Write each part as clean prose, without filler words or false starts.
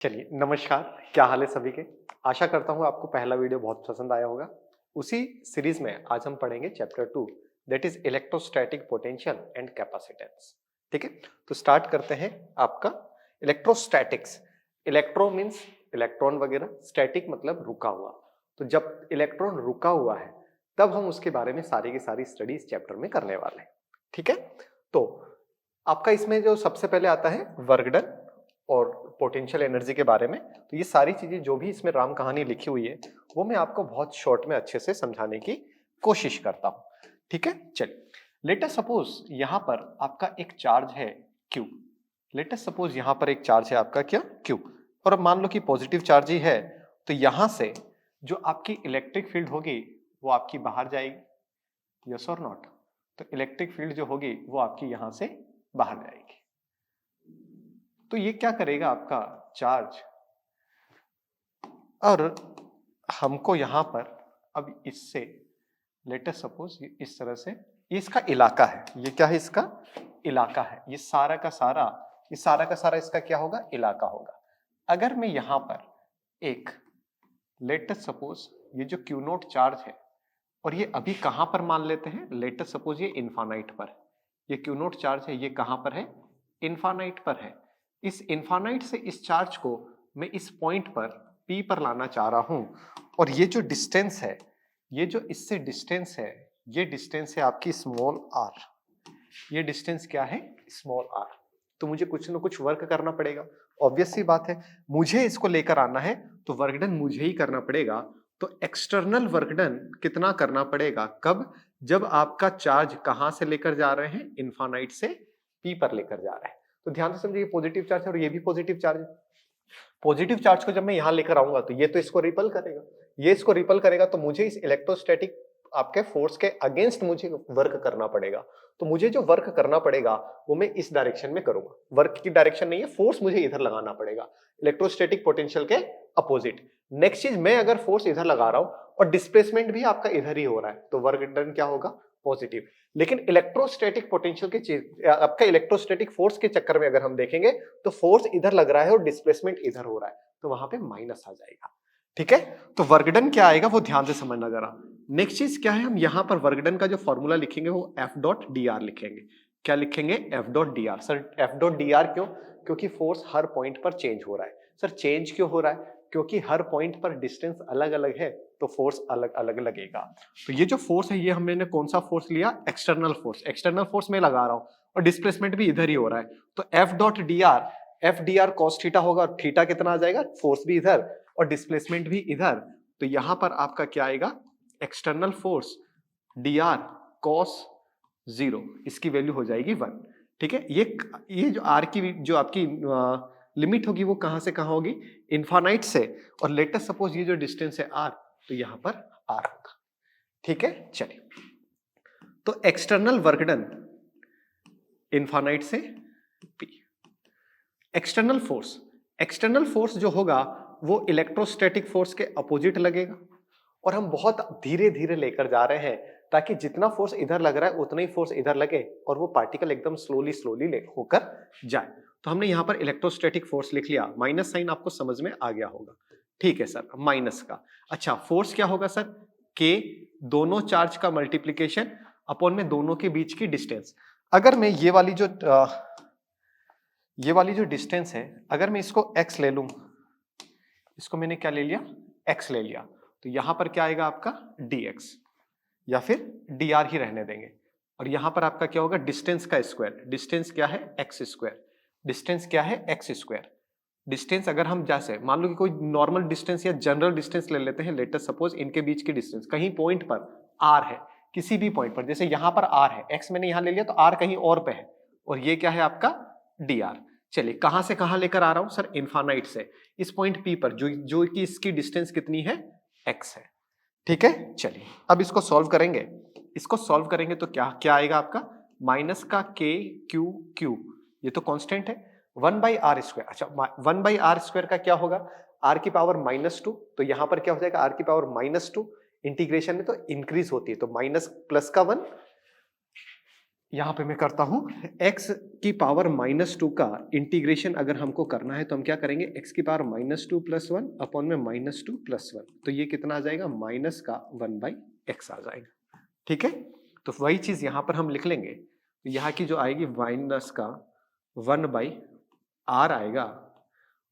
चलिए, नमस्कार, क्या हाल है सभी के? आशा करता हूँ आपको पहला वीडियो बहुत पसंद आया होगा। उसी सीरीज़ में आज हम पढ़ेंगे chapter 2 that is electrostatic potential and capacitance. ठीक है? तो स्टार्ट करते हैं आपका इलेक्ट्रोस्टैटिक्स। इलेक्ट्रो मीन्स इलेक्ट्रॉन वगैरह, स्टैटिक मतलब रुका हुआ। तो जब इलेक्ट्रॉन रुका हुआ है, तब हम उसके बारे में सारी की सारी स्टडी इस चैप्टर में करने वाले हैं। ठीक है? तो आपका इसमें जो सबसे पहले आता है वर्क डन और पोटेंशियल एनर्जी के बारे में। तो ये सारी चीजें जो भी इसमें राम कहानी लिखी हुई है वो मैं आपको बहुत शॉर्ट में अच्छे से समझाने की कोशिश करता हूं। ठीक है, चलिए लेट अस सपोज यहां पर आपका एक चार्ज है Q। लेट अस सपोज यहां पर एक चार्ज है आपका क्या Q, और अब मान लो कि पॉजिटिव चार्ज ही है, तो यहां से जो आपकी इलेक्ट्रिक फील्ड होगी वो आपकी बाहर जाएगी, यस और नॉट? तो इलेक्ट्रिक फील्ड जो होगी वो आपकी यहां से बाहर जाएगी। तो ये क्या करेगा आपका चार्ज, और हमको यहां पर अब इससे लेट अस सपोज इस तरह से, ये इसका इलाका है, ये क्या है इसका इलाका है, ये सारा का सारा, ये सारा का सारा इसका क्या होगा इलाका होगा। अगर मैं यहां पर एक लेट अस सपोज ये जो क्यू नोट चार्ज है, और ये अभी कहां पर मान लेते हैं, लेट अस सपोज ये इन्फानाइट पर, ये क्यू नोट चार्ज है, ये कहां पर है इन्फानाइट पर है। इस इन्फानाइट से इस चार्ज को मैं इस पॉइंट पर P पर लाना चाह रहा हूं, और ये जो डिस्टेंस है, ये जो इससे डिस्टेंस है, ये डिस्टेंस है आपकी स्मॉल r। ये डिस्टेंस क्या है स्मॉल r। तो मुझे कुछ ना कुछ वर्क करना पड़ेगा, ऑब्वियस सी बात है, मुझे इसको लेकर आना है तो वर्क डन मुझे ही करना पड़ेगा। तो एक्सटर्नल वर्क डन कितना करना पड़ेगा, कब? जब आपका चार्ज कहां से लेकर जा रहे हैं, इन्फानाइट से P पर लेकर जा रहे हैं। तो ध्यान से समझिए, पॉजिटिव चार्ज है और ये भी पॉजिटिव चार्ज है। पॉजिटिव चार्ज को जब मैं यहां लेकर आऊंगा तो ये तो इसको रिपल करेगा, ये इसको रिपल करेगा, तो मुझे इस इलेक्ट्रोस्टैटिक आपके फोर्स के अगेंस्ट मुझे वर्क करना पड़ेगा। तो मुझे जो वर्क करना पड़ेगा वो मैं इस डायरेक्शन में करूंगा, वर्क की डायरेक्शन नहीं है, फोर्स मुझे इधर लगाना पड़ेगा, इलेक्ट्रोस्टैटिक पोटेंशियल के अपोजिट। नेक्स्ट चीज, मैं अगर फोर्स इधर लगा रहा हूं और डिस्प्लेसमेंट भी आपका इधर ही हो रहा है, तो वर्क डन क्या होगा पॉजिटिव। लेकिन इलेक्ट्रोस्टैटिक पोटेंशियल के चीज आपका इलेक्ट्रोस्टैटिक फोर्स के चक्कर में अगर हम देखेंगे तो फोर्स इधर लग रहा है और डिस्प्लेसमेंट इधर हो रहा है, तो वहां पे माइनस आ जाएगा। ठीक है, तो वर्क डन क्या आएगा वो ध्यान से समझना जरा। नेक्स्ट चीज क्या है, हम यहां पर वर्क डन का जो फॉर्मूला लिखेंगे वो एफ डॉट डी आर लिखेंगे। क्या लिखेंगे? F dot D R. Sir F dot D R क्यों? क्योंकि फोर्स हर पॉइंट पर चेंज हो रहा है। सर चेंज क्यों हो रहा है? क्योंकि हर पॉइंट पर डिस्टेंस अलग अलग है, तो फोर्स अलग अलग लगेगा। तो ये जो फोर्स है ये हमने कौन सा फोर्स लिया, एक्सटर्नल फोर्स। एक्सटर्नल फोर्स में लगा रहा हूं और डिस्प्लेसमेंट भी इधर ही हो रहा है, तो F dot D R, F D R cos theta होगा, और थीटा कितना आ जाएगा, फोर्स भी इधर और डिस्प्लेसमेंट भी इधर। तो यहां पर आपका क्या आएगा, external force D R cos 0, इसकी वैल्यू हो जाएगी 1। ठीक है, ये जो आर की जो आपकी लिमिट होगी वो कहां से कहां होगी, इन्फानाइट से, और लेटेस्ट सपोज ये जो डिस्टेंस है आर, तो यहां पर आर होगा। ठीक है, चलिए तो एक्सटर्नल वर्क डन इन्फानाइट से P। External force, external force जो होगा वो इलेक्ट्रोस्टैटिक फोर्स के अपोजिट लगेगा, और हम बहुत धीरे धीरे लेकर जा रहे हैं ताकि जितना फोर्स इधर लग रहा है उतना ही फोर्स इधर लगे और वो पार्टिकल एकदम स्लोली स्लोली होकर जाए। तो हमने यहां पर इलेक्ट्रोस्टैटिक फोर्स लिख लिया, माइनस साइन आपको समझ में आ गया होगा। ठीक है सर, माइनस का। अच्छा, फोर्स क्या होगा सर, के दोनों चार्ज का मल्टीप्लीकेशन अपॉन में दोनों के बीच की डिस्टेंस। अगर मैं ये वाली जो डिस्टेंस है, अगर मैं इसको x ले लूं, इसको मैंने क्या ले लिया, x ले लिया, तो यहां पर क्या आएगा आपका dx, या फिर dr ही रहने देंगे, और यहां पर आपका क्या होगा, डिस्टेंस का स्क्वायर। डिस्टेंस क्या है, x स्क्वायर। डिस्टेंस क्या है, x स्क्वायर। डिस्टेंस अगर हम जैसे मान लो कि कोई नॉर्मल डिस्टेंस या जनरल डिस्टेंस ले लेते हैं, लेट अस सपोज इनके बीच की डिस्टेंस कहीं पॉइंट पर r है, किसी भी पॉइंट पर, जैसे यहां पर r है, x मैंने यहां ले लिया तो r कहीं और पे है, और ये क्या है आपका dr। चलिए कहां से कहां लेकर आ रहा हूं सर, इन्फानाइट से इस पॉइंट P पर, जो कि इसकी डिस्टेंस कितनी है, x है। ठीक है, चलिए अब इसको सॉल्व करेंगे। इसको सॉल्व करेंगे तो क्या क्या आएगा आपका, माइनस का के क्यू क्यू, ये तो कांस्टेंट है, 1/r²। अच्छा, 1/r² का क्या होगा, r की पावर -2, तो यहां पर क्या हो जाएगा, r की पावर -2, इंटीग्रेशन में तो इंक्रीज होती है, तो माइनस प्लस का 1 यहाँ पे मैं करता हूँ x की पावर -2 का इंटीग्रेशन अगर हमको करना है तो हम क्या करेंगे, x की पावर -2 + 1 अपॉन में -2 + 1, तो ये कितना आ जाएगा, माइनस का 1/x आ जाएगा। ठीक है, तो वही चीज यहाँ पर हम लिख लेंगे, तो यहाँ की जो आएगी माइनस का 1/r आएगा,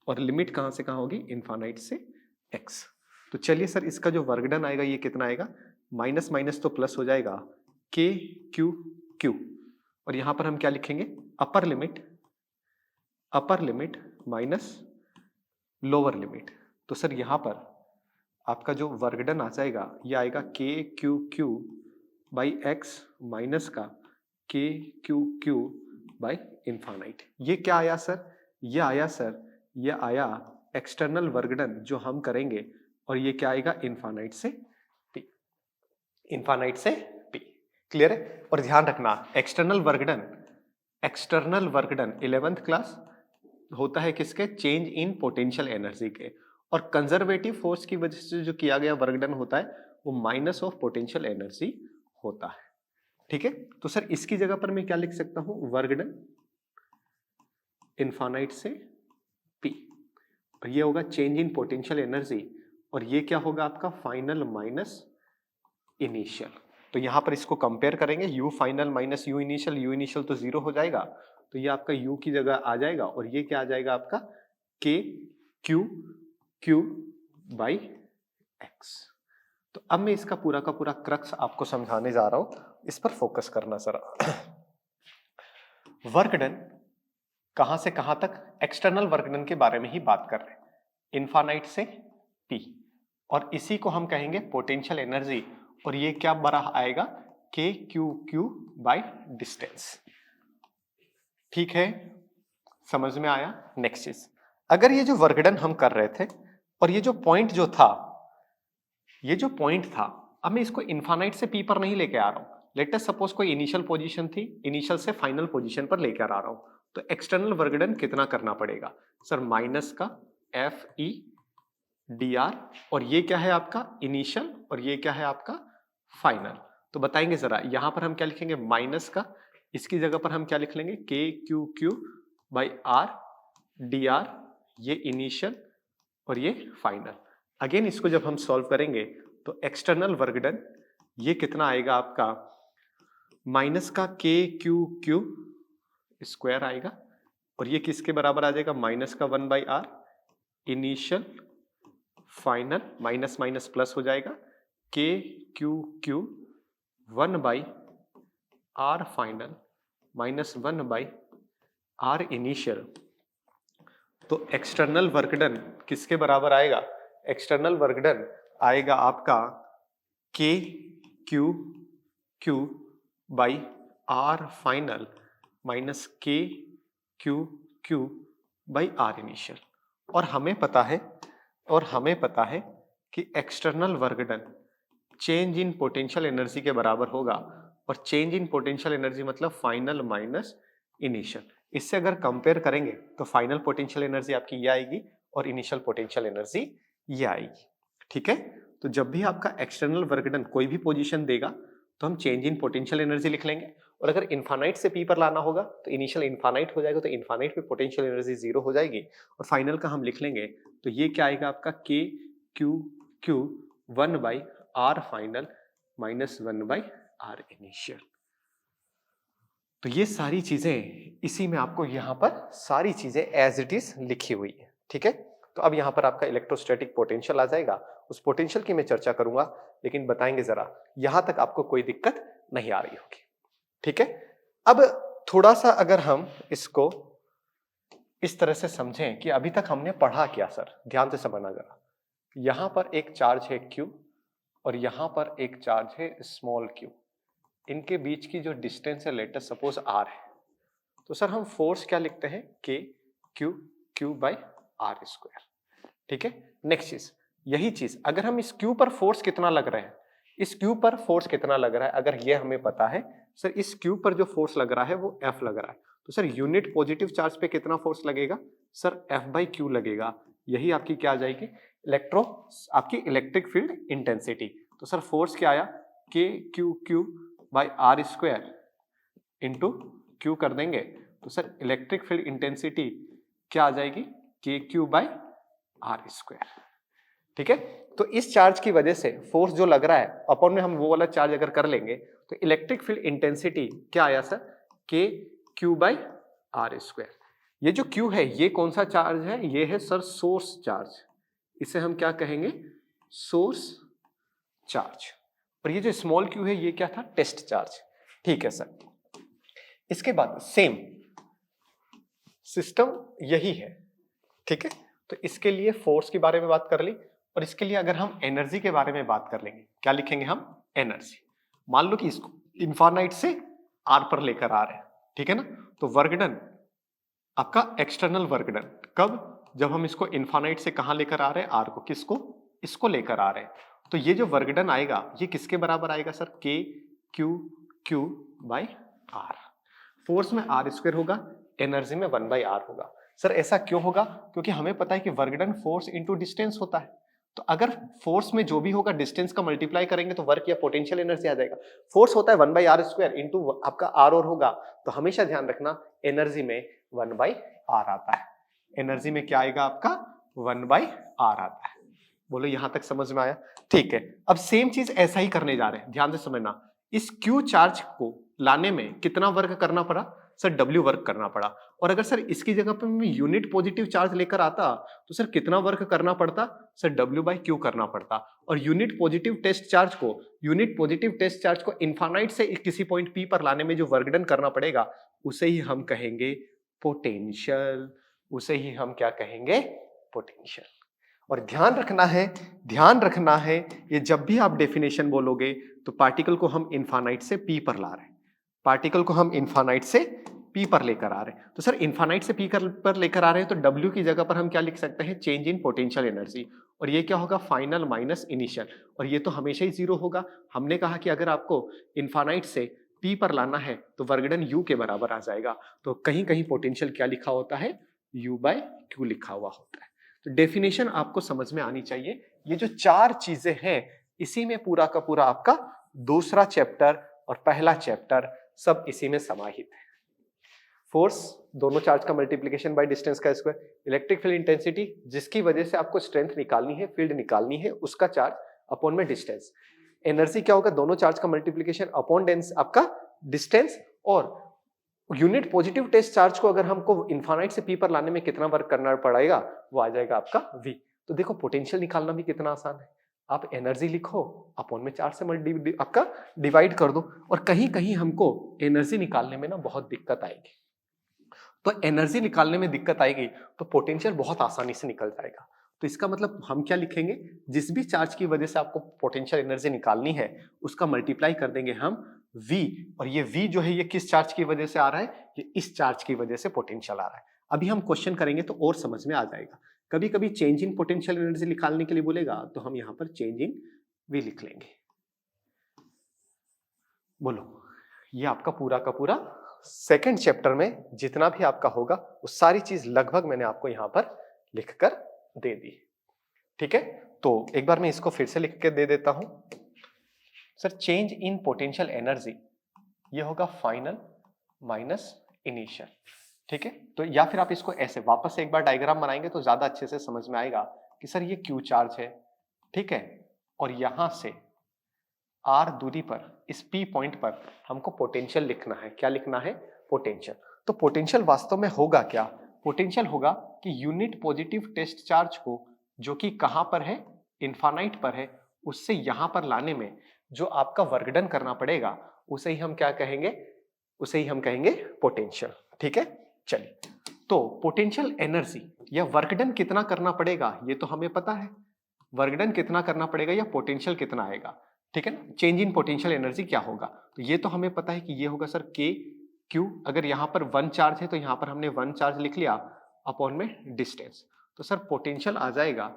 और लिमिट कहाँ से कहाँ होगी, इनफाइनाइट से x। तो चलिए सर इसका जो वर्गडन आएगा ये कितना आएगा, माइनस माइनस तो प्लस हो जाएगा, k q q, और यहां पर हम क्या लिखेंगे, upper limit minus lower limit. तो सर यहां पर आपका जो वर्गडन आ जाएगा ये आएगा k q q by x minus का k q q by infinite. ये क्या आया सर, ये आया सर, ये आया एक्सटर्नल वर्गडन जो हम करेंगे, और ये क्या आएगा, इनफाइनाइट से p, इनफाइनाइट से p। क्लियर है, और ध्यान रखना एक्सटर्नल वर्गडन 11th क्लास होता है किसके, चेंज इन पोटेंशियल एनर्जी के, और कंजर्वेटिव फोर्स की वजह से जो किया गया वर्गडन होता है वो माइनस ऑफ पोटेंशियल एनर्जी होता है। ठीक है, तो सर इसकी जगह पर मैं क्या लिख सकता हूं, वर्गडन इनफाइनाइट से p, और ये होगा चेंज इन पोटेंशियल एनर्जी, और ये क्या होगा आपका फाइनल माइनस इनिशियल। तो यहां पर इसको कंपेयर करेंगे, u final minus u initial तो जीरो हो जाएगा, तो ये आपका u की जगह आ जाएगा, और ये क्या आ जाएगा आपका k q q by x। तो अब मैं इसका पूरा का पूरा क्रक्स आपको समझाने जा रहा हूं, इस पर फोकस करना जरा। वर्कडन कहां से कहां तक, एक्सटर्नल वर्कडन के बारे में ही बात कर रहे हैं, इनफाइनाइट से p, और इसी को हम कहेंगे पोटेंशियल एनर्जी, और ये क्या बड़ा आएगा, k q q by distance. ठीक है, समझ में आया। नेक्स्ट चीज, अगर ये जो वर्कडन हम कर रहे थे और ये जो पॉइंट जो था, ये जो पॉइंट था, अब मैं इसको इनफाइनाइट से p पर नहीं लेके आ रहा हूं, लेट अस सपोज कोई इनिशियल पोजीशन थी, इनिशियल से फाइनल पोजीशन पर लेकर आ रहा हूं, तो एक्सटर्नल वर्कडन कितना करना पड़ेगा सर, माइनस का एफ ई डी आर, और ये क्या है आपका इनिशियल, और ये क्या है आपका फाइनल। तो बताएंगे जरा, यहां पर हम क्या लिखेंगे, माइनस का, इसकी जगह पर हम क्या लिख लेंगे, k Q Q by R D R, ये इनिशियल और ये फाइनल। अगेन इसको जब हम सॉल्व करेंगे तो एक्सटर्नल वर्कडन ये कितना आएगा आपका, माइनस का के क्यू क्यू स्क्वायर आएगा, और ये किसके बराबर आ जाएगा, माइनस का 1/r initial final, minus minus plus हो जाएगा, K Q Q 1/r final minus 1/r initial. तो एक्सटर्नल वर्कडन किसके बराबर आएगा, एक्सटर्नल वर्कडन आएगा आपका K Q Q by R final minus K Q Q by R initial. और हमें पता है कि external work done change in potential energy के बराबर होगा, और चेंज इन पोटेंशियल एनर्जी मतलब फाइनल माइनस इनिशियल। इससे अगर कंपेयर करेंगे तो फाइनल पोटेंशियल एनर्जी आपकी ये आएगी, और इनिशियल पोटेंशियल एनर्जी ये आएगी। ठीक है, तो जब भी आपका एक्सटर्नल वर्कडन कोई भी पोजीशन देगा तो हम चेंज इन पोटेंशियल एनर्जी लिख लेंगे, और अगर इनफाइनाइट से p पर लाना होगा तो इनिशियल इनफाइनाइट हो जाएगा, तो इनफाइनाइट पे पोटेंशियल एनर्जी जीरो हो जाएगी, और फाइनल का हम लिख लेंगे, तो ये क्या आएगा आपका k q q 1/r final minus 1/r initial. तो ये सारी चीजें इसी में आपको यहां पर सारी चीजें एज इट इज लिखी हुई है। ठीक है, तो अब यहां पर आपका इलेक्ट्रोस्टैटिक पोटेंशियल आ जाएगा, उस पोटेंशियल की मैं चर्चा करूंगा, लेकिन बताएंगे जरा, यहां तक आपको कोई दिक्कत नहीं आ रही होगी। ठीक है, अब थोड़ा सा अगर हम इसको इस तरह से समझें कि अभी तक हमने पढ़ा क्या सर, ध्यान से समझना जरा। यहां पर एक चार्ज है Q, और यहां पर एक चार्ज है स्मॉल q, इनके बीच की जो डिस्टेंस है लेट अस सपोज r है, तो सर हम फोर्स क्या लिखते हैं, k q q by are square. ठीक है, नेक्स्ट चीज, यही चीज अगर हम इस q पर फोर्स कितना लग रहा है, इस q पर फोर्स कितना लग रहा है, अगर ये हमें पता है सर, इस q पर जो फोर्स लग रहा है वो F लग रहा है, तो सर यूनिट पॉजिटिव चार्ज पे कितना फोर्स लगेगा सर, F/q लगेगा। यही आपकी क्या आ जाएगी, आपकी इलेक्ट्रिक फील्ड इंटेंसिटी। तो सर फोर्स क्या आया, k q q by are square into q कर देंगे तो सर इलेक्ट्रिक फील्ड इंटेंसिटी क्या आ जाएगी, के क्यू बाई आर स्क्वायर। ठीक है, तो इस चार्ज की वजह से फोर्स जो लग रहा है अपॉन में हम वो वाला चार्ज अगर कर लेंगे तो इलेक्ट्रिक फील्ड इंटेंसिटी क्या आया sir, k Q by are square. ये जो क्यू है ये कौन सा चार्ज है, ये है सर सोर्स चार्ज, इसे हम क्या कहेंगे, सोर्स चार्ज। और ये जो स्मॉल क्यू है ये क्या था, टेस्ट चार्ज। ठीक है सर, इसके बाद सेम सिस्टम यही है। ठीक है, तो इसके लिए फोर्स के बारे में बात कर ली और इसके लिए अगर हम एनर्जी के बारे में बात कर लेंगे, क्या लिखेंगे हम, एनर्जी। मान लो कि इसको इनफाइनाइट से आर पर लेकर आ रहे हैं, ठीक है ना, तो वर्क डन आपका एक्सटर्नल वर्क डन कब, जब हम इसको इनफाइनाइट से कहां लेकर आ रहे हैं, आर को, किसको, इसको लेकर आ रहे हैं। तो ये जो वर्क डन आएगा ये किसके बराबर आएगा sir, k Q Q by r. Force में आर स्क्वायर होगा, एनर्जी में 1/r होगा। सर ऐसा क्यों होगा, क्योंकि हमें पता है कि work done force into distance होता है। तो अगर फोर्स में जो भी होगा डिस्टेंस का मल्टीप्लाई करेंगे तो वर्क या पोटेंशियल एनर्जी आ जाएगा। फोर्स होता है 1/r स्क्वायर इंटू आपका आर और होगा, तो हमेशा ध्यान रखना एनर्जी में 1/r आता है। एनर्जी में क्या आएगा आपका, 1/r आता है। बोलो यहां तक समझ में आया। ठीक है, अब सेम चीज ऐसा ही करने जा रहे हैं, ध्यान से समझना। इस क्यू चार्ज को लाने में कितना वर्क करना पड़ा सर, W वर्क करना पड़ा। और अगर सर इसकी जगह पे मैं यूनिट पॉजिटिव चार्ज लेकर आता तो सर कितना वर्क करना पड़ता सर, W/Q करना पड़ता। और यूनिट पॉजिटिव टेस्ट चार्ज को इनफाइनाइट से किसी पॉइंट P पर लाने में जो वर्क डन करना पड़ेगा उसे ही हम कहेंगे पोटेंशियल, उसे ही हम क्या कहेंगे, पोटेंशियल। और ध्यान रखना है ये जब भी आप डेफिनेशन बोलोगे तो पार्टिकल को हम इनफाइनाइट से P पर ला रहे हैं, पार्टिकल को हम इनफाइनाइट से P पर लेकर आ रहे हैं। तो सर इनफाइनाइट से P पर लेकर आ रहे हैं तो W की जगह पर हम क्या लिख सकते हैं, चेंज इन पोटेंशियल एनर्जी। और ये क्या होगा, फाइनल माइनस इनिशियल। और ये तो हमेशा ही जीरो होगा। हमने कहा कि अगर आपको इनफाइनाइट से P पर लाना है तो वर्क डन U के बराबर आ जाएगा। तो कहीं कहीं पोटेंशियल क्या लिखा होता है, U/Q लिखा हुआ होता है। तो डेफिनेशन आपको समझ में आनी चाहिए। ये जो चार चीजें हैं इसी में पूरा का पूरा आपका दूसरा चैप्टर और पहला चैप्टर सब इसी में समाहित है। फोर्स, दोनों चार्ज का मल्टीप्लिकेशन बाय डिस्टेंस का स्क्वायर, इलेक्ट्रिक फील्ड इंटेंसिटी जिसकी वजह से आपको स्ट्रेंथ निकालनी है, फील्ड निकालनी है, उसका चार्ज अपॉन में डिस्टेंस। एनर्जी क्या होगा, दोनों चार्ज का मल्टीप्लिकेशन अपॉन डेंस आपका डिस्टेंस। और यूनिट पॉजिटिव टेस्ट चार्ज को अगर हमको इनफाइनाइट से P पर लाने में कितना वर्क करना पड़ेगा, वो आ जाएगा आपका V। तो देखो पोटेंशियल निकालना भी कितना आसान है। आप एनर्जी लिखो, अपॉन में 4 से आपका डिवाइड कर दो। और कहीं कहीं हमको एनर्जी निकालने में ना बहुत दिक्कत आएगी, तो एनर्जी निकालने में दिक्कत आएगी तो पोटेंशियल बहुत आसानी से निकल जाएगा। तो इसका मतलब हम क्या लिखेंगे, जिस भी चार्ज की वजह से आपको पोटेंशियल एनर्जी निकालनी है उसका मल्टीप्लाई कर देंगे हम V। और ये V जो है ये किस चार्ज की वजह से आ रहा है, ये इस चार्ज की वजह से पोटेंशियल आ रहा है। अभी हम क्वेश्चन करेंगे तो और समझ में आ जाएगा। कभी कभी चेंज इन पोटेंशियल एनर्जी निकालने के लिए बोलेगा तो हम यहां पर चेंज इन V लिख लेंगे। बोलो, ये आपका पूरा का पूरा सेकंड चैप्टर में जितना भी आपका होगा वो सारी चीज लगभग मैंने आपको यहां पर लिखकर दे दी। ठीक है, तो एक बार मैं इसको फिर से लिख के दे देता हूं। Sir change in potential energy ये होगा फाइनल माइनस इनिशियल। ठीक है, तो या फिर आप इसको ऐसे वापस से एक बार डायग्राम बनाएंगे तो ज्यादा अच्छे से समझ में आएगा कि सर ये क्यू चार्ज है, ठीक है, और यहां से आर दूरी पर इस P पॉइंट पर हमको पोटेंशियल लिखना है। क्या लिखना है, पोटेंशियल। तो पोटेंशियल वास्तव में होगा क्या, पोटेंशियल होगा कि यूनिट पॉजिटिव टेस्ट चार्ज को जो कि कहां पर है, इनफाइनाइट पर है, उससे यहां पर लाने में जो आपका वर्क डन करना पड़ेगा उसे ही हम क्या कहेंगे, उसे ही हम कहेंगे पोटेंशियल। ठीक है, चलिए, तो पोटेंशियल एनर्जी या वर्क डन कितना करना पड़ेगा ये तो हमें पता है, वर्क डन कितना करना पड़ेगा या पोटेंशियल कितना आएगा। ठीक है ना, चेंज इन पोटेंशियल एनर्जी क्या होगा तो ये तो हमें पता है कि ये होगा सर के क्यू, अगर यहां पर 1 चार्ज है तो यहां पर हमने 1 चार्ज लिख लिया अपॉन में डिस्टेंस। तो सर पोटेंशियल आ जाएगा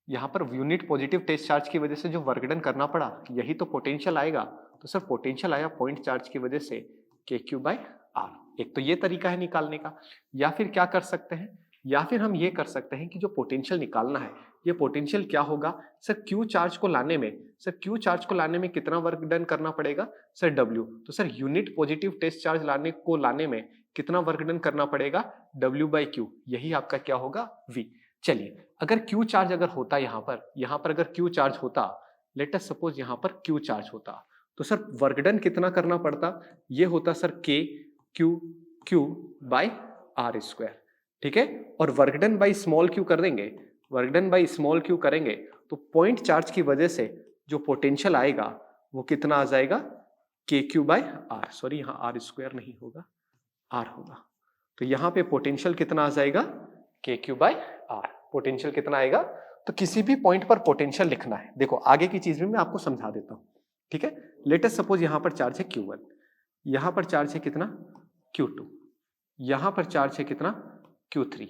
यहां per unit positive test charge की वजह से जो वर्क डन करना पड़ा यही तो पोटेंशियल आएगा। तो सर पोटेंशियल आया पॉइंट चार्ज की वजह से के क्यू बाई आर। एक तो ये तरीका है निकालने का, या फिर क्या कर सकते हैं, या फिर हम ये कर सकते हैं कि जो पोटेंशियल निकालना है, ये पोटेंशियल क्या होगा सर, क्यू चार्ज को लाने में, सर क्यू चार्ज को लाने में कितना वर्क डन करना पड़ेगा सर, डब्ल्यू। तो sir unit positive test charge लाने में कितना वर्क डन करना पड़ेगा, डब्ल्यू बाई क्यू, यही आपका क्या होगा, वी। चलिए, अगर क्यू चार्ज अगर होता यहाँ पर अगर क्यू चार्ज होता, लेट अस सपोज यहाँ पर क्यू चार्ज होता, तो सर वर्क डन कितना करना पड़ता, ये होता sir k Q q by r square, ठीक है। और work done by small q कर देंगे, work done by small q करेंगे तो पॉइंट चार्ज की वजह से जो पोटेंशियल आएगा वो कितना आ जाएगा, K Q by are, sorry यहाँ आर स्क्वायर नहीं होगा, आर होगा। तो यहाँ पे पोटेंशियल कितना आ जाएगा, K Q by are. Potential कितना आएगा, तो किसी भी पॉइंट पर पोटेंशियल लिखना है, देखो आगे की चीज भी मैं आपको समझा देता हूं, ठीक है। लेट अस सपोज यहाँ पर चार्ज है Q1, यहाँ पर चार्ज है कितना Q2, यहाँ पर चार्ज है कितना Q3,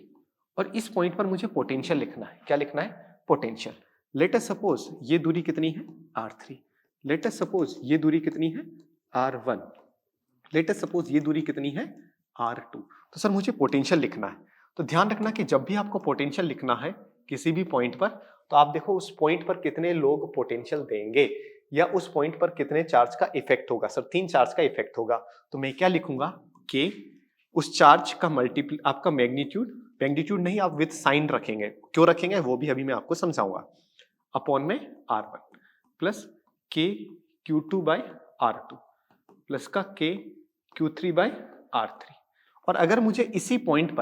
और इस पॉइंट पर मुझे पोटेंशियल लिखना है, क्या लिखना है, पोटेंशियल। लेट अस सपोज ये दूरी कितनी है, R3, लेट अस सपोज ये दूरी कितनी है, R1, लेट अस सपोज ये दूरी कितनी है, R2। तो सर मुझे पोटेंशियल लिखना है, तो ध्यान रखना कि जब भी आपको पोटेंशियल लिखना है किसी भी पॉइंट पर, तो आप देखो उस पॉइंट पर कितने लोग पोटेंशियल देंगे, या उस पॉइंट पर कितने चार्ज का इफेक्ट होगा, सर 3 चार्ज का इफेक्ट होगा। तो मैं क्या लिखूंगा, के उस चार्ज का मल्टीप्ल आपका मैग्नीट्यूड, मैग्नीट्यूड नहीं आप विद साइन रखेंगे, क्यों रखेंगे वो भी अभी मैं आपको समझाऊंगा, अपॉन में R1 प्लस के Q2 बाई R2 प्लस का के Q3 बाई R3। और अगर मुझे इसी पॉइंट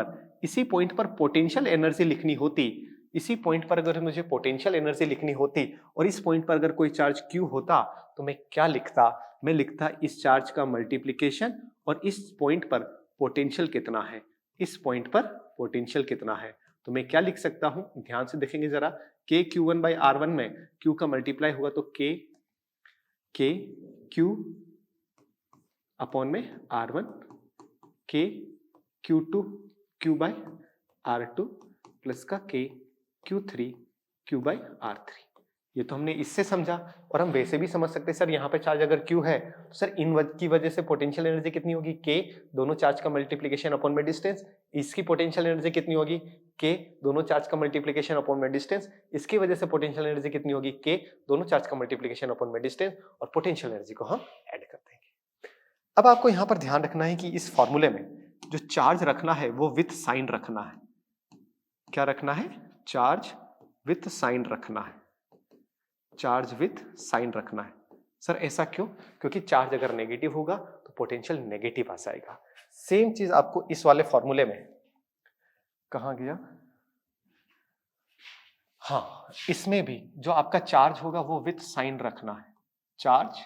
पर पोटेंशियल एनर्जी लिखनी होती, इसी पॉइंट पर अगर मुझे पोटेंशियल एनर्जी लिखनी होती और इस पॉइंट पर अगर कोई चार्ज Q होता, तो मैं क्या लिखता, मैं लिखता इस चार्ज का मल्टीप्लिकेशन और इस पॉइंट पर पोटेंशियल कितना है, इस पॉइंट पर पोटेंशियल कितना है। तो मैं क्या लिख सकता हूं, ध्यान से देखेंगे जरा, के Q1 बाई R1 में Q का मल्टीप्लाई हुआ तो के Q अपॉन में R1 के Q2 Q by R2 plus का के Q3 Q बाई R3। ये तो हमने इससे समझा, और हम वैसे भी समझ सकते हैं सर, यहाँ पे चार्ज अगर Q है तो सर इन की वजह से पोटेंशियल एनर्जी कितनी होगी, K दोनों चार्ज का मल्टीप्लिकेशन अपॉन में डिस्टेंस, इसकी पोटेंशियल एनर्जी कितनी होगी, K दोनों चार्ज का मल्टीप्लिकेशन अपॉन में डिस्टेंस, इसकी वजह से पोटेंशियल एनर्जी कितनी होगी, K दोनों चार्ज का मल्टीप्लिकेशन अपॉन में डिस्टेंस, और पोटेंशियल एनर्जी को हम ऐड कर देंगे। अब आपको यहाँ पर ध्यान रखना है कि इस फॉर्मूले में जो चार्ज रखना है वो विथ साइन रखना है, क्या रखना है, चार्ज विथ साइन रखना है, चार्ज विथ साइन रखना है। सर ऐसा क्यों, क्योंकि चार्ज अगर नेगेटिव होगा तो पोटेंशियल नेगेटिव आ जाएगा। सेम चीज आपको इस वाले फॉर्मूले में, कहां गया, हाँ इसमें भी जो आपका चार्ज होगा वो विथ साइन रखना है, चार्ज,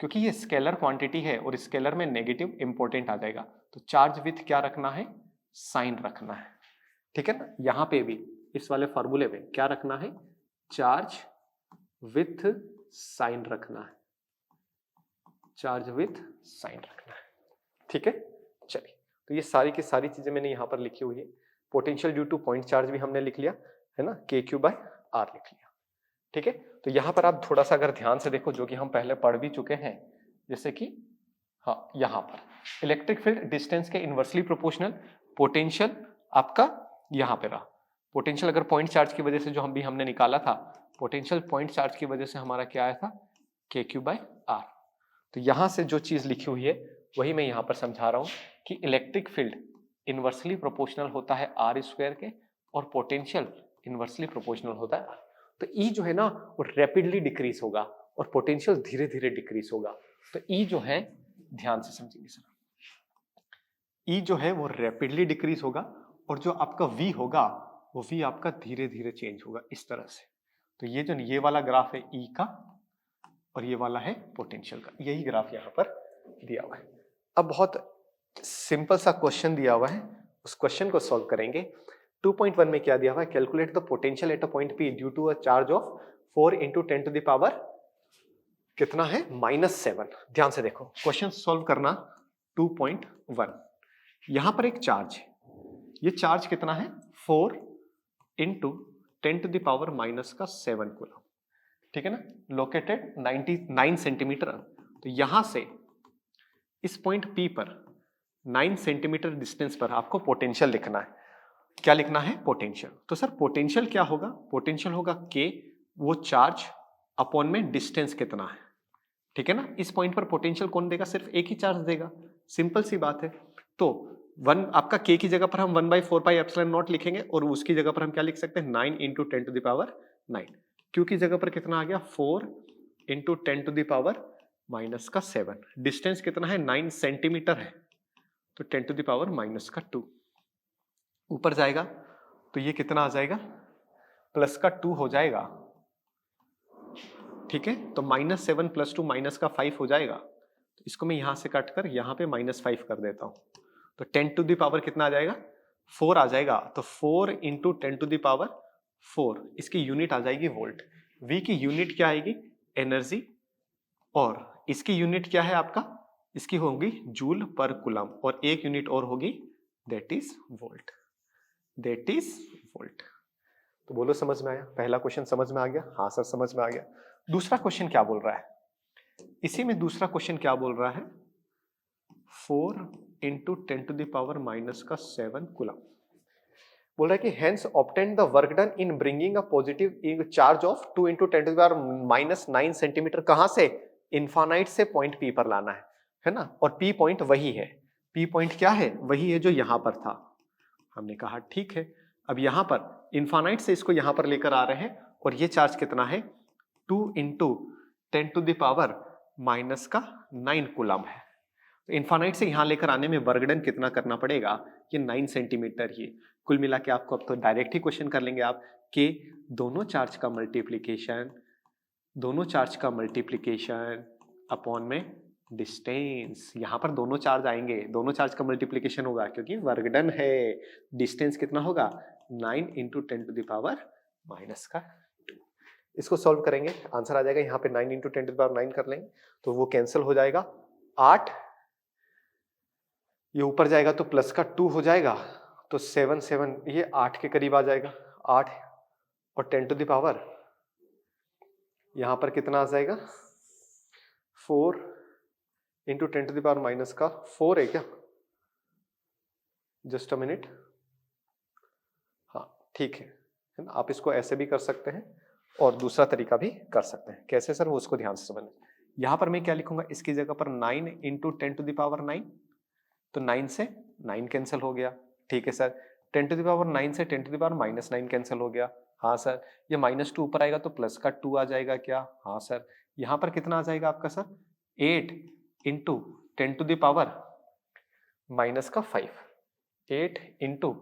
क्योंकि ये स्केलर क्वांटिटी है और स्केलर में नेगेटिव इंपॉर्टेंट आ जाएगा, तो चार्ज विथ क्या रखना है, साइन रखना है, ठीक है ना। यहां पे भी इस वाले फॉर्मूले में क्या रखना है, चार्ज विथ साइन रखना है, चार्ज विथ साइन रखना है, ठीक है। चलिए, तो ये सारी की सारी चीजें मैंने यहां पर लिखी हुई है। Potential due two point charge भी हमने लिख लिया है ना, के क्यू बाय आर लिख लिया, ठीक है। तो यहां पर आप थोड़ा सा अगर ध्यान से देखो, जो कि हम पहले पढ़ भी चुके हैं, जैसे कि हाँ यहां पर इलेक्ट्रिक फील्ड डिस्टेंस के इनवर्सली प्रोपोर्शनल, पोटेंशियल आपका यहां पे रहा, पोटेंशियल अगर पॉइंट चार्ज की वजह से जो हमने निकाला था, पोटेंशियल पॉइंट चार्ज की वजह से हमारा क्या आया था, के क्यू बाय आर। तो यहां से जो चीज लिखी हुई है वही मैं यहां पर समझा रहा हूं कि इलेक्ट्रिक फील्ड इनवर्सली प्रोपोर्शनल होता है आर स्क्वायर के, और पोटेंशियल इनवर्सली प्रोपोर्शनल होता है। तो ई जो है ना वो रैपिडली डिक्रीज होगा और पोटेंशियल धीरे धीरे डिक्रीज होगा। तो ई जो है, ध्यान से समझेंगे सर, ई जो है वो रैपिडली डिक्रीज होगा, और जो आपका वी होगा वो वी आपका धीरे धीरे चेंज होगा इस तरह से। तो ये जो ये वाला ग्राफ है ई का, और ये वाला है पोटेंशियल का, यही ग्राफ यहाँ पर दिया हुआ है। अब बहुत सिंपल सा क्वेश्चन दिया हुआ है, उस क्वेश्चन को सॉल्व करेंगे। 2.1 में क्या दिया हुआ है, calculate the potential at a point P due to a charge of 4 × 10⁻⁻, कितना है, -7। ध्यान से देखो, क्वेश्चन सॉल्व करना 2.1। यहां पर एक चार्ज है, ये चार्ज कितना है, 4 × 10⁻⁻⁷ कूलम, ठीक है ना, लोकेटेड 99 सेंटीमीटर। तो यहां से इस पॉइंट P पर 9 सेंटीमीटर डिस्टेंस पर आपको पोटेंशियल लिखना है। क्या लिखना है? पोटेंशियल। तो सर पोटेंशियल क्या होगा? पोटेंशियल होगा के, वो चार्ज अपॉन में डिस्टेंस कितना है, ठीक है ना। इस पॉइंट पर पोटेंशियल कौन देगा? सिर्फ एक ही चार्ज देगा, सिंपल सी बात है। तो वन आपका के की जगह पर हम 1/4πε0 लिखेंगे और उसकी जगह पर हम क्या लिख सकते हैं? 9 × 10⁻9। क्यू की जगह पर कितना आ गया? 4 × 10⁻⁻7। डिस्टेंस कितना है? 9 सेंटीमीटर है, तो 10⁻⁻2 ऊपर जाएगा तो ये कितना आ जाएगा? +2 हो जाएगा, ठीक है। तो -7 + 2 -5 हो जाएगा। तो इसको मैं यहां से काट कर यहां पे -5 कर देता हूं, तो 10⁻⁴ कितना आ जाएगा? 4 आ जाएगा। तो 4 × 10⁻⁴, इसकी यूनिट आ जाएगी वोल्ट। V की यूनिट क्या आएगी? एनर्जी। और इसकी यूनिट क्या है आपका? इसकी होगी जूल पर कूलम, और एक यूनिट और होगी, that is volt. That is volt. तो बोलो समझ में आया? पहला क्वेश्चन समझ में आ गया? हाँ सर समझ में आ गया। दूसरा क्वेश्चन क्या बोल रहा है? इसी में दूसरा क्वेश्चन क्या बोल रहा है? 4 × 10⁻⁻7 कूलम। बोल रहा है कि hence obtain the work done in bringing a positive charge of 2 × 10⁻⁹ centimetre. कहां से? इन्फानाइट से पॉइंट पी पर लाना है ना। और पी पॉइंट वही है। पी पॉइंट क्या है? वही है जो यहां पर था। हमने कहा ठीक है। अब यहां पर इन्फानाइट से इसको यहां पर लेकर आ रहे हैं, और ये चार्ज कितना है? 2 × 10⁻⁹ कूलम है। तो इन्फानाइट से यहां लेकर आने में वर्क डन कितना करना पड़ेगा? ये 9 सेंटीमीटर ही। कुल मिला के आपको अब तो डायरेक्ट ही क्वेश्चन कर लेंगे आप कि दोनों चार्ज का मल्टीप्लीकेशन अपॉन में डिस्टेंस। यहां पर दोनों चार्ज आएंगे, दोनों चार्ज का मल्टीप्लीकेशन होगा, क्योंकि वर्क डन है। डिस्टेंस कितना होगा? 9 × 10⁻⁻2। इसको सॉल्व करेंगे, आंसर आ जाएगा यहाँ पे 9 × 10⁻9 कर लेंगे तो वो कैंसिल हो जाएगा। 8 ये ऊपर जाएगा तो +2 हो जाएगा, तो 7 7 ये 8 के करीब आ जाएगा। 8 और 10⁻, यहां पर कितना आ जाएगा? 4 × 10⁻⁻4 है क्या? Just a minute. हाँ ठीक है ना। आप इसको ऐसे भी कर सकते हैं और दूसरा तरीका भी कर सकते हैं। कैसे सर? वो उसको ध्यान से समझना। यहां पर मैं क्या लिखूंगा? इसकी जगह पर 9 × 10⁻9, तो 9 से 9 कैंसिल हो गया, ठीक है सर। 10⁻9 से 10⁻−9 कैंसिल हो गया, हाँ सर। ये -2 ऊपर आएगा तो +2 आ जाएगा क्या? हाँ सर। यहां पर कितना आ जाएगा आपका सर? 8 × 10⁻⁻5, 8 ×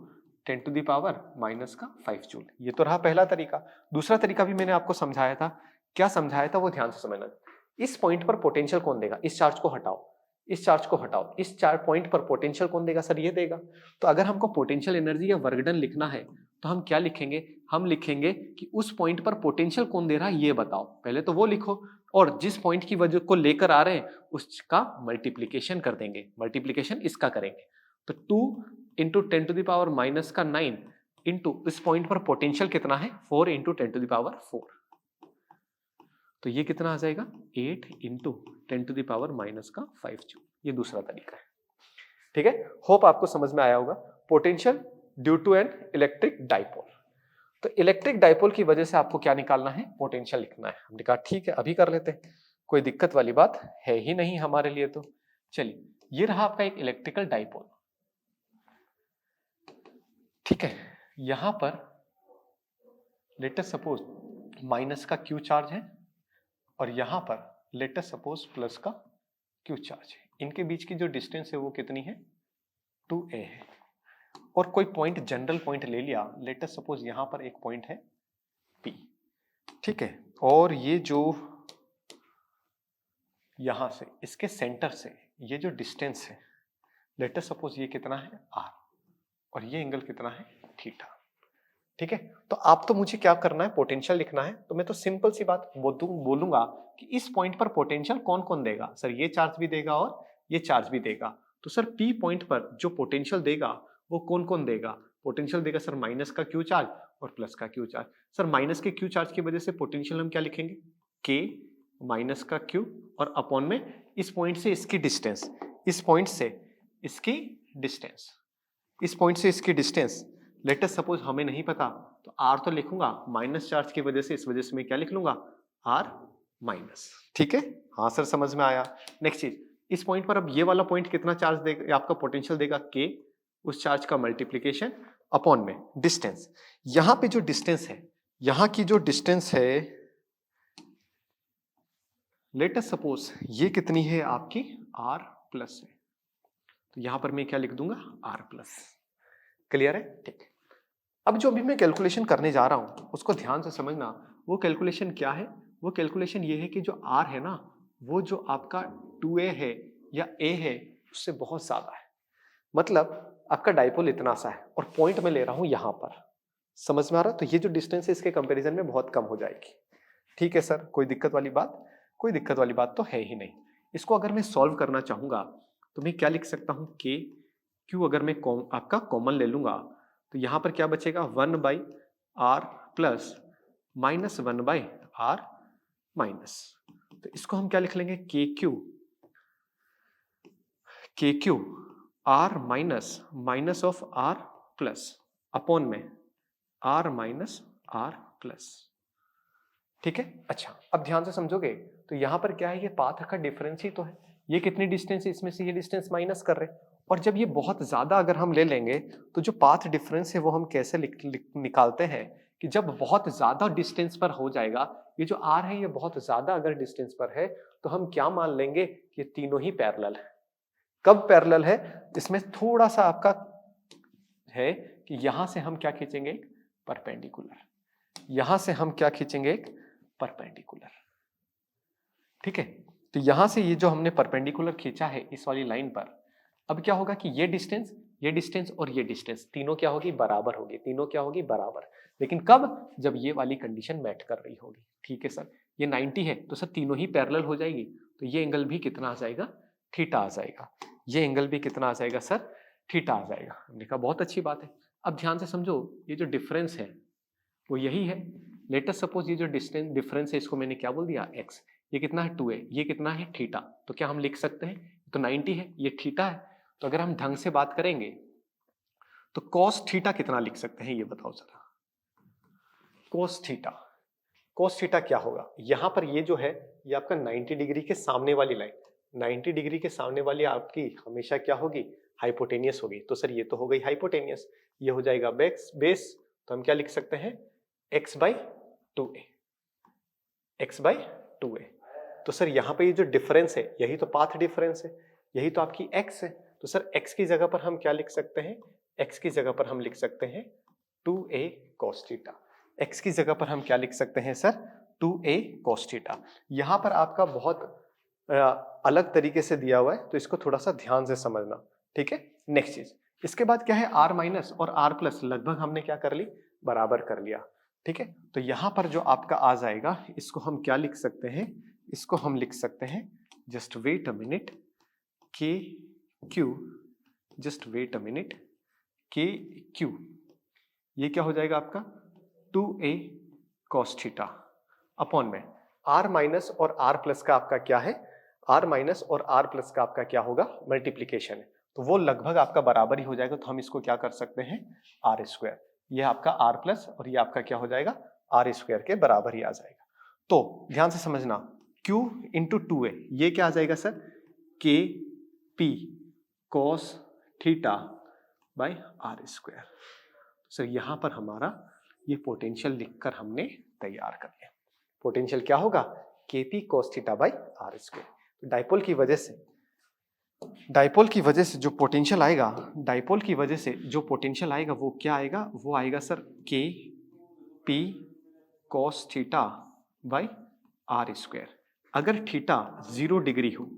10⁻⁻5 जूल। ये तो रहा पहला तरीका। दूसरा तरीका भी मैंने आपको समझाया था। क्या समझाया था वो ध्यान से समझना। इस पॉइंट पर पोटेंशियल कौन देगा? इस चार्ज को हटाओ, इस चार्ज को हटाओ। इस चार्ज पॉइंट पर पोटेंशियल कौन देगा? सर ये देगा। तो अगर हमको पोटेंशियल एनर्जी या वर्क डन लिखना है तो हम क्या लिखेंगे? हम लिखेंगे कि उस पॉइंट पर पोटेंशियल कौन दे रहा है ये बताओ। पहले तो वो लिखो, और जिस पॉइंट की वजह को लेकर आ रहे हैं उसका मल्टीप्लीकेशन कर देंगे। मल्टीप्लीकेशन इसका करेंगे, तो 2 × 10⁻⁻9 इंटू इस पॉइंट पर पोटेंशियल कितना है? 4 × 10⁻4। तो ये कितना आ जाएगा? 8 × 10⁻⁻5 जूल। ये दूसरा तरीका है, ठीक है। होप आपको समझ में आया होगा। Potential due to an electric dipole. तो इलेक्ट्रिक डाइपोल की वजह से आपको क्या निकालना है? पोटेंशियल लिखना है। हमने कहा ठीक है अभी कर लेते हैं, कोई दिक्कत वाली बात है ही नहीं हमारे लिए। तो चलिए, ये रहा आपका एक इलेक्ट्रिकल डाइपोल, ठीक है। यहां पर लेट अस सपोज माइनस का क्यू चार्ज है, और यहां पर लेट अस सपोज प्लस का क्यू चार्ज है। इनके बीच की जो डिस्टेंस है वो कितनी है? 2a है। और कोई पॉइंट, जनरल पॉइंट ले लिया, लेट अस सपोज यहां पर एक पॉइंट है P, ठीक है। और ये जो यहां से इसके सेंटर से ये जो डिस्टेंस है, लेट अस सपोज ये कितना है? r, और ये एंगल कितना है? थीटा, ठीक है। तो आप तो मुझे क्या करना है? पोटेंशियल लिखना है। तो मैं तो सिंपल सी बात बोलूंगा कि इस पॉइंट पर पोटेंशियल कौन कौन देगा? सर ये चार्ज भी देगा और ये चार्ज भी देगा। तो सर P पॉइंट पर जो पोटेंशियल देगा वो कौन कौन देगा? पोटेंशियल देगा सर माइनस का क्यू चार्ज और प्लस का Q charge. Sir minus K Q charge की वजह से पोटेंशियल हम क्या लिखेंगे? K माइनस का क्यू, और अपॉन में इस पॉइंट से इसकी डिस्टेंस, इस पॉइंट से इसकी डिस्टेंस, इस पॉइंट से इसकी डिस्टेंस, लेट अस सपोज हमें नहीं पता तो आर तो लिखूंगा, माइनस चार्ज की वजह से इस वजह से मैं क्या लिख लूंगा, आर माइनस। ठीक है, हाँ सर समझ में आया। नेक्स्ट चीज, इस पॉइंट पर अब ये वाला पॉइंट कितना चार्ज देगा, आपका पोटेंशियल देगा के, उस चार्ज का मल्टीप्लीकेशन अपॉन में डिस्टेंस। यहां पे जो डिस्टेंस है, यहां की जो डिस्टेंस है, लेट अस सपोज ये कितनी है आपकी, आर प्लस है, तो यहां पर मैं क्या लिख दूंगा, आर प्लस। क्लियर है? ठीक है। अब जो अभी मैं कैलकुलेशन करने जा रहा हूं उसको ध्यान से समझना। वो कैलकुलेशन क्या है, वो कैलकुलेशन ये है कि जो आर है ना, वो जो आपका 2a है या a है उससे बहुत ज्यादा है। मतलब आपका डाइपोल इतना सा है और पॉइंट में ले रहा हूं यहां पर, समझ में आ रहा है? तो ये जो डिस्टेंस है इसके कंपैरिजन में बहुत कम हो जाएगी। ठीक है सर, कोई दिक्कत वाली बात? कोई दिक्कत वाली बात तो है ही नहीं। इसको अगर मैं सॉल्व करना चाहूंगा तो मैं क्या लिख सकता हूं, के क्यू, अगर मैं आपका कॉमन ले लूंगा तो यहां पर क्या बचेगा, 1/r plus minus 1/r minus. तो इसको हम क्या लिख लेंगे, k q r minus minus of r plus upon में आर माइनस आर प्लस। ठीक है, अच्छा अब ध्यान से समझोगे तो यहां पर क्या है, ये पाथ का डिफरेंस ही तो है। ये कितनी डिस्टेंस है, इसमें से ये डिस्टेंस माइनस कर रहे हैं। और जब ये बहुत ज्यादा अगर हम ले लेंगे तो जो पाथ डिफरेंस है वो हम कैसे निकालते हैं, कि जब बहुत ज्यादा डिस्टेंस पर हो जाएगा, ये जो आर है ये बहुत ज्यादा अगर डिस्टेंस पर है तो हम क्या मान लेंगे, ये तीनों ही पैरेलल है। कब पैरेलल है, इसमें थोड़ा सा आपका है कि यहां से हम क्या खींचेंगे, एक परपेंडिकुलर, यहां से हम क्या खींचेंगे, एक परपेंडिकुलर। ठीक है, तो यहां से ये जो हमने परपेंडिकुलर खींचा है इस वाली लाइन पर, अब क्या होगा कि ये डिस्टेंस और ये डिस्टेंस तीनों क्या होगी, बराबर होगी, तीनों क्या होगी, बराबर। लेकिन कब, जब ये वाली कंडीशन मैच कर रही होगी। ठीक है सर, ये 90 है तो सर तीनों ही पैरेलल हो जाएगी, तो ये एंगल भी कितना आ जाएगा, थीटा आ जाएगा। ये एंगल भी कितना आ जाएगा सर, थीटा आ जाएगा। हमने कहा बहुत अच्छी बात है। अब ध्यान से समझो, ये जो डिफरेंस है वो यही है। लेट अस सपोज ये जो डिस्टेंस डिफरेंस है इसको मैंने क्या बोल दिया, एक्स। ये कितना है, 2a, ये कितना है, थीटा। तो क्या हम लिख सकते हैं, तो 90 है, ये थीटा है। तो अगर हम ढंग से बात करेंगे तो cos थीटा कितना लिख सकते हैं, ये बताओ जरा। cos थीटा क्या होगा, यहां पर ये जो है ये आपका 90 डिग्री के सामने वाली लाइन, 90 डिग्री के सामने वाली आपकी हमेशा क्या होगी, हाइपोटेनियस होगी। तो सर ये तो हो गई हाइपोटेनियस, ये हो जाएगा बेस। तो हम क्या लिख सकते हैं, x/2a, x/2a। तो सर यहाँ पे ये जो डिफरेंस है यही तो पाथ डिफरेंस है, यही तो आपकी x है। तो सर x की जगह पर हम क्या लिख सकते हैं, x की जगह पर हम लिख सकते हैं 2a cos थीटा। x की जगह पर हम क्या लिख सकते हैं सर, 2a cos थीटा। यहाँ पर आपका बहुत अलग तरीके से दिया हुआ है, तो इसको थोड़ा सा ध्यान से समझना। ठीक है, नेक्स्ट चीज, इसके बाद क्या है, r माइनस और r प्लस लगभग हमने क्या कर ली, बराबर कर लिया। ठीक है, तो यहां पर जो आपका आ जाएगा इसको हम क्या लिख सकते हैं, इसको हम लिख सकते हैं, just wait a minute, k q, just wait a minute, k q, ये क्या हो जाएगा आपका 2a cos थीटा अपॉन में r माइनस और r प्लस का आपका क्या है, r माइनस और r प्लस का आपका क्या होगा, मल्टीप्लीकेशन है। तो वो लगभग आपका बराबर ही हो जाएगा, तो हम इसको क्या कर सकते हैं, आर स्क्वायर। ये आपका r प्लस और ये आपका क्या हो जाएगा, आर स्क्वायर के बराबर ही आ जाएगा। तो ध्यान से समझना, q इंटू 2a, ये क्या आ जाएगा sir, k p cos theta by are square. Sir यहां पर हमारा ये पोटेंशियल लिखकर हमने तैयार कर लिया। पोटेंशियल क्या होगा, k p cos theta by are square. Dipole की वजह से जो पोटेंशियल आएगा, डाइपोल की वजह से जो पोटेंशियल आएगा वो क्या आएगा, वो आएगा sir k p cos theta by are square. अगर थीटा 0 डिग्री हो,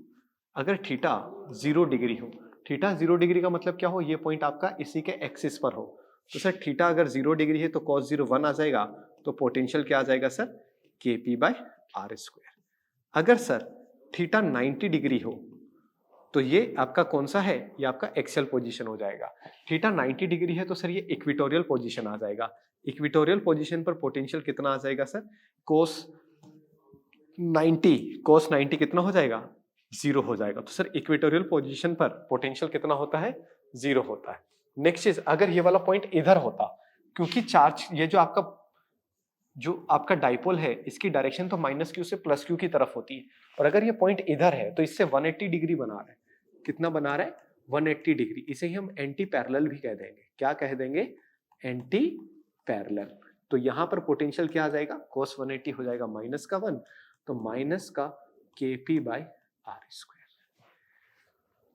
अगर थीटा 0 डिग्री हो, थीटा 0 डिग्री का मतलब क्या हो, ये पॉइंट आपका इसी के एक्सिस पर हो, तो सर थीटा अगर 0 डिग्री है तो cos 0 1 आ जाएगा, तो पोटेंशियल क्या आ जाएगा sir, k P by are square. अगर सर थीटा 90 डिग्री हो तो ये आपका कौन सा है, ये आपका एक्सियल पोजीशन हो जाएगा। थीटा 90 डिग्री है तो सर ये इक्वेटोरियल पोजीशन आ जाएगा। इक्वेटोरियल पोजीशन पर पोटेंशियल कितना आ जाएगा सर, cos 90 कितना हो जाएगा, 0 हो जाएगा। तो सर इक्वेटोरियल पोजीशन पर पोटेंशियल कितना होता है, 0 होता है। नेक्स्ट चीज, अगर ये वाला पॉइंट इधर होता, क्योंकि चार्ज ये जो आपका डाइपोल है इसकी डायरेक्शन तो माइनस क्यू से प्लस क्यू की तरफ होती है, और अगर ये पॉइंट इधर है तो इससे 180 डिग्री बना रहा है। कितना बना रहा है? 180 डिग्री। इसे ही हम एंटी पैरेलल भी कह देंगे। क्या कह देंगे? Anti parallel. तो यहां पर पोटेंशियल क्या आ जाएगा? cos 180 हो जाएगा माइनस का 1, तो माइनस का kp बाई आर स्क्वायर।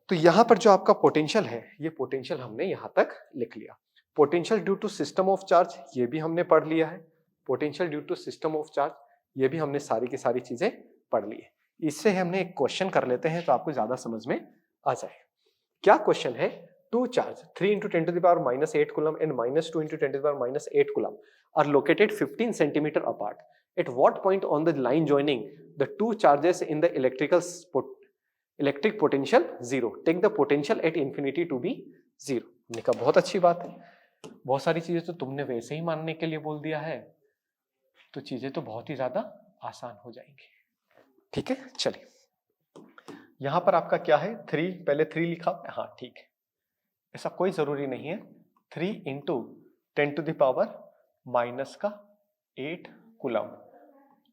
तो यहां पर जो आपका पोटेंशियल है, ये पोटेंशियल हमने यहां तक लिख लिया। Potential due to system of charge, ये भी हमने पढ़ लिया है। Potential due to system of charge, ये भी हमने सारी की सारी चीजें पढ़ ली है। इससे हमने एक क्वेश्चन कर लेते हैं तो आपको ज्यादा समझ में आ जाए। क्या क्वेश्चन है? Two charge 3 into 10 to the power minus 8 coulomb and minus 2 into 10 to the power minus 8 coulomb are located 15 centimeter apart. At what point on the line joining the two charges in the electric potential zero? Take the potential at infinity to be zero. मैंने कहा बहुत अच्छी बात है, बहुत सारी चीजें तो तुमने वैसे ही मानने के लिए बोल दिया है, तो चीजें तो बहुत ही ज्यादा आसान हो जाएंगी। ठीक है, चलिए यहां पर आपका क्या है? 3, पहले 3 लिखा, हाँ ठीक है, ऐसा कोई जरूरी नहीं है। 3 into 10 to the power minus का 8 कूलम,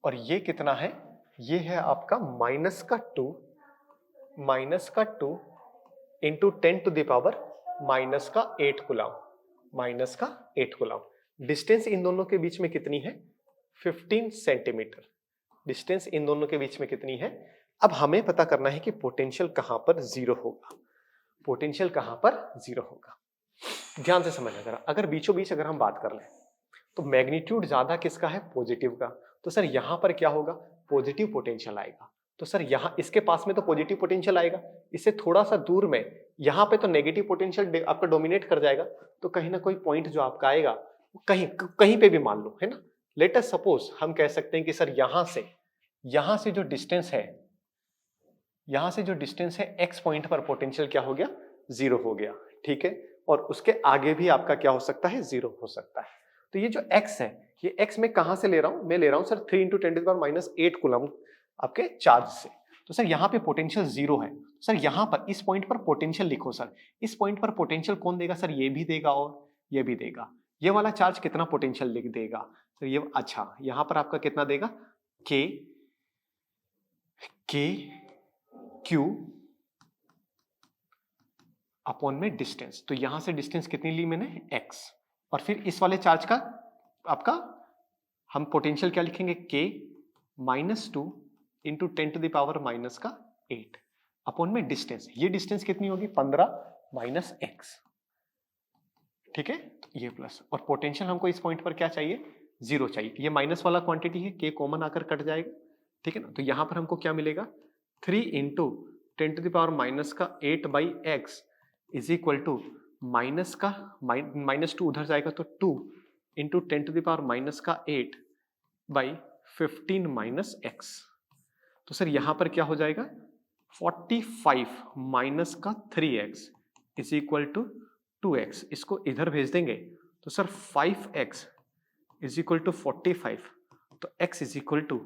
और ये कितना है? ये है आपका माइनस का 2 into 10 to the power minus का 8 कूलम, माइनस का 8 कूलम। डिस्टेंस इन दोनों के बीच में कितनी है? 15 सेंटीमीटर। डिस्टेंस इन दोनों के बीच में कितनी है? अब हमें पता करना है कि पोटेंशियल कहां पर जीरो होगा। पोटेंशियल कहां पर जीरो होगा? ध्यान से समझना जरा। अगर बीचों बीच अगर हम बात कर लें तो मैग्नीट्यूड ज्यादा किसका है? पॉजिटिव का। तो सर यहां पर क्या होगा? पॉजिटिव पोटेंशियल आएगा। तो सर यहां इसके पास में तो पॉजिटिव पोटेंशियल आएगा, इससे थोड़ा सा दूर में यहां पे तो नेगेटिव पोटेंशियल आपका डोमिनेट कर जाएगा। तो कहीं ना कोई पॉइंट जो आपका आएगा कहीं कहीं पे भी मान लो, है ना। लेट अस सपोज हम कह सकते हैं कि सर यहां से जो डिस्टेंस है, यहां से जो डिस्टेंस है x पॉइंट पर पोटेंशियल क्या हो गया? जीरो हो गया। ठीक है, और उसके आगे भी आपका क्या हो सकता है? जीरो हो सकता है। तो ये जो x है, ये x मैं कहां से ले रहा हूं? मैं ले रहा हूं sir 3 into 10 to the power minus 8 coulomb आपके चार्ज से। तो सर यहाँ पे पोटेंशियल जीरो है। सर यहाँ पर इस पॉइंट पर पोटेंशियल लिखो सर। इस पॉइंट पर पोटेंशियल कौन देगा? सर ये भी देगा और ये भी देगा। ये वाला चार्ज कितना पोटेंशियल लिख देगा? सर ये, अच्छा यहाँ पर आपका कितना देगा? के क्यू अपॉन में डिस्टेंस। तो यहां से डिस्टेंस कितनी ली मैंने? x। और फिर इस वाले चार्ज का आपका हम पोटेंशियल क्या लिखेंगे? k -2 into 10 to the power minus का 8 अपॉन में डिस्टेंस। ये डिस्टेंस कितनी होगी? 15 माइनस x। ठीक है, तो ये प्लस, और पोटेंशियल हमको इस पॉइंट पर क्या चाहिए? जीरो चाहिए। ये माइनस वाला क्वांटिटी है, k कॉमन आकर कट जाएगा। ठीक है ना, तो यहां पर हमको क्या मिलेगा? 3 into 10 to the power minus का 8 by x is equal to minus का -2 उधर जाएगा तो 2 into 10 to the power minus का 8 बाई 15 माइनस एक्स। तो सर यहां पर क्या हो जाएगा? 45 माइनस का 3x is equal to 2x। इसको इधर भेज देंगे तो sir 5x is equal to 45। तो x इज इक्वल टू,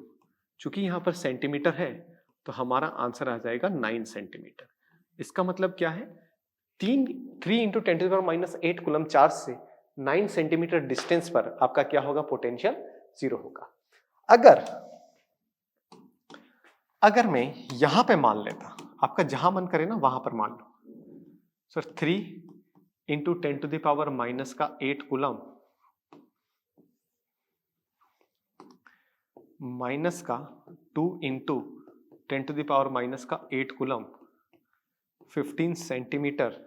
चूंकि यहां पर सेंटीमीटर है तो हमारा आंसर आ जाएगा 9 सेंटीमीटर। इसका मतलब क्या है? 3 into 10 to the power minus 8 coulomb charge से 9 सेंटीमीटर डिस्टेंस पर आपका क्या होगा? पोटेंशियल जीरो होगा। अगर मैं यहां पे मान लेता, आपका जहां मन करे ना वहां पर मान लो sir 3 into 10 to the power minus का 8 कूलम माइनस का 2 into 10 to the power minus का 8 कूलम 15 सेंटीमीटर,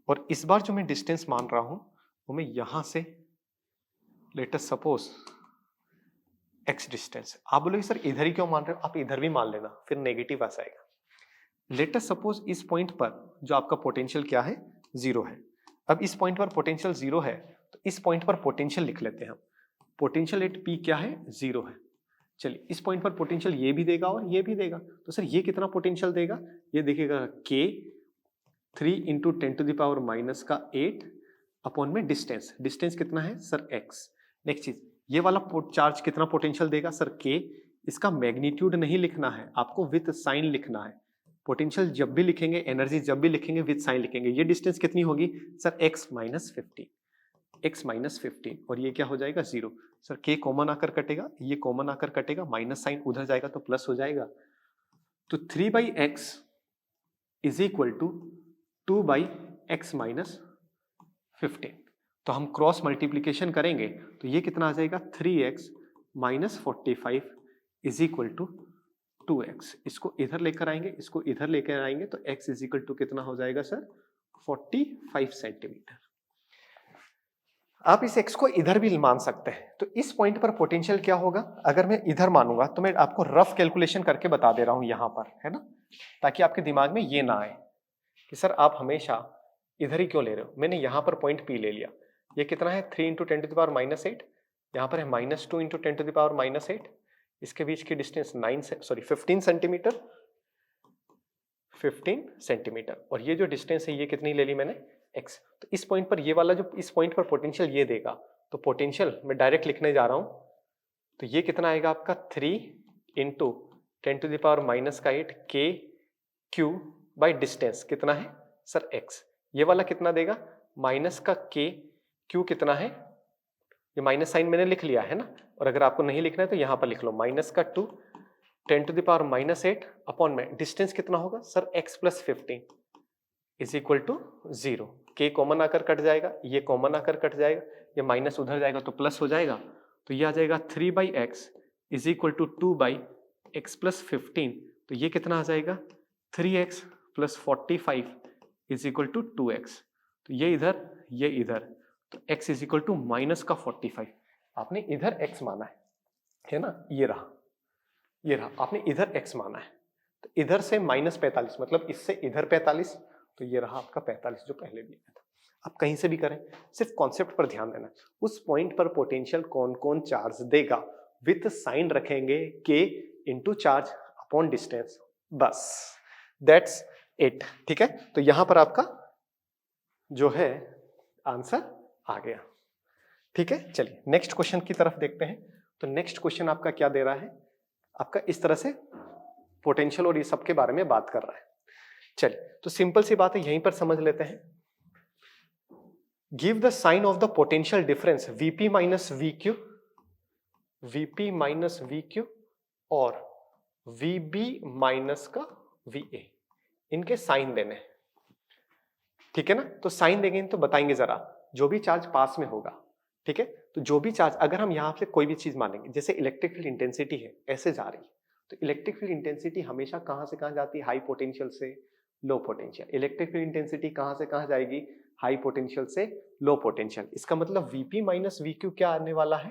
और इस बार जो मैं डिस्टेंस मान रहा हूं वो मैं यहां से late us suppose x distance. आप बोलोगे सर इधर ही क्यों मान रहे हो? आप इधर भी मान लेना, फिर नेगेटिव आ जाएगा। लेट अस सपोज इस पॉइंट पर जो आपका पोटेंशियल क्या है? जीरो है। अब इस पॉइंट पर पोटेंशियल जीरो है तो इस पॉइंट पर पोटेंशियल लिख लेते हैं हम। पोटेंशियल एट p क्या है? जीरो है। चलिए इस पॉइंट पर पोटेंशियल ये भी देगा और ये भी देगा, तो सर ये कितना पोटेंशियल देगा? ये देखिएगा k 3 into 10 to the power minus का 8 अपॉन में डिस्टेंस। डिस्टेंस कितना है सर? x। नेक्स्ट चीज, ये वाला चार्ज कितना पोटेंशियल देगा सर? k। इसका मैग्नीट्यूड नहीं लिखना है आपको, विथ साइन लिखना है। पोटेंशियल जब भी लिखेंगे, एनर्जी जब भी लिखेंगे विद साइन लिखेंगे। ये डिस्टेंस कितनी होगी sir? x minus 15, x minus 15, और ये क्या हो जाएगा 0। सर k कॉमन आकर कटेगा, ये कॉमन आकर कटेगा, माइनस साइन उधर जाएगा तो प्लस हो जाएगा। तो 3/x is equal to 2/x minus 15। तो हम क्रॉस मल्टीप्लीकेशन करेंगे तो ये कितना आ जाएगा 3x minus 45 is equal to 2x। इसको इधर लेकर आएंगे, इसको इधर लेकर आएंगे तो x इज इक्वल टू कितना हो जाएगा सर? 45 सेंटीमीटर। आप इस x को इधर भी मान सकते हैं। तो इस पॉइंट पर पोटेंशियल क्या होगा? अगर मैं इधर मानूंगा तो मैं आपको रफ कैलकुलेशन करके बता दे रहा हूं यहां पर, है ना, ताकि आपके दिमाग में ये ना आए कि सर आप हमेशा इधर ही क्यों ले रहे हो। मैंने यहां पर पॉइंट P ले लिया। ये कितना है? 3 × 10⁻⁻8। यहाँ पर है -2 × 10⁻⁻8। इसके बीच की डिस्टेंस 15 सेंटीमीटर, 15 सेंटीमीटर। और ये जो डिस्टेंस है ये कितनी ले ली मैंने? x। तो इस पॉइंट पर ये वाला जो इस पॉइंट पर पोटेंशियल ये देगा, तो पोटेंशियल मैं डायरेक्ट लिखने जा रहा हूं। तो ये कितना आएगा आपका? 3 × 10⁻⁻8 k q बाई डिस्टेंस कितना है सर? x। ये वाला कितना देगा? माइनस का k q कितना है? ये माइनस साइन मैंने लिख लिया है ना, और अगर आपको नहीं लिखना है तो यहां पर लिख लो माइनस का 2 10⁻⁻8 अपॉन में डिस्टेंस कितना होगा sir? x plus 15 is equal to 0। k common आकर कट जाएगा, ये कॉमन आकर कट जाएगा, ये माइनस उधर जाएगा तो प्लस हो जाएगा। तो ये आ जाएगा 3/x is equal to 2/x plus 15। तो ये कितना आ जाएगा? 3x plus 45 is equal to 2x। तो ये इधर, ये इधर, तो x is equal to minus का 45। आपने इधर x माना है ना, ये रहा, ये रहा, आपने इधर x माना है। तो इधर से -45 मतलब इससे इधर 45, तो ये रहा आपका 45 जो पहले भी आया था। आप कहीं से भी करें, सिर्फ कॉन्सेप्ट पर ध्यान देना। उस पॉइंट पर पोटेंशियल कौन कौन चार्ज देगा विथ साइन रखेंगे k into charge upon distance, बस दैट्स इट। ठीक है, तो यहां पर आपका जो है आंसर आ गया। ठीक है, चलिए नेक्स्ट क्वेश्चन की तरफ देखते हैं। तो नेक्स्ट क्वेश्चन आपका क्या दे रहा है? आपका इस तरह से पोटेंशियल और ये सब के बारे में बात कर रहा है। चलिए, तो सिंपल सी बात है, यहीं पर समझ लेते हैं। Give the sign of the potential difference Vp minus VQ, Vp minus VQ और Vb माइनस का VA, इनके साइन देने हैं। ठीक है ना, तो साइन देंगे तो बताएंगे जरा, जो भी चार्ज पास में होगा, ठीक है, तो जो भी चार्ज, अगर हम यहां से कोई भी चीज मानेंगे, जैसे इलेक्ट्रिक फील्ड इंटेंसिटी है ऐसे जा रही है, तो इलेक्ट्रिक फील्ड इंटेंसिटी हमेशा कहां से कहां जाती है? हाई पोटेंशियल से low potential. Electric field intensity कहां से कहां जाएगी? हाई पोटेंशियल से लो पोटेंशियल। इसका मतलब Vp माइनस VQ क्या आने वाला है?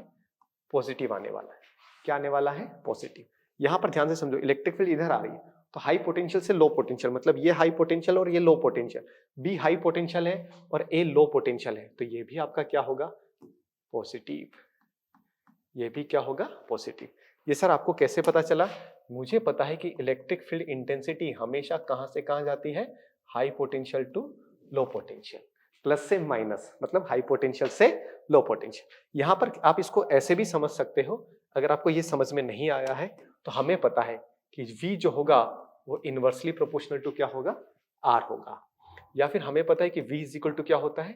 पॉजिटिव आने वाला है। क्या आने वाला है? पॉजिटिव। यहां पर ध्यान से समझो, इलेक्ट्रिक फील्ड इधर आ रही है, तो हाई पोटेंशियल से लो पोटेंशियल, मतलब ये हाई पोटेंशियल और ये low potential, B high potential है और ए लो पोटेंशियल है, तो ये भी आपका क्या होगा? पॉजिटिव। ये भी क्या होगा? पॉजिटिव। ये सर आपको कैसे पता चला? मुझे पता है कि इलेक्ट्रिक फील्ड इंटेंसिटी हमेशा कहां से कहां जाती है? High potential to low potential, plus से माइनस, मतलब हाई पोटेंशियल से लो पोटेंशियल। यहां पर आप इसको ऐसे भी समझ सकते हो, अगर आपको ये समझ में नहीं आया है तो हमें पता है कि V जो होगा वो इनवर्सली प्रोपोर्शनल टू क्या होगा? R होगा। या फिर हमें पता है कि V इज इक्वल टू क्या होता है?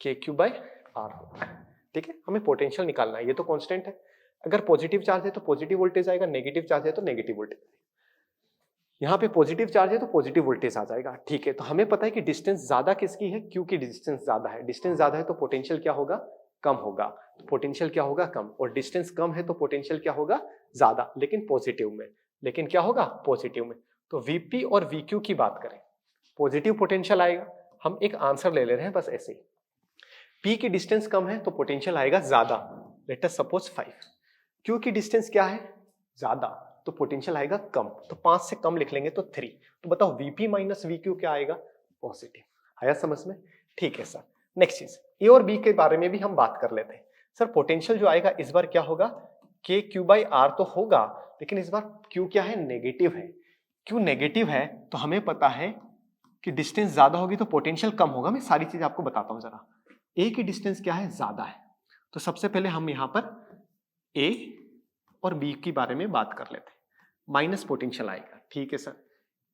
KQ/R होता है। ठीक है, हमें पोटेंशियल निकालना है, ये तो कांस्टेंट है। अगर पॉजिटिव चार्ज है तो पॉजिटिव वोल्टेज आएगा, नेगेटिव चार्ज है तो नेगेटिव वोल्टेज आएगा। यहाँ पे पॉजिटिव चार्ज है तो पॉजिटिव वोल्टेज आ जाएगा। ठीक है, तो हमें पता है कि डिस्टेंस ज्यादा किसकी है? Q की डिस्टेंस ज्यादा है। डिस्टेंस ज्यादा है तो पोटेंशियल क्या होगा? कम होगा। तो पोटेंशियल क्या होगा? कम। और डिस्टेंस कम है तो पोटेंशियल क्या होगा? ज्यादा, लेकिन पॉजिटिव में। लेकिन क्या होगा? पॉजिटिव में। तो Vp और VQ की बात करें, पॉजिटिव पोटेंशियल आएगा। हम एक आंसर ले रहे हैं बस ऐसे ही। P की डिस्टेंस कम है तो पोटेंशियल आएगा ज्यादा, लेट अस सपोज 5। Q की डिस्टेंस क्या है? ज्यादा, तो पोटेंशियल आएगा कम, तो 5 से कम लिख लेंगे तो 3। तो बताओ Vp माइनस VQ क्या आएगा? पॉजिटिव। आया समझ में? ठीक है सर। नेक्स्ट चीज, ए और बी के बारे में भी हम बात कर लेते हैं। सर पोटेंशियल जो आएगा इस बार क्या होगा? KQ/R तो होगा, लेकिन इस बार Q क्या है? नेगेटिव है। Q नेगेटिव है तो हमें पता है कि डिस्टेंस ज्यादा होगी तो पोटेंशियल कम होगा। मैं सारी चीज आपको बताता हूं जरा। ए की डिस्टेंस क्या है? ज्यादा है, तो सबसे पहले हम यहां पर ए और बी के बारे में बात कर लेते हैं। माइनस पोटेंशियल आएगा, ठीक है सर।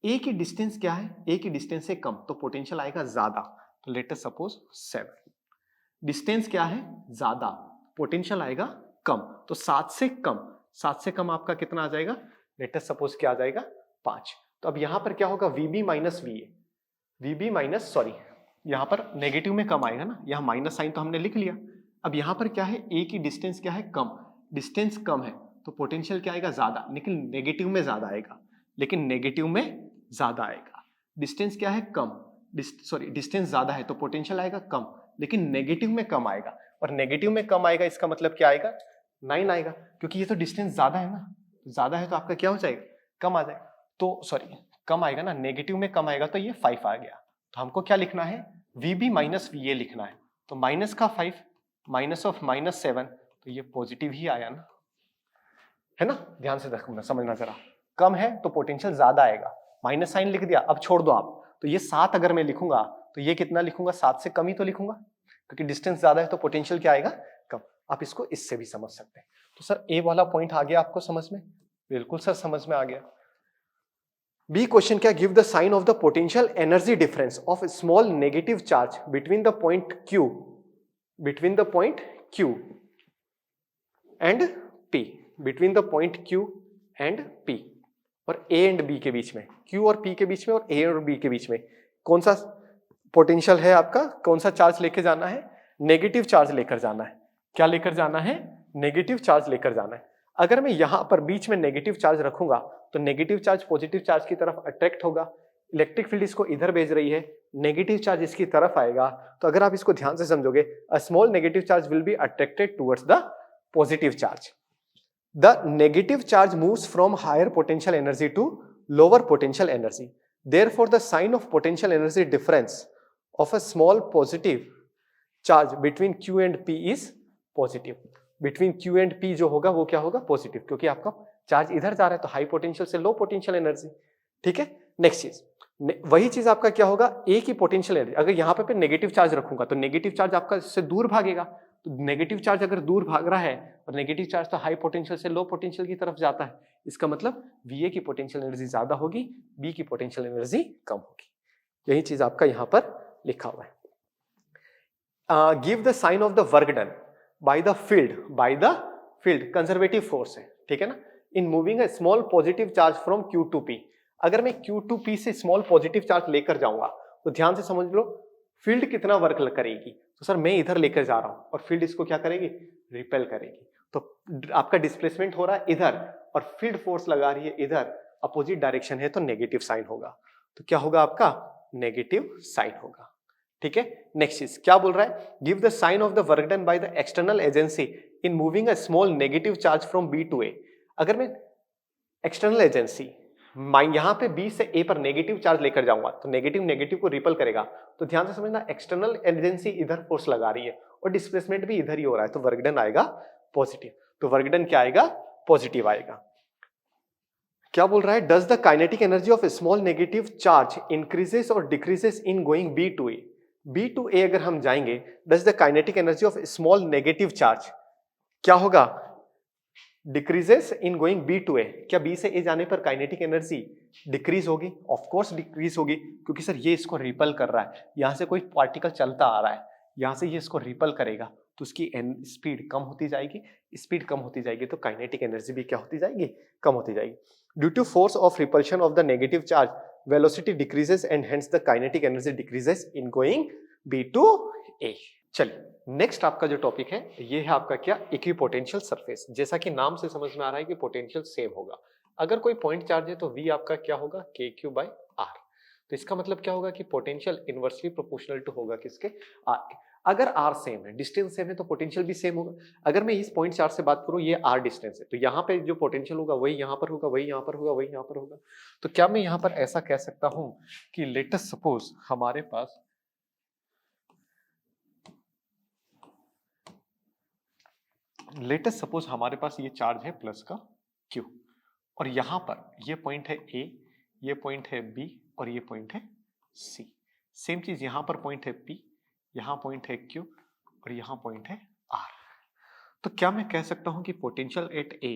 ए की डिस्टेंस क्या है, ए की डिस्टेंस से कम, तो पोटेंशियल आएगा ज्यादा, तो लेट अस सपोज 7। डिस्टेंस क्या है, ज्यादा, पोटेंशियल आएगा कम, तो 7 से कम, 7 से कम आपका कितना आ जाएगा, लेट अस सपोज क्या आ जाएगा, 5। तो अब यहां पर क्या होगा, VB minus वीए, VB minus sorry यहां पर नेगेटिव में कम आएगा ना, यहां माइनस साइन तो हमने लिख लिया। अब यहां पर क्या है, ए की डिस्टेंस क्या है, कम, डिस्टेंस कम है तो पोटेंशियल क्या आएगा, ज्यादा, लेकिन नेगेटिव में ज्यादा आएगा, लेकिन नेगेटिव में ज्यादा आएगा। डिस्टेंस क्या है, कम, सॉरी डिस्टेंस ज्यादा है तो पोटेंशियल आएगा कम, लेकिन नेगेटिव में कम आएगा, और नेगेटिव में कम आएगा इसका मतलब क्या आएगा, 9 आएगा, क्योंकि ये तो डिस्टेंस ज्यादा है ना, ज्यादा है तो आपका क्या हो जाएगा, कम आ जाएगा, तो सॉरी कम आएगा ना, नेगेटिव में कम आएगा तो ये 5 आ गया। तो हमको क्या लिखना है, VB माइनस VA लिखना है, तो माइनस का 5 माइनस ऑफ माइनस 7, तो ये पॉजिटिव ही आया ना, है ना, ध्यान से देखना समझना जरा, कम है तो पोटेंशियल ज्यादा आएगा, माइनस साइन लिख दिया, अब छोड़ दो आप, तो ये 7 अगर मैं लिखूंगा तो ये कितना लिखूंगा, 7 से कम ही तो लिखूंगा, क्योंकि डिस्टेंस ज्यादा है तो पोटेंशियल क्या आएगा, कम। आप इसको इससे भी समझ सकते हैं। तो सर ए वाला पॉइंट आ गया आपको समझ में, बिल्कुल सर समझ में आ गया। बी क्वेश्चन क्या, give the sign of the potential energy difference of small negative charge between the point Q, between the point Q and P, between the point Q and P, और A and B के बीच में, Q और P के बीच में और A और B के बीच में कौन सा पोटेंशियल है आपका, कौन सा चार्ज लेके जाना है, नेगेटिव चार्ज लेकर जाना है। क्या लेकर जाना है, नेगेटिव चार्ज लेकर जाना है। अगर मैं यहां पर बीच में नेगेटिव चार्ज रखूंगा तो नेगेटिव चार्ज पॉजिटिव चार्ज की तरफ अट्रैक्ट होगा, इलेक्ट्रिक फील्ड इसको इधर भेज रही है, नेगेटिव चार्ज इसकी तरफ आएगा, तो अगर आप इसको ध्यान से समझोगे, a small negative charge will be attracted towards the positive charge. The negative charge moves from higher potential energy to lower potential energy, therefore the sign of potential energy difference of a small positive charge between Q and P is positive. Between Q and P जो होगा वो क्या होगा, positive, क्योंकि आपका charge इधर जा रहा है तो हाई पोटेंशियल से लो पोटेंशियल एनर्जी। ठीक है, नेक्स्ट चीज, वही चीज आपका क्या होगा, ए की पोटेंशियल एनर्जी, अगर यहां पे नेगेटिव चार्ज रखूंगा तो नेगेटिव चार्ज आपका इससे दूर भागेगा, तो नेगेटिव चार्ज अगर दूर भाग रहा है और नेगेटिव चार्ज तो हाई पोटेंशियल से लो पोटेंशियल की तरफ जाता है, इसका मतलब VA की पोटेंशियल एनर्जी ज्यादा होगी, B की पोटेंशियल एनर्जी कम होगी। यही चीज आपका यहां पर लिखा हुआ है। Give the sign of the work done by the field conservative force है, ठीक है ना, in moving a small positive charge from Q to P। अगर मैं Q टू P से स्मॉल पॉजिटिव चार्ज लेकर जाऊंगा तो ध्यान से समझ लो फील्ड कितना वर्क करेगी, तो सर मैं इधर लेकर जा रहा हूं और फील्ड इसको क्या करेगी, रिपेल करेगी, तो आपका डिस्प्लेसमेंट हो रहा है इधर और फील्ड फोर्स लगा रही है इधर, अपोजिट डायरेक्शन है तो नेगेटिव साइन होगा, तो क्या होगा आपका, नेगेटिव साइन होगा। ठीक है, नेक्स्ट चीज क्या बोल रहा है, give the sign of the work done by the external agency in moving a small negative charge from B to A। अगर मैं एक्सटर्नल एजेंसी यहां पे B से A पर नेगेटिव चार्ज लेकर जाऊंगा तो नेगेटिव नेगेटिव को रिपल करेगा, तो ध्यान से समझना एक्सटर्नल एजेंसी इधर फोर्स लगा रही है और डिस्प्लेसमेंट भी इधर ही हो रहा है, तो वर्क डन आएगा पॉजिटिव, तो वर्क डन क्या आएगा, पॉजिटिव आएगा। क्या बोल रहा है, does the kinetic energy of small negative charge increases और decreases in going B to A। B to A अगर हम जाएंगे, does the kinetic energy of small negative charge क्या होगा, decreases in going B to A। क्या B से A जाने पर काइनेटिक एनर्जी डिक्रीज होगी, ऑफ कोर्स डिक्रीज होगी, क्योंकि सर ये इसको रिपल कर रहा है, यहां से कोई पार्टिकल चलता आ रहा है, यहां से ये इसको रिपल करेगा तो उसकी स्पीड कम होती जाएगी, स्पीड कम होती जाएगी तो काइनेटिक एनर्जी भी क्या होती जाएगी, कम होती जाएगी। Due to force of repulsion of the negative charge velocity decreases and hence the kinetic energy decreases in going B to A। चलिए नेक्स्ट आपका जो टॉपिक है ये है आपका क्या, इक्विपोटेंशियल सरफेस। जैसा कि नाम से समझ में आ रहा है कि पोटेंशियल सेम होगा, अगर कोई पॉइंट चार्ज है तो V आपका क्या होगा, KQ/R। तो इसका मतलब क्या होगा कि पोटेंशियल इनवर्सली प्रोपोर्शनल टू होगा किसके, R के। अगर R सेम है, डिस्टेंस सेम है तो पोटेंशियल भी सेम होगा। अगर मैं इस पॉइंट चार्ज से बात करूं, ये R डिस्टेंस है, तो यहाँ पे जो पोटेंशियल होगा वही यहाँ पर होगा, वही यहाँ पर होगा, वही यहाँ पर होगा। तो क्या मैं यहाँ पर ऐसा कह सकता हूं कि लेट अस सपोज हमारे पास हमारे पास ये चार्ज है प्लस का Q, और यहां पर ये पॉइंट है A, ये पॉइंट है B और ये पॉइंट है C। सेम चीज यहां पर पॉइंट है P, यहां पॉइंट है Q और यहां पॉइंट है R। तो क्या मैं कह सकता हूं कि potential at A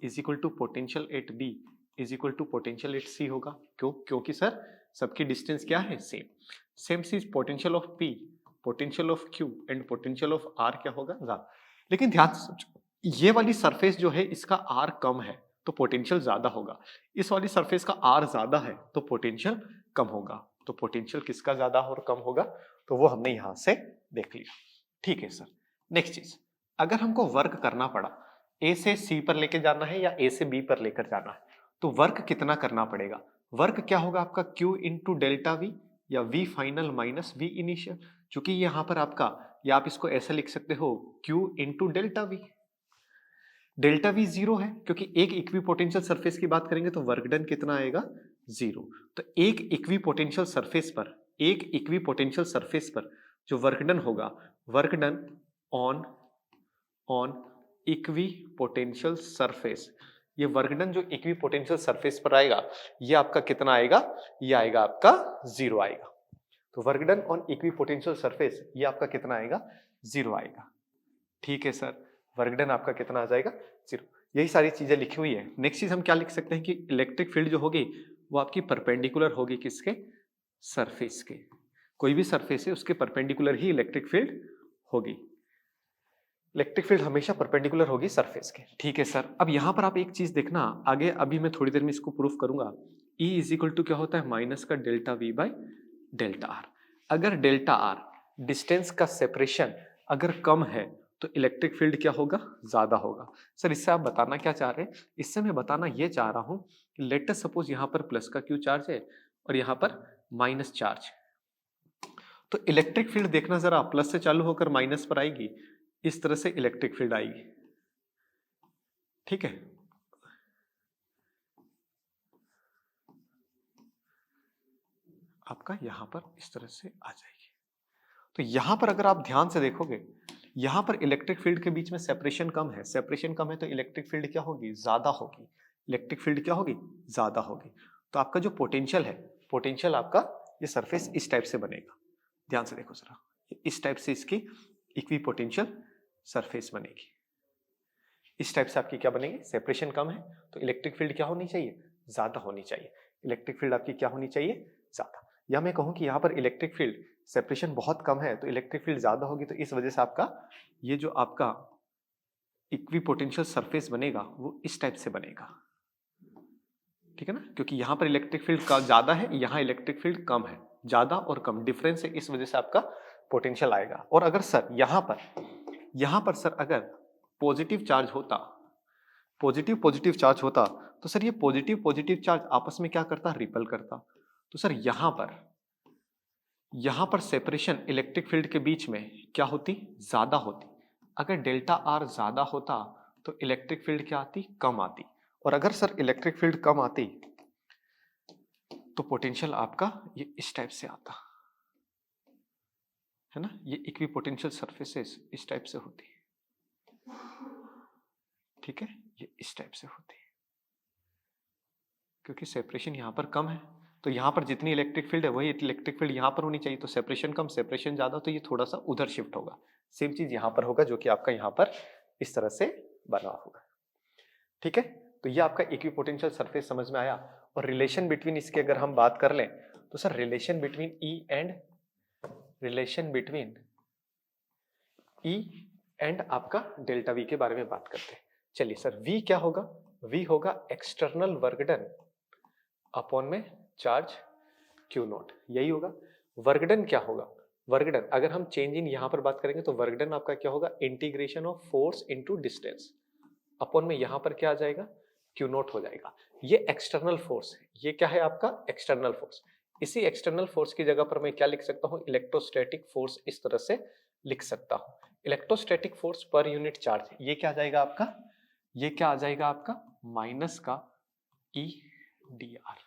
is equal to potential at B is equal to potential at C होगा। क्यों? क्योंकि सर सबकी डिस्टेंस क्या है? सेम। सेम चीज potential of P, potential of Q and potential of R क्या होगा? ज्यादा। लेकिन ध्यान से सोचो, ये वाली सरफेस जो है इसका आर कम है तो पोटेंशियल ज्यादा होगा, इस वाली सरफेस का आर ज्यादा है तो पोटेंशियल कम होगा। तो पोटेंशियल किसका ज्यादा और कम होगा? तो वो हमने यहां से देख लिया। ठीक है सर। नेक्स्ट चीज, अगर हमको वर्क करना पड़ा, ए से सी पर लेके जाना है या ए से बी पर लेकर जाना है, तो वर्क कितना करना पड़ेगा? वर्क क्या होगा आपका? Q इंटू डेल्टा वी या V final minus V initial. चूंकि यहां पर आपका, या आप इसको ऐसा लिख सकते हो Q into delta we. Delta we zero है क्योंकि एक इक्विपोटेंशियल सरफेस की बात करेंगे तो वर्क डन कितना आएगा? जीरो। तो एक इक्विपोटेंशियल सरफेस पर, एक इक्विपोटेंशियल सरफेस पर जो वर्क डन होगा, work done on on equipotential surface, ये वर्क डन जो इक्विपोटेंशियल सरफेस पर आएगा, ये आपका कितना आएगा? ये आएगा आपका जीरो आएगा। तो work done on equipotential surface ये आपका कितना आएगा? जीरो आएगा। ठीक है सर, वर्क डन आपका कितना आ जाएगा? जीरो। यही सारी चीजें लिखी हुई है। नेक्स्ट चीज हम क्या लिख सकते हैं कि इलेक्ट्रिक फील्ड जो होगी वो आपकी परपेंडिकुलर होगी किसके? सरफेस के। कोई भी सरफेस है उसके परपेंडिकुलर ही इलेक्ट्रिक फील्ड होगी। इलेक्ट्रिक फील्ड हमेशा परपेंडिकुलर होगी सरफेस के। ठीक है सर। अब यहां पर आप एक चीज देखना, आगे अभी मैं थोड़ी देर में इसको प्रूफ करूंगा। E इज इक्वल टू क्या होता है? माइनस का delta V by delta are. अगर डेल्टा आर डिस्टेंस का सेपरेशन अगर कम है तो इलेक्ट्रिक फील्ड क्या होगा? ज्यादा होगा। सर इससे आप बताना क्या चाह रहे हैं? इससे मैं बताना ये चाह रहा हूं कि लेट अस सपोज यहां पर प्लस का क्यू चार्ज है और यहां पर माइनस चार्ज, तो इलेक्ट्रिक फील्ड देखना जरा, प्लस से चालू होकर माइनस पर आएगी, इस तरह से इलेक्ट्रिक फील्ड आएगी। ठीक है, आपका यहां पर इस तरह से आ जाएगी। तो यहां पर अगर आप ध्यान से देखोगे, यहां पर इलेक्ट्रिक फील्ड के बीच में सेपरेशन कम है। सेपरेशन कम है तो इलेक्ट्रिक फील्ड क्या होगी? ज्यादा होगी। इलेक्ट्रिक फील्ड क्या होगी? ज्यादा होगी। तो आपका जो पोटेंशियल है, पोटेंशियल आपका ये सरफेस इस टाइप से बनेगा। ध्यान से देखो जरा, इस टाइप से इसकी इक्विपोटेंशियल सरफेस बनेगी। इस टाइप से आपकी क्या बनेगी? सेपरेशन कम है तो इलेक्ट्रिक फील्ड क्या होनी चाहिए? ज्यादा होनी चाहिए। इलेक्ट्रिक फील्ड आपकी क्या होनी चाहिए? ज्यादा। या मैं कहूं कि यहां पर इलेक्ट्रिक फील्ड सेपरेशन बहुत कम है तो इलेक्ट्रिक फील्ड ज्यादा होगी, तो इस वजह से आपका ये जो आपका इक्विपोटेंशियल सरफेस बनेगा वो इस टाइप से बनेगा। ठीक है ना, क्योंकि यहां पर इलेक्ट्रिक फील्ड का ज्यादा है, यहां इलेक्ट्रिक फील्ड कम है। ज्यादा और कम डिफरेंस है, इस वजह से आपका पोटेंशियल आएगा। और अगर सर यहां पर सर अगर पॉजिटिव चार्ज होता, पॉजिटिव पॉजिटिव चार्ज होता, तो सर ये पॉजिटिव पॉजिटिव चार्ज आपस में क्या करता? रिपल करता। तो सर यहां पर सेपरेशन इलेक्ट्रिक फील्ड के बीच में क्या होती? ज्यादा होती। अगर डेल्टा आर ज्यादा होता तो इलेक्ट्रिक फील्ड क्या आती? कम आती। और अगर सर इलेक्ट्रिक फील्ड कम आती तो पोटेंशियल आपका ये इस टाइप से आता है ना, ये इक्विपोटेंशियल सरफेसेस इस टाइप से होती। ठीक है, ये इस टाइप से होती है क्योंकि सेपरेशन यहां पर कम है। तो यहां पर जितनी इलेक्ट्रिक फील्ड है वही इलेक्ट्रिक फील्ड यहां पर होनी चाहिए। तो सेपरेशन कम, सेपरेशन ज्यादा, तो ये थोड़ा सा उधर शिफ्ट होगा। सेम चीज यहां पर होगा जो कि आपका यहां पर इस तरह से बना होगा। ठीक है, तो ये आपका इक्विपोटेंशियल सरफेस समझ में आया। और रिलेशन बिटवीन इसके अगर हम बात कर लें तो sir relation between E and आपका डेल्टा वी के बारे में बात करते हैं। चलिए सर, वी क्या होगा? वी होगा एक्सटर्नल वर्क डन अपॉन में चार्ज क्यू नॉट, यही होगा। वर्क डन क्या होगा? वर्क डन अगर हम चेंज इन यहां पर बात करेंगे तो वर्क डन आपका क्या होगा? Integration of force into distance upon में यहां पर क्या आ जाएगा? क्यू नॉट हो जाएगा। ये एक्सटर्नल फोर्स है, ये क्या है आपका? External force. इसी एक्सटर्नल फोर्स की जगह पर मैं क्या लिख सकता हूं? इलेक्ट्रोस्टैटिक फोर्स इस तरह से लिख सकता हूं। Electrostatic force per unit charge, ये क्या आ जाएगा आपका? ये क्या आ जाएगा आपका? माइनस का ई डी आर।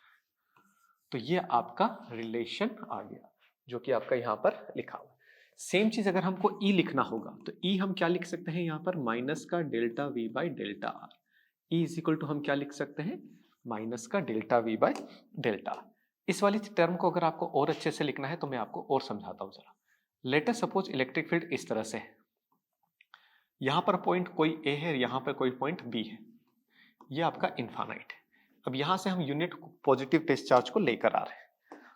तो ये आपका रिलेशन आ गया जो कि आपका यहां पर लिखा हुआ। सेम चीज अगर हमको ई लिखना होगा तो ई हम क्या लिख सकते हैं यहां पर? माइनस का delta V by delta R. E is equal to हम क्या लिख सकते हैं? माइनस का delta V by delta R. इस वाली टर्म को अगर आपको और अच्छे से लिखना है तो मैं आपको और समझाता हूं जरा। Late us suppose electric field इस तरह से है, यहां पर पॉइंट कोई ए है, यहां पर कोई पॉइंट बी है, ये आपका इन्फानाइट है। अब यहां से हम यूनिट पॉजिटिव टेस्ट चार्ज को लेकर आ रहे हैं,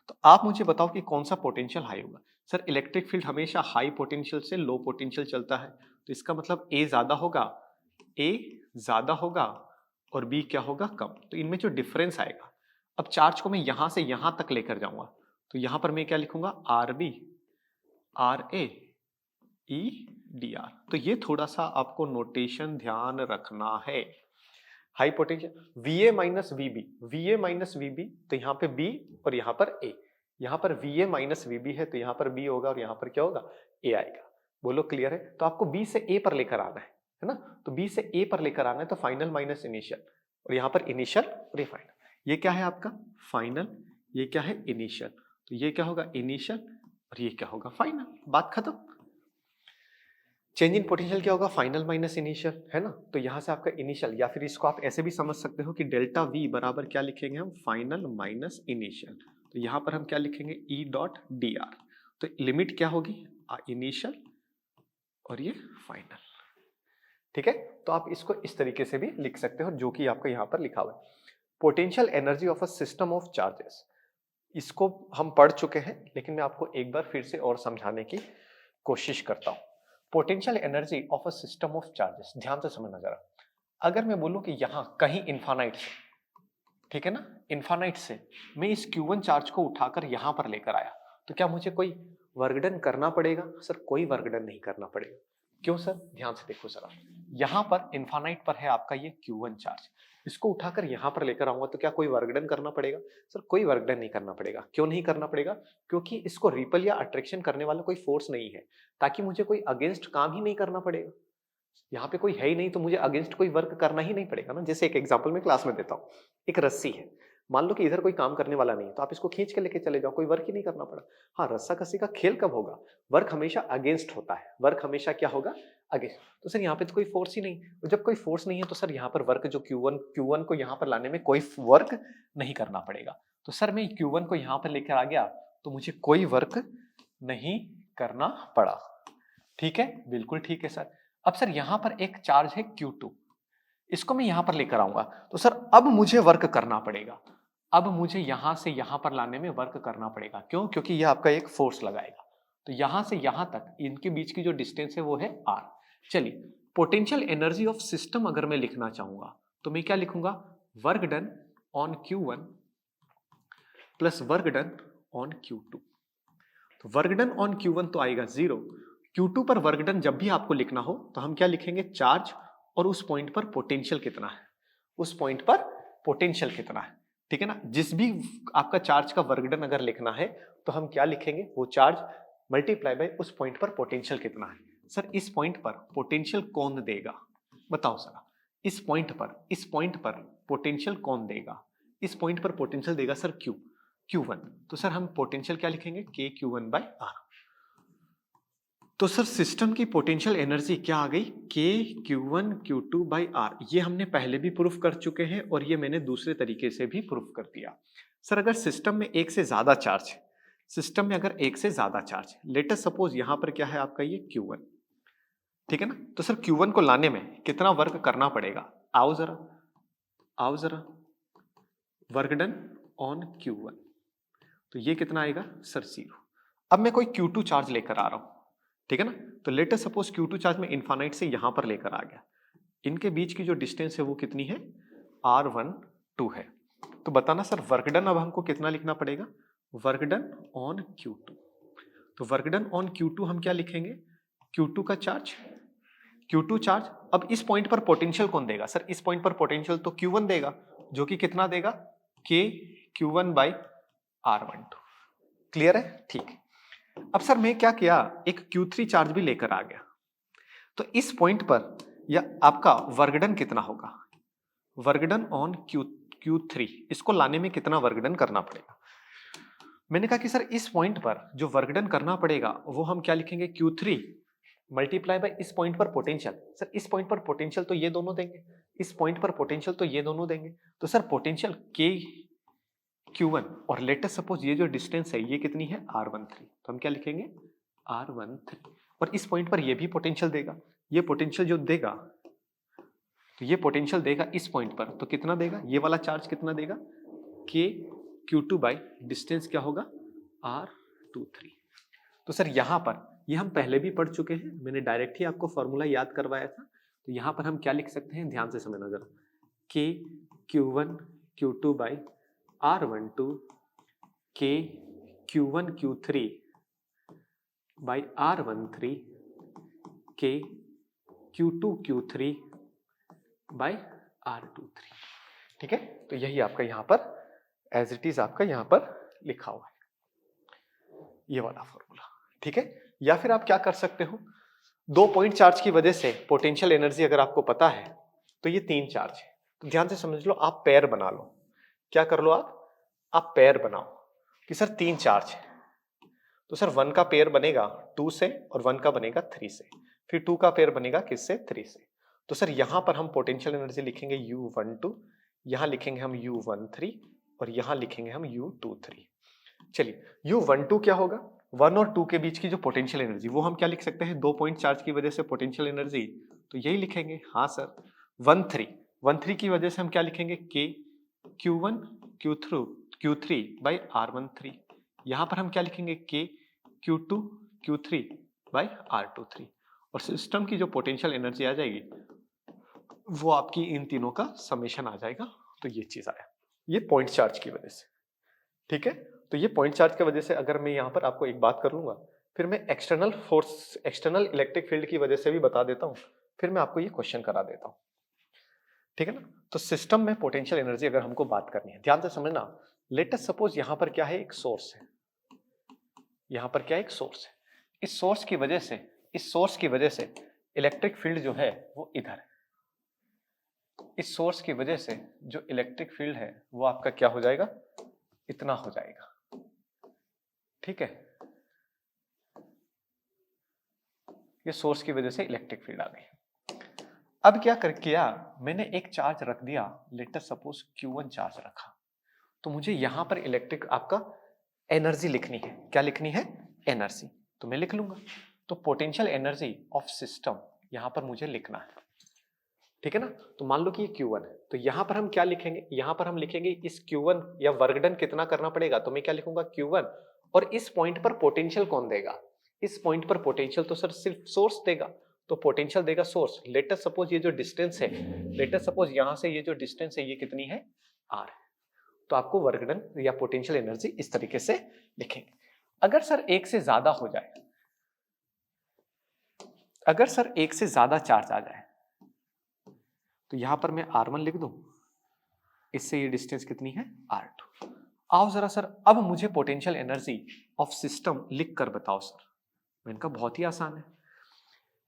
तो आप मुझे बताओ कि कौन सा पोटेंशियल हाई होगा। सर इलेक्ट्रिक फील्ड हमेशा हाई पोटेंशियल से लो पोटेंशियल चलता है, तो इसका मतलब ए ज्यादा होगा, ए ज्यादा होगा और बी क्या होगा, कम। तो इनमें जो डिफरेंस आएगा, अब चार्ज को मैं यहां से यहां तक लेकर जाऊंगा, तो यहां पर मैं क्या लिखूंगा, R B R A E D R. तो ये थोड़ा सा आपको नोटेशन ध्यान रखना है। High potential V A minus V B, V A minus V B, तो यहाँ पे बी और यहाँ पर ए, यहाँ पर V A minus V B है तो यहाँ पर बी होगा और यहाँ पर क्या होगा, ए आएगा। बोलो क्लियर है। तो आपको बी से ए पर लेकर आना है ना, तो बी से ए पर लेकर आना है, तो फाइनल माइनस इनिशियल, और यहाँ पर इनिशियल और ये फाइनल। ये क्या है आपका फाइनल, ये क्या है इनिशियल, तो ये क्या होगा इनिशियल और ये क्या होगा फाइनल, बात खत्म। चेंज इन पोटेंशियल क्या होगा, फाइनल माइनस इनिशियल, है ना। तो यहां से आपका इनिशियल, या फिर इसको आप ऐसे भी समझ सकते हो कि डेल्टा वी बराबर क्या लिखेंगे हम, फाइनल माइनस इनिशियल। तो यहां पर हम क्या लिखेंगे, ई डॉट डी आर। तो लिमिट क्या होगी, इनिशियल और ये फाइनल, ठीक है। तो आप इसको इस तरीके से भी लिख सकते हो, जो कि आपका यहां पर लिखा हुआ है। Potential energy of a system of charges, इसको हम पढ़ चुके हैं, लेकिन मैं आपको एक बार फिर से और समझाने की कोशिश करता हूं। Potential energy of a system of charges, ध्यान से समझना जरा। अगर मैं बोलूं कि यहां कहीं इन्फानाइट से, ठीक है ना, इन्फानाइट से मैं इस Q1 चार्ज को उठाकर यहां पर लेकर आया, तो क्या मुझे कोई वर्कडन करना पड़ेगा? सर कोई वर्कडन नहीं करना पड़ेगा। क्यों सर? ध्यान से देखो जरा, यहां पर इन्फानाइट पर है आपका ये Q1 चार्ज, इसको उठाकर यहां पर लेकर आऊंगा तो क्या कोई वर्कडन करना पड़ेगा? सर कोई वर्कडन नहीं करना पड़ेगा। क्यों नहीं करना पड़ेगा? क्योंकि इसको रिपल या अट्रैक्शन करने वाला कोई फोर्स नहीं है, ताकि मुझे कोई अगेंस्ट काम ही नहीं करना पड़ेगा। यहाँ पे कोई है ही नहीं तो मुझे अगेंस्ट कोई वर्क करना ही नहीं पड़ेगा ना। जैसे एक एग्जांपल मैं क्लास में देता हूँ, एक रस्सी है, मान लो कि इधर कोई काम करने वाला नहीं है, तो आप इसको खींच के लेके चले जाओ, कोई वर्क ही नहीं करना पड़ा। हाँ, रस्सा कस्सी का खेल कब होगा, वर्क हमेशा अगेंस्ट होता है, वर्क हमेशा क्या होगा, अगेंस्ट। तो सर यहाँ पे तो कोई फोर्स ही नहीं, तो जब कोई फोर्स नहीं है तो सर यहाँ पर वर्क जो Q1 को यहाँ पर लाने में कोई वर्क नहीं करना पड़ेगा। तो सर मैं Q1 को यहाँ पर लेकर आ गया तो मुझे कोई वर्क नहीं करना पड़ा, ठीक है, बिल्कुल ठीक है सर। अब सर यहां पर एक चार्ज है Q2, इसको मैं यहां पर लेकर आऊंगा, तो सर अब मुझे वर्क करना पड़ेगा, अब मुझे यहां से यहां पर लाने में वर्क करना पड़ेगा। क्यों? क्योंकि यह आपका एक फोर्स लगाएगा। तो यहां से यहां तक इनके बीच की जो डिस्टेंस है वो है r। चलिए, पोटेंशियल एनर्जी ऑफ सिस्टम अगर मैं लिखना चाहूंगा तो मैं क्या लिखूंगा, work done on Q1 plus work done on Q2। तो वर्क डन ऑन Q1 तो आएगा 0, Q2 पर वर्क डन जब भी आपको लिखना हो तो हम क्या लिखेंगे, चार्ज और उस पॉइंट पर पोटेंशियल कितना है, उस पॉइंट पर पोटेंशियल कितना है, ठीक है ना। जिस भी आपका चार्ज का वर्क डन अगर लिखना है तो हम क्या लिखेंगे, वो चार्ज मल्टीप्लाई बाय उस पॉइंट पर पोटेंशियल कितना है। सर इस पॉइंट पर पोटेंशियल कौन देगा, बताओ सर, इस पॉइंट पर पोटेंशियल कौन देगा, इस पॉइंट पर पोटेंशियल देगा सर Q1। तो सर हम पोटेंशियल क्या लिखेंगे, K Q1 बाय R। तो सर सिस्टम की पोटेंशियल एनर्जी क्या आ गई, K Q2 बाई आर। ये हमने पहले भी प्रूफ कर चुके हैं और ये मैंने दूसरे तरीके से भी प्रूफ कर दिया। सर अगर सिस्टम में एक से ज्यादा चार्ज है, सिस्टम में अगर एक से ज्यादा चार्ज है, लेट अस सपोज यहां पर क्या है आपका ये Q1, ठीक है ना। तो सर Q1 को लाने में कितना वर्क करना पड़ेगा, आओ जरा, वर्क डन ऑन Q1, तो ये कितना आएगा सर 0। अब मैं कोई Q2 चार्ज लेकर आ रहा हूं, ठीक है ना। तो late us suppose Q2 charge में इनफाइनाइट से यहां पर लेकर आ गया, इनके बीच की जो डिस्टेंस है वो कितनी है, R12 है। तो बताना सर वर्क डन अब हमको कितना लिखना पड़ेगा, वर्क डन ऑन Q2। तो वर्क डन ऑन Q2 हम क्या लिखेंगे, Q2 का चार्ज, Q2 चार्ज। अब इस पॉइंट पर पोटेंशियल कौन देगा, सर इस पॉइंट पर पोटेंशियल तो Q1 देगा, जो कि कितना देगा, K Q1 by R12। Clear है, ठीक। अब सर मैं क्या किया, एक Q3 चार्ज भी लेकर आ गया, तो इस पॉइंट पर या आपका वर्कडन कितना होगा, वर्कडन ऑन Q3, इसको लाने में कितना वर्कडन करना पड़ेगा। मैंने कहा कि सर इस पॉइंट पर जो वर्कडन करना पड़ेगा वो हम क्या लिखेंगे, Q3 मल्टीप्लाई बाय इस पॉइंट पर पोटेंशियल। सर इस पॉइंट पर पोटेंशियल तो ये दोनों देंगे, इस पॉइंट पर पोटेंशियल तो ये दोनों देंगे, तो सर पोटेंशियल K Q1 और लेटेस्ट सपोज ये जो डिस्टेंस है ये कितनी है, R13। तो हम क्या लिखेंगे, R13, और इस पॉइंट पर ये भी पोटेंशियल देगा, ये पोटेंशियल जो देगा तो ये पोटेंशियल देगा इस पॉइंट पर, तो कितना देगा, ये वाला चार्ज कितना देगा, k q2 बाई डिस्टेंस क्या होगा r23। तो सर यहाँ पर ये हम पहले भी पढ़ चुके हैं, मैंने डायरेक्ट ही आपको फॉर्मूला याद करवाया था। तो यहाँ पर हम क्या लिख सकते हैं, ध्यान से समझना जरा, k q1 q2 by r12 k q1 q3 by r13 k q2 q3 by r23। ठीक है, तो यही आपका यहाँ पर एज इट इज आपका यहाँ पर लिखा हुआ है, ये वाला फॉर्मूला। ठीक है, या फिर आप क्या कर सकते हो, 2 पॉइंट चार्ज की वजह से पोटेंशियल एनर्जी अगर आपको पता है तो ये 3 चार्ज है, तो ध्यान से समझ लो, आप पेयर बना लो। क्या कर लो आप पेयर बनाओ कि सर 3 चार्ज है, तो सर 1 का पेयर बनेगा 2 से और 1 का बनेगा 3 से, फिर 2 का पेयर बनेगा किससे, 3 से। तो सर यहां पर हम पोटेंशियल एनर्जी लिखेंगे U12, यहां लिखेंगे हम U13 और यहां लिखेंगे हम U23। चलिए U12 क्या होगा, 1 और 2 के बीच की जो पोटेंशियल एनर्जी वो हम क्या लिख सकते हैं, 2 पॉइंट चार्ज की वजह से पोटेंशियल एनर्जी, तो यही लिखेंगे। हाँ सर 13 की वजह से हम क्या लिखेंगे, K Q1 Q3 by R13, यहां पर हम क्या लिखेंगे, K Q2 Q3 by R23, और सिस्टम की जो पोटेंशियल एनर्जी आ जाएगी वो आपकी इन तीनों का समेशन आ जाएगा। तो ये चीज आया, ये पॉइंट चार्ज की वजह से। ठीक है, तो ये पॉइंट चार्ज की वजह से अगर मैं यहाँ पर आपको एक बात कर लूंगा, फिर मैं external force, external electric field की वजह से भी बता देता हूँ, फिर मैं आपको ये क्वेश्चन करा देता हूँ। ठीक है ना, तो सिस्टम में पोटेंशियल एनर्जी अगर हमको बात करनी है, ध्यान से समझना। लेट अस सपोज यहाँ पर क्या है, एक सोर्स है, यहाँ पर क्या है, एक सोर्स है। इस सोर्स की वजह से इलेक्ट्रिक फील्ड जो है वो इधर है। इस सोर्स की वजह से जो इलेक्ट्रिक फील्ड है वो आपका क्या हो जाएगा, इतना हो जाएगा। ठीक है, ये सोर्स की वजह से इलेक्ट्रिक फील्ड आ गई। अब क्या कर किया, मैंने एक चार्ज रख दिया, late us suppose Q1 charge रखा, तो मुझे यहां पर इलेक्ट्रिक आपका एनर्जी लिखनी है। क्या लिखनी है, एनर्जी, तो मैं लिख लूंगा। तो पोटेंशियल एनर्जी ऑफ सिस्टम यहां पर मुझे लिखना है। ठीक है ना, तो मान लो कि ये Q1 है, तो यहां पर हम क्या लिखेंगे, यहां पर हम लिखेंगे इस Q1 या वर्क डन कितना करना पड़ेगा, तो मैं क्या लिखूंगा Q1, और इस पॉइंट पर पोटेंशियल कौन देगा, इस पॉइंट पर पोटेंशियल तो सर सिर्फ सोर्स देगा, तो पोटेंशियल देगा सोर्स। लेट अस सपोज ये जो डिस्टेंस है, लेट अस सपोज यहां से ये जो डिस्टेंस है ये कितनी है, R। तो आपको वर्क डन या पोटेंशियल एनर्जी इस तरीके से लिखेंगे। अगर सर एक से ज्यादा हो जाए, अगर सर एक से ज्यादा चार्ज आ जाए, तो यहां पर मैं R1 लिख दूं, इससे ये डिस्टेंस कितनी है, R2। आओ जरा सर, अब मुझे पोटेंशियल एनर्जी ऑफ सिस्टम लिख कर बताओ सर। मैंने कहा बहुत ही आसान है,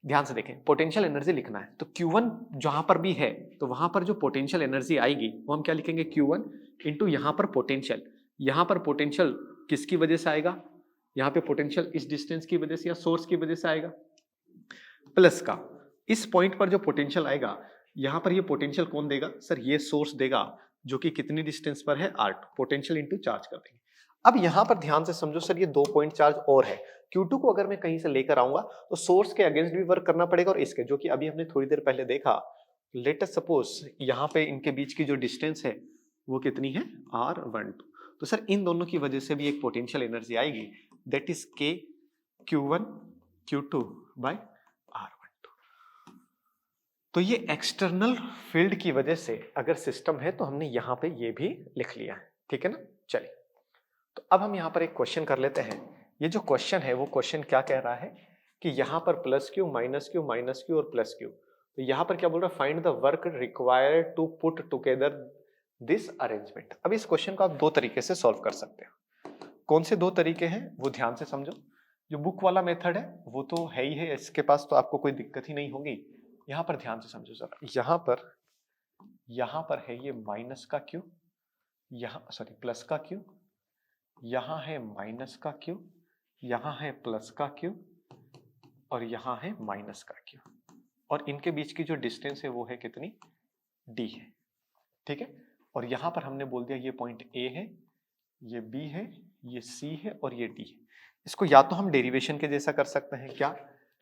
ध्यान से देखें, पोटेंशियल एनर्जी लिखना है तो Q1 जहां पर भी है, तो वहां पर जो पोटेंशियल एनर्जी आएगी वो हम क्या लिखेंगे, Q1 इंटू यहां पर पोटेंशियल। यहां पर पोटेंशियल किसकी वजह से आएगा, यहां पे पोटेंशियल इस डिस्टेंस की वजह से या सोर्स की वजह से आएगा, प्लस का इस पॉइंट पर जो पोटेंशियल आएगा, यहां पर ये पोटेंशियल कौन देगा, सर ये सोर्स देगा, जो कि कितनी डिस्टेंस पर है, R2, पोटेंशियल इंटू चार्ज कर देंगे। अब यहां पर ध्यान से समझो सर, ये 2 पॉइंट चार्ज और है, Q2 को अगर मैं कहीं से लेकर आऊंगा तो सोर्स के अगेंस्ट भी वर्क करना पड़ेगा और इसके, जो कि अभी हमने थोड़ी देर पहले देखा। लेट अस सपोज यहाँ पे इनके बीच की जो डिस्टेंस है वो कितनी है, R12। तो सर इन दोनों की वजह से भी एक पोटेंशियल एनर्जी आएगी, that is K Q1 Q2 by R12। तो ये एक्सटर्नल फील्ड की वजह से अगर सिस्टम है तो हमने यहाँ पे ये भी लिख लिया है। ठीक है ना, चलिए तो अब हम यहाँ पर एक क्वेश्चन कर लेते हैं। ये जो क्वेश्चन है वो क्वेश्चन क्या कह रहा है कि यहाँ पर plus Q minus Q minus Q और प्लस क्यू, तो यहाँ पर क्या बोल रहा है, find the work required to put together this arrangement. अब इस क्वेश्चन को आप 2 तरीके से सॉल्व कर सकते हैं। कौन से 2 तरीके हैं वो ध्यान से समझो। जो बुक वाला मेथड है वो तो है ही है, इसके पास तो आपको कोई दिक्कत ही नहीं होगी। यहाँ पर ध्यान से समझो जरा, यहाँ पर है ये माइनस का क्यू, यहाँ सॉरी प्लस का क्यू, यहाँ है माइनस का क्यू, यहाँ है प्लस का क्यू और यहाँ है माइनस का क्यू, और इनके बीच की जो डिस्टेंस है वो है कितनी, डी है। ठीक है, और यहाँ पर हमने बोल दिया ये पॉइंट ए है, ये बी है, ये सी है और ये डी है। इसको या तो हम डेरिवेशन के जैसा कर सकते हैं, क्या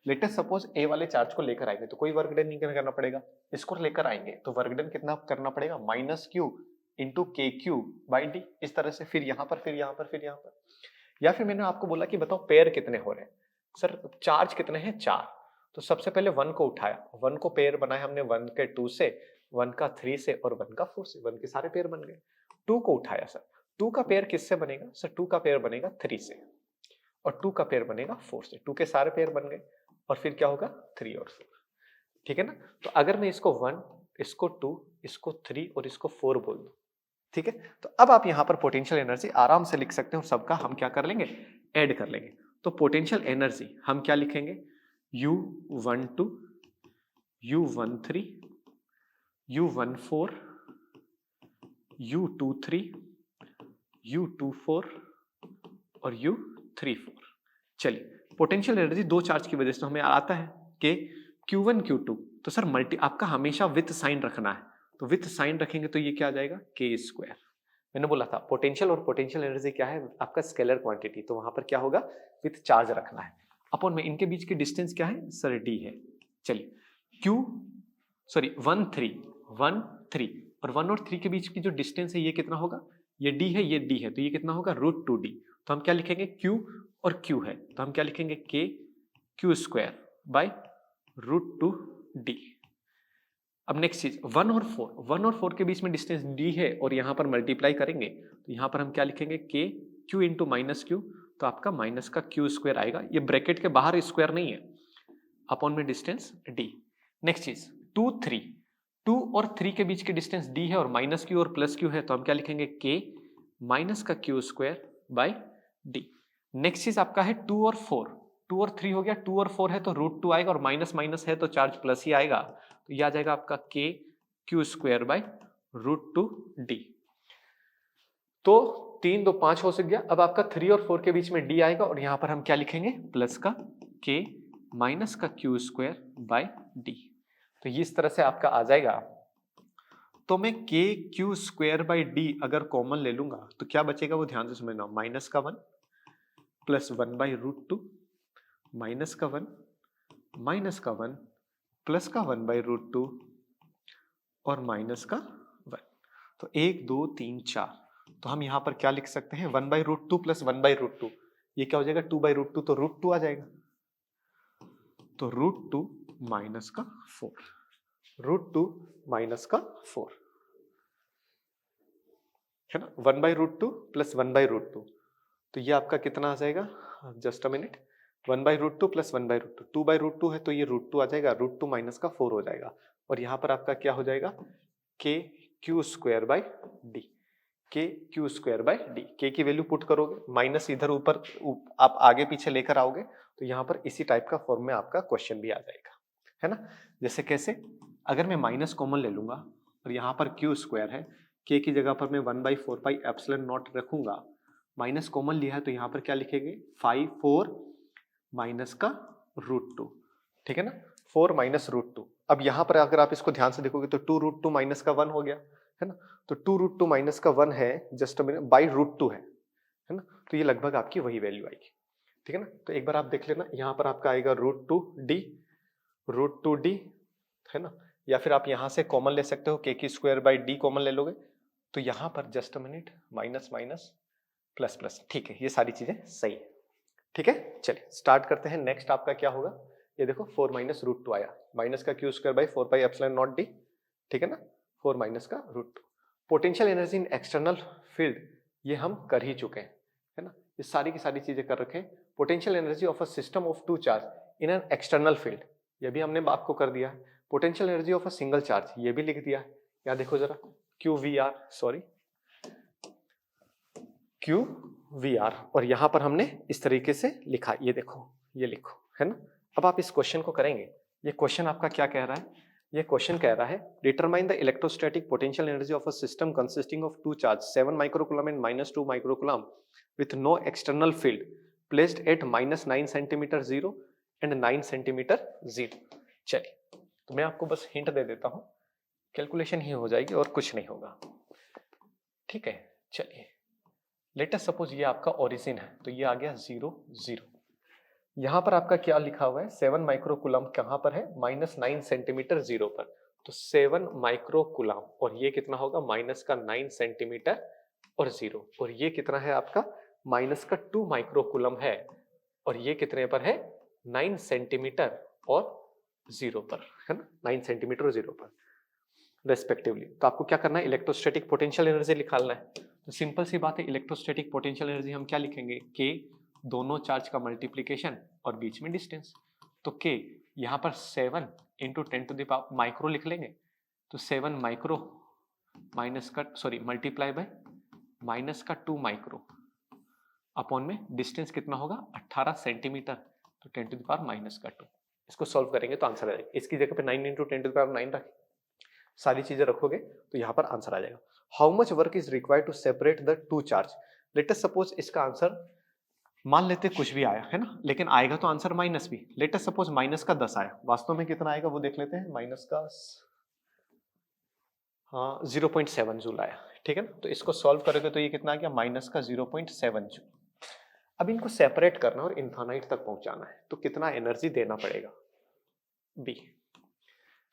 लेटेस्ट सपोज ए वाले चार्ज को लेकर आएंगे तो कोई वर्क डन नहीं करना पड़ेगा, इसको लेकर आएंगे तो वर्क डन कितना करना पड़ेगा, माइनस क्यू इंटू के क्यू बाई डी, इस तरह से, फिर यहाँ पर, फिर यहाँ पर, फिर यहाँ पर। या फिर मैंने आपको बोला कि बताओ पेयर कितने हो रहे हैं, सर चार्ज कितने हैं, 4, तो सबसे पहले 1 को उठाया, 1 को पेयर बनाया हमने 1 के 2 से, 1 का 3 से और 1 का 4 से, 1 के सारे पेयर बन गए। 2 को उठाया सर, 2 का पेयर किससे बनेगा सर, 2 का पेयर बनेगा 3 से और 2 का पेयर बनेगा 4 से, 2 के सारे पेयर बन गए और फिर क्या होगा 3 और 4, ठीक है ना। तो अगर मैं इसको 1, इसको 2, इसको 3 और इसको 4 बोल दूं, ठीक है, तो अब आप यहां पर पोटेंशियल एनर्जी आराम से लिख सकते हैं और सबका हम क्या कर लेंगे, ऐड कर लेंगे। तो पोटेंशियल एनर्जी हम क्या लिखेंगे, U12, U13, U14, U23, U24 और U34। चलिए, पोटेंशियल एनर्जी दो चार्ज की वजह से हमें आता है कि Q1 Q2, तो सर मल्टी आपका हमेशा विथ साइन रखना है, तो विथ साइन रखेंगे तो ये क्या आ जाएगा के स्क्वायर। मैंने बोला था पोटेंशियल और पोटेंशियल एनर्जी क्या है, आपका स्केलर क्वांटिटी, तो वहां पर क्या होगा विथ चार्ज रखना है। अपॉन में इनके बीच की डिस्टेंस क्या है सर, डी है। चलिए, 1 3 और 1 और 3 के बीच की जो डिस्टेंस है ये कितना होगा, ये डी है, ये डी है, तो ये कितना होगा √2d। तो हम क्या लिखेंगे, q और q है तो हम क्या लिखेंगे k q square bye √2d। अब नेक्स्ट चीज 1 और 4 के बीच में डिस्टेंस d है और यहां पर मल्टीप्लाई करेंगे तो यहां पर हम क्या लिखेंगे k q into minus Q, तो आपका माइनस का q स्क्वायर आएगा, ये ब्रैकेट के बाहर स्क्वायर नहीं है, अपॉन में डिस्टेंस d। नेक्स्ट चीज 2 और 3 के बीच की डिस्टेंस d है और माइनस क्यू और प्लस क्यू है, तो हम क्या लिखेंगे k माइनस का q square bye d। Next चीज आपका है 2 और 3 हो गया, 2 और 4 है तो √2 आएगा और माइनस माइनस है तो चार्ज प्लस ही आएगा, तो ये आ जाएगा आपका k q square bye √2d। तो 3 2 5 हो गया। अब आपका 3 और 4 के बीच में d आएगा और यहां पर हम क्या लिखेंगे प्लस का k माइनस का q स्क्वायर बाय d, तो ये इस तरह से आपका आ जाएगा। तो मैं k q square by d अगर कॉमन ले लूंगा तो क्या बचेगा वो ध्यान से समझना, माइनस का 1 प्लस 1 बाई √2 माइनस का 1 माइनस का 1 प्लस का 1 बाई √2 और माइनस का 1। तो 1 2 3 4, तो हम यहां पर क्या लिख सकते हैं 1 बाई √2 प्लस 1 बाई √2, ये क्या हो जाएगा 2 बाई √2, तो √2 आ जाएगा, तो √2 माइनस का 4, √2 माइनस का 4 है ना, 1 बाई √2 प्लस 1 बाई √2, तो ये आपका कितना आ जाएगा, just a minute, 1 by √2 plus 1 by √2, 2 by √2 है तो ये √2 आ जाएगा, √2 माइनस का 4 हो जाएगा और यहाँ पर आपका क्या हो जाएगा k q square by D, k q square by D. के की वैल्यू पुट करोगे, माइनस इधर ऊपर आप आगे पीछे लेकर आओगे तो यहाँ पर इसी टाइप का फॉर्म में आपका क्वेश्चन भी आ जाएगा, है ना। जैसे कैसे, अगर मैं माइनस कॉमन ले लूंगा और यहाँ पर q स्क्वायर है, k की जगह पर मैं 1/4 एप्सिलॉन नॉट रखूंगा, माइनस कॉमन लिया है तो यहाँ पर क्या लिखेंगे 5 4 माइनस का √2, ठीक है ना, 4 माइनस √2। अब यहाँ पर अगर आप इसको ध्यान से देखोगे तो 2 √2 माइनस का 1 हो गया, है ना, तो 2 √2 माइनस का 1 है जस्ट बाई √2 है ना, तो ये लगभग आपकी वही वैल्यू आएगी, ठीक है ना। तो एक बार आप देख लेना, यहाँ पर आपका आएगा √2d है ना, या फिर आप यहाँ से कॉमन ले सकते हो, k की स्क्वायर बाई d कॉमन ले लोगे तो यहाँ पर just minute minus minus plus plus, ठीक है, ये सारी चीजें सही है, ठीक है। चलिए स्टार्ट करते हैं। नेक्स्ट आपका क्या होगा, ये देखो 4 माइनस √2 आया, माइनस का q square by 4 pi epsilon not d, ठीक है ना, 4 माइनस का √2। Potential energy in external field ये हम कर ही चुके हैं, है ना, ये सारी की सारी चीजें कर रखे हैं। Potential energy of a system of 2 charge in an external field, ये भी हमने आपको कर दिया है। Potential energy of a single charge ये भी लिख दिया है, यहाँ देखो जरा QVR और यहां पर हमने इस तरीके से लिखा, ये देखो, ये लिखो, है ना। अब आप इस क्वेश्चन को करेंगे, ये क्वेश्चन आपका क्या कह रहा है, ये क्वेश्चन कह रहा है determine the electrostatic potential energy of a system consisting of 2 charge 7 microcoulomb and -2 microcoulomb with no external field placed at -9 centimetre 0 and 9 centimetre 0। चलिए, तो मैं आपको बस हिंट दे देता हूं, कैलकुलेशन ही हो जाएगी और कुछ नहीं होगा, ठीक है। चलिए, लेटेस्ट सपोज ये आपका ओरिजिन है तो ये आ गया 0 0, यहां पर आपका क्या लिखा हुआ है, 7 माइक्रो कूलम कहां पर है, -9 सेंटीमीटर जीरो पर। तो 7 माइक्रो कूलम और ये कितना होगा, माइनस का 9 सेंटीमीटर और जीरो, और ये कितना है आपका माइनस का 2 माइक्रो कूलम है, और ये कितने पर है 9 सेंटीमीटर और जीरो पर, है ना, 9 सेंटीमीटर और जीरो पर रेस्पेक्टिवली। तो आपको क्या करना है, इलेक्ट्रोस्टैटिक पोटेंशियल एनर्जी निकालना है। तो सिंपल सी बात है, इलेक्ट्रोस्टैटिक पोटेंशियल एनर्जी हम क्या लिखेंगे, के दोनों चार्ज का मल्टीप्लीकेशन और बीच में डिस्टेंस। तो के यहाँ पर 7 into 10 to the power micro लिख लेंगे, तो 7 माइक्रो माइनस का सॉरी मल्टीप्लाई बाय माइनस का 2 माइक्रो अपॉन में डिस्टेंस कितना होगा 18 सेंटीमीटर, तो 10 टू द पावर माइनस का 2। इसको सॉल्व करेंगे तो आंसर आ जाएगा। इसकी जगह पे 9 इंटू 10 टू द पावर 9 रखें, सारी चीजें रखोगे तो यहाँ पर आंसर आ जाएगा। How much work is required to separate the two charge. Let us suppose इसका आंसर मान लेते कुछ भी आया है ना, लेकिन आएगा तो आंसर माइनस भी। लेट अस सपोज माइनस का 10 आया, वास्तव में कितना आएगा वो देख लेते हैं। माइनस का 0.7 जूल आया, ठीक है ना। तो इसको सॉल्व करोगे तो ये कितना आ गया, माइनस का 0.7 जूल। अब इनको सेपरेट करना और इन्फानाइट तक पहुंचाना है, तो कितना एनर्जी देना पड़ेगा, बी।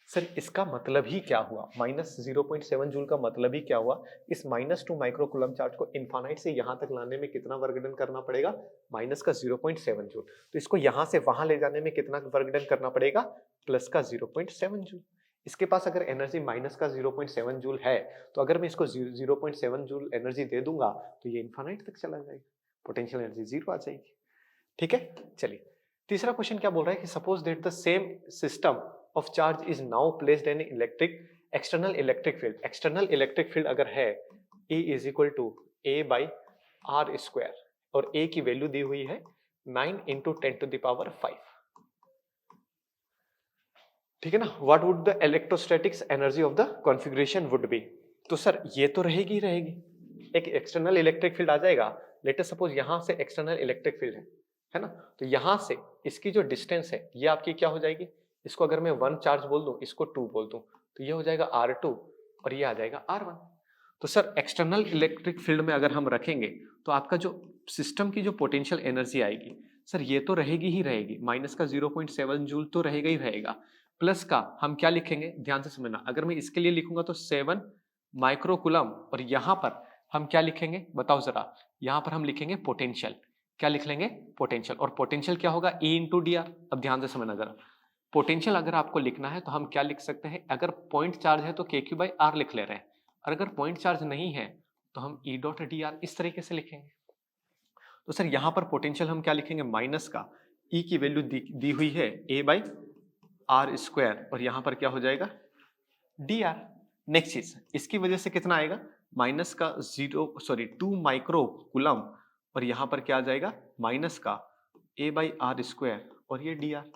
सर इसका मतलब ही क्या हुआ, माइनस 0.7 जूल का मतलब ही क्या हुआ, इस -2 माइक्रो कूलम चार्ज को इन्फानाइट से यहां तक लाने में कितना वर्क डन करना पड़ेगा, माइनस का 0.7 जूल। तो इसको यहां से वहां ले जाने में कितना वर्क डन करना पड़ेगा, प्लस का 0.7 जूल। इसके पास अगर एनर्जी माइनस का 0.7 जूल है, तो अगर मैं इसको 0.7 जूल एनर्जी दे दूंगा तो ये इन्फानाइट तक चला जाएगा, पोटेंशियल एनर्जी जीरो आ जाएगी। ठीक है, चलिए तीसरा क्वेश्चन क्या बोल रहा है कि suppose that the same system of charge is now placed in external electric field। external electric field अगर है E is equal to A by R square, और A की वैल्यू दी हुई है 9 into 10 to the power 5, ठीक है ना। What would the electrostatics energy of the configuration would be। तो सर ये तो रहेगी ही रहेगी, एक एक्सटर्नल इलेक्ट्रिक फील्ड आ जाएगा। लेट अस सपोज यहां से एक्सटर्नल इलेक्ट्रिक फील्ड है ना, तो यहां से इसकी जो डिस्टेंस है ये आपकी क्या हो जाएगी, इसको अगर मैं 1 चार्ज बोल दूं, इसको 2 बोल दूं, तो ये हो जाएगा R2 और ये आ जाएगा R1। तो सर एक्सटर्नल इलेक्ट्रिक फील्ड में अगर हम रखेंगे तो आपका जो सिस्टम की जो पोटेंशियल एनर्जी आएगी, सर ये तो रहेगी ही रहेगी, माइनस का 0.7 जूल तो रहेगा ही रहेगा, प्लस का हम क्या लिखेंगे, ध्यान से समझना। अगर मैं इसके लिए लिखूंगा तो 7 माइक्रो कूलम, और यहां पर हम क्या लिखेंगे बताओ जरा, यहां पर हम लिखेंगे पोटेंशियल। क्या लिख लेंगे, पोटेंशियल। और पोटेंशियल क्या होगा, E इंटू डी आर। अब ध्यान से समझना जरा, पोटेंशियल अगर आपको लिखना है तो हम क्या लिख सकते हैं, अगर पॉइंट चार्ज है तो के क्यू बाई आर लिख ले रहे हैं, और अगर पॉइंट चार्ज नहीं है तो हम ई डॉट डी आर इस तरीके से लिखेंगे। तो सर यहां पर पोटेंशियल हम क्या लिखेंगे, माइनस का ई की वैल्यू दी हुई है ए बाई आर स्क्वायर, और यहां पर क्या हो जाएगा डी आर। नेक्स्ट चीज, इसकी वजह से कितना आएगा, माइनस का 2 माइक्रो कूलम, और यहां पर क्या आ जाएगा माइनस का ए बाई आर स्क्वायर और ये डी आर।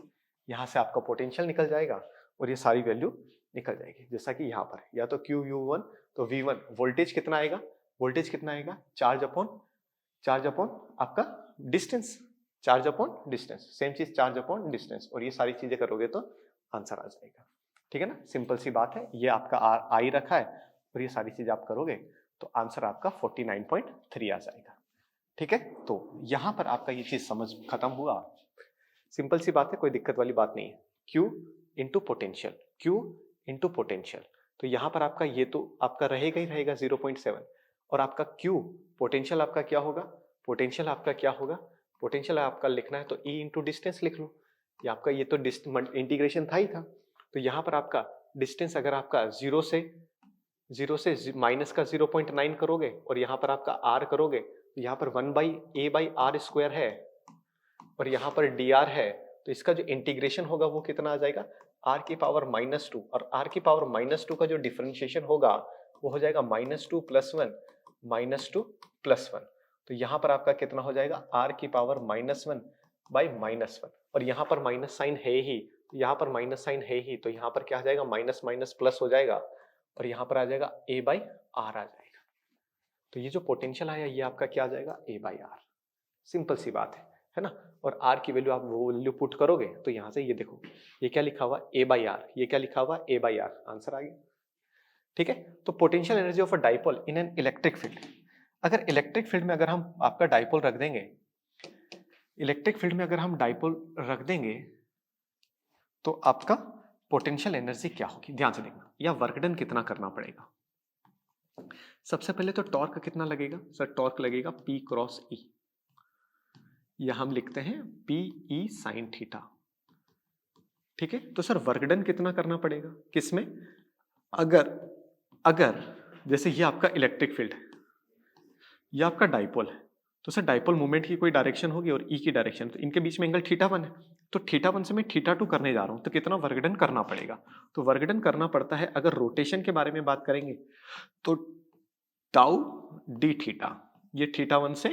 यहां से आपका पोटेंशियल निकल जाएगा और ये सारी वैल्यू निकल जाएगी, जैसा कि यहाँ पर या तो क्यू यू वन तो वी वन। वोल्टेज कितना आएगा, वोल्टेज कितना आएगा, चार्ज अपॉन आपका distance, charge upon distance, same चीज चार्ज अपॉन डिस्टेंस, और ये सारी चीजें करोगे तो आंसर आ जाएगा। ठीक है ना, सिंपल सी बात है। ये आपका आई रखा है और ये सारी चीज आप करोगे तो आंसर आपका 49.3 आ जाएगा। ठीक है, तो यहां पर आपका ये चीज समझ खत्म हुआ। सिंपल सी बात है, कोई दिक्कत वाली बात नहीं है। Q into potential, Q into potential, तो यहां पर आपका ये तो आपका रहेगा ही रहेगा 0.7, और आपका Q पोटेंशियल आपका क्या होगा, पोटेंशियल आपका क्या होगा, पोटेंशियल आपका लिखना है तो E इंटू डिस्टेंस लिख लो। ये आपका ये तो इंटीग्रेशन था ही था, तो यहाँ पर आपका डिस्टेंस अगर आपका जीरो से माइनस का 0.9 करोगे और यहाँ पर आपका R करोगे, तो यहाँ पर 1 by A by are square है और यहाँ पर डी आर है, तो इसका जो इंटीग्रेशन होगा वो कितना आ जाएगा, r की पावर -2, और r की पावर -2 का जो डिफरेंशिएशन होगा वो हो जाएगा -2 + 1 -2 + 1। तो यहाँ पर आपका कितना हो जाएगा, r की पावर -1 बाई -1, और यहाँ पर माइनस साइन है ही, तो यहाँ पर माइनस साइन है ही, तो यहाँ पर क्या आ जाएगा, माइनस माइनस प्लस हो जाएगा, और यहाँ पर आ जाएगा a बाई आर आ जाएगा। तो ये जो पोटेंशियल आया ये आपका क्या आ जाएगा, a बाई आर। सिंपल सी बात है ना। और r की वैल्यू आप वो वैल्यू पुट करोगे तो यहाँ से ये देखो, ये क्या लिखा हुआ a बाई आर, ये क्या लिखा हुआ a बाई आर, आंसर आ गया। ठीक है, तो potential energy of a dipole in an electric field. अगर इलेक्ट्रिक फील्ड में अगर हम आपका डाइपोल रख देंगे इलेक्ट्रिक फील्ड में अगर हम डाइपोल रख देंगे तो आपका पोटेंशियल एनर्जी क्या होगी, ध्यान से देखना, या वर्क डन कितना करना पड़ेगा। सबसे पहले तो टॉर्क कितना लगेगा सर, टॉर्क लगेगा P क्रॉस E, या हम लिखते हैं पी ई साइन थीटा। ठीक है, तो सर वर्क डन कितना करना पड़ेगा किसमें, अगर अगर जैसे ये आपका इलेक्ट्रिक फील्ड है, ये आपका डाइपोल है, तो सर डाइपोल मूवमेंट की कोई डायरेक्शन होगी और ई की डायरेक्शन, तो इनके बीच में एंगल θ1 है, तो θ1 से मैं θ2 करने जा रहा हूं, तो कितना वर्क डन करना पड़ेगा, तो वर्क डन करना पड़ता है, अगर रोटेशन के बारे में बात करेंगे तो टाउ डी थीटा, ये θ1 से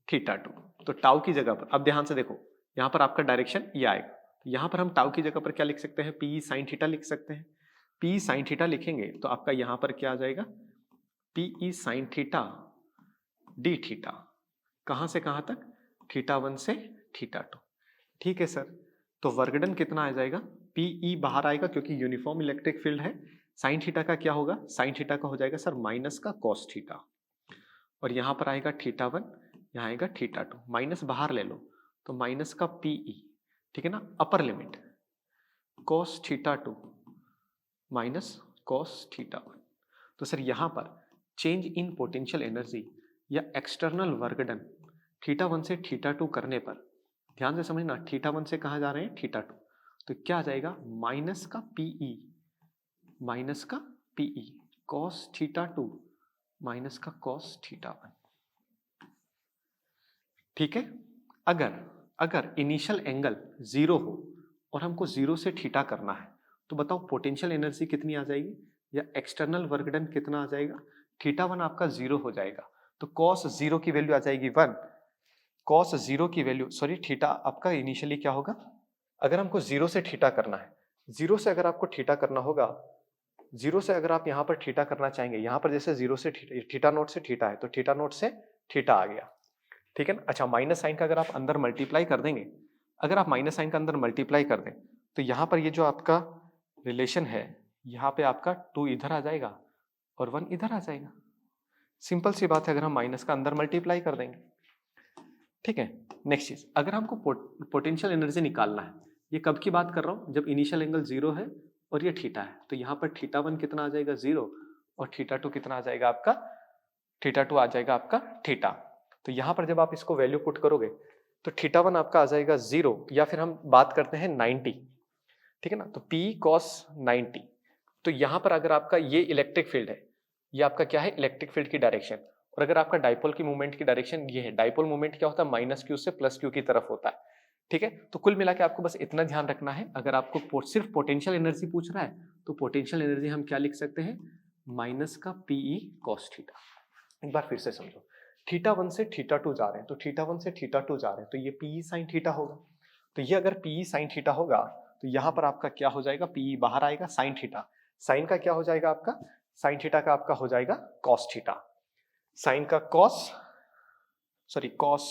θ2, तो टाउ की जगह पर, अब ध्यान से देखो यहां पर आपका डायरेक्शन ये आएगा, तो यहां पर हम टाउ की जगह पर क्या लिख सकते हैं, पी साइन थीटा लिख सकते हैं। पी साइन थीटा लिखेंगे तो आपका यहां पर क्या आ जाएगा, P sine theta D theta, कहां से कहां तक, θ1 से θ2। ठीक है सर, तो वर्क डन कितना आ जाएगा, पीई बाहर आएगा क्योंकि यूनिफॉर्म इलेक्ट्रिक फील्ड है, साइन थीटा का क्या होगा, साइन थीटा का हो जाएगा सर माइनस का कॉस थीटा, और यहां पर आएगा θ1, यहाँ आएगा θ2, माइनस बाहर ले लो तो माइनस का पीई, ठीक है ना, upper limit cos θ2 minus cos θ1। तो सर यहां पर चेंज इन पोटेंशियल एनर्जी या एक्सटर्नल वर्क डन θ1 से θ2 करने पर, ध्यान से समझना, θ1 से कहां जा रहे हैं, θ2, तो क्या आ जाएगा, माइनस का पीई, माइनस का पीई cos θ2 माइनस का cos θ1। ठीक है, अगर इनिशियल एंगल 0 हो और हमको 0 से थीटा करना है, तो बताओ पोटेंशियल एनर्जी कितनी आ जाएगी या एक्सटर्नल वर्क डन कितना आ जाएगा, θ1 आपका 0 हो जाएगा, तो cos 0 की वैल्यू आ जाएगी 1, cos 0 की वैल्यू, सॉरी थीटा आपका इनिशियली क्या होगा, अगर हमको 0 से थीटा करना है, 0 से अगर आपको थीटा करना होगा, 0 से अगर आप यहाँ पर थीटा करना चाहेंगे, यहाँ पर जैसे 0 से थीटा नोट से थीटा है, तो थीटा नोट से थीटा आ गया, ठीक है ना। अच्छा, माइनस साइन का अगर आप अंदर मल्टीप्लाई कर देंगे, अगर आप माइनस साइन का अंदर मल्टीप्लाई कर दें, तो यहाँ पर ये जो आपका रिलेशन है, यहाँ पे आपका 2 इधर आ जाएगा और 1 इधर आ जाएगा, सिंपल सी बात है, अगर हम माइनस का अंदर मल्टीप्लाई कर देंगे। ठीक है, नेक्स्ट चीज, अगर हमको पोटेंशियल एनर्जी निकालना है, ये कब की बात कर रहा हूँ, जब इनिशियल एंगल 0 है और ये थीटा है, तो यहाँ पर θ1 कितना आ जाएगा 0 और θ2 कितना आ जाएगा आपका, θ2 आ जाएगा आपका थीटा। तो यहां पर जब आप इसको वैल्यू पुट करोगे तो θ1 आपका आ जाएगा 0, या फिर हम बात करते हैं 90, ठीक है ना, तो P cos 90। तो यहां पर अगर आपका ये इलेक्ट्रिक फील्ड है, ये आपका क्या है, इलेक्ट्रिक फील्ड की डायरेक्शन, और अगर आपका डाइपोल की मूवमेंट की डायरेक्शन ये है, डाइपोल मूवमेंट क्या होता है, माइनस क्यू से प्लस क्यू की तरफ होता है। ठीक है, तो कुल मिला के आपको बस इतना ध्यान रखना है, अगर आपको सिर्फ पोटेंशियल एनर्जी पूछ रहा है तो पोटेंशियल एनर्जी हम क्या लिख सकते हैं, माइनस का पीई कॉस थीटा। एक बार फिर से समझो, θ1 से θ2 जा रहे हैं, तो θ1 से θ2 जा रहे हैं, तो ये पीई साइन थीटा होगा, तो ये अगर पीई साइन थीटा होगा तो यहां पर आपका क्या हो जाएगा, पीई बाहर आएगा, साइन थीटा, साइन का क्या हो जाएगा आपका, साइन थीटा का आपका हो जाएगा कॉस थीटा, साइन का कॉस, सॉरी कॉस,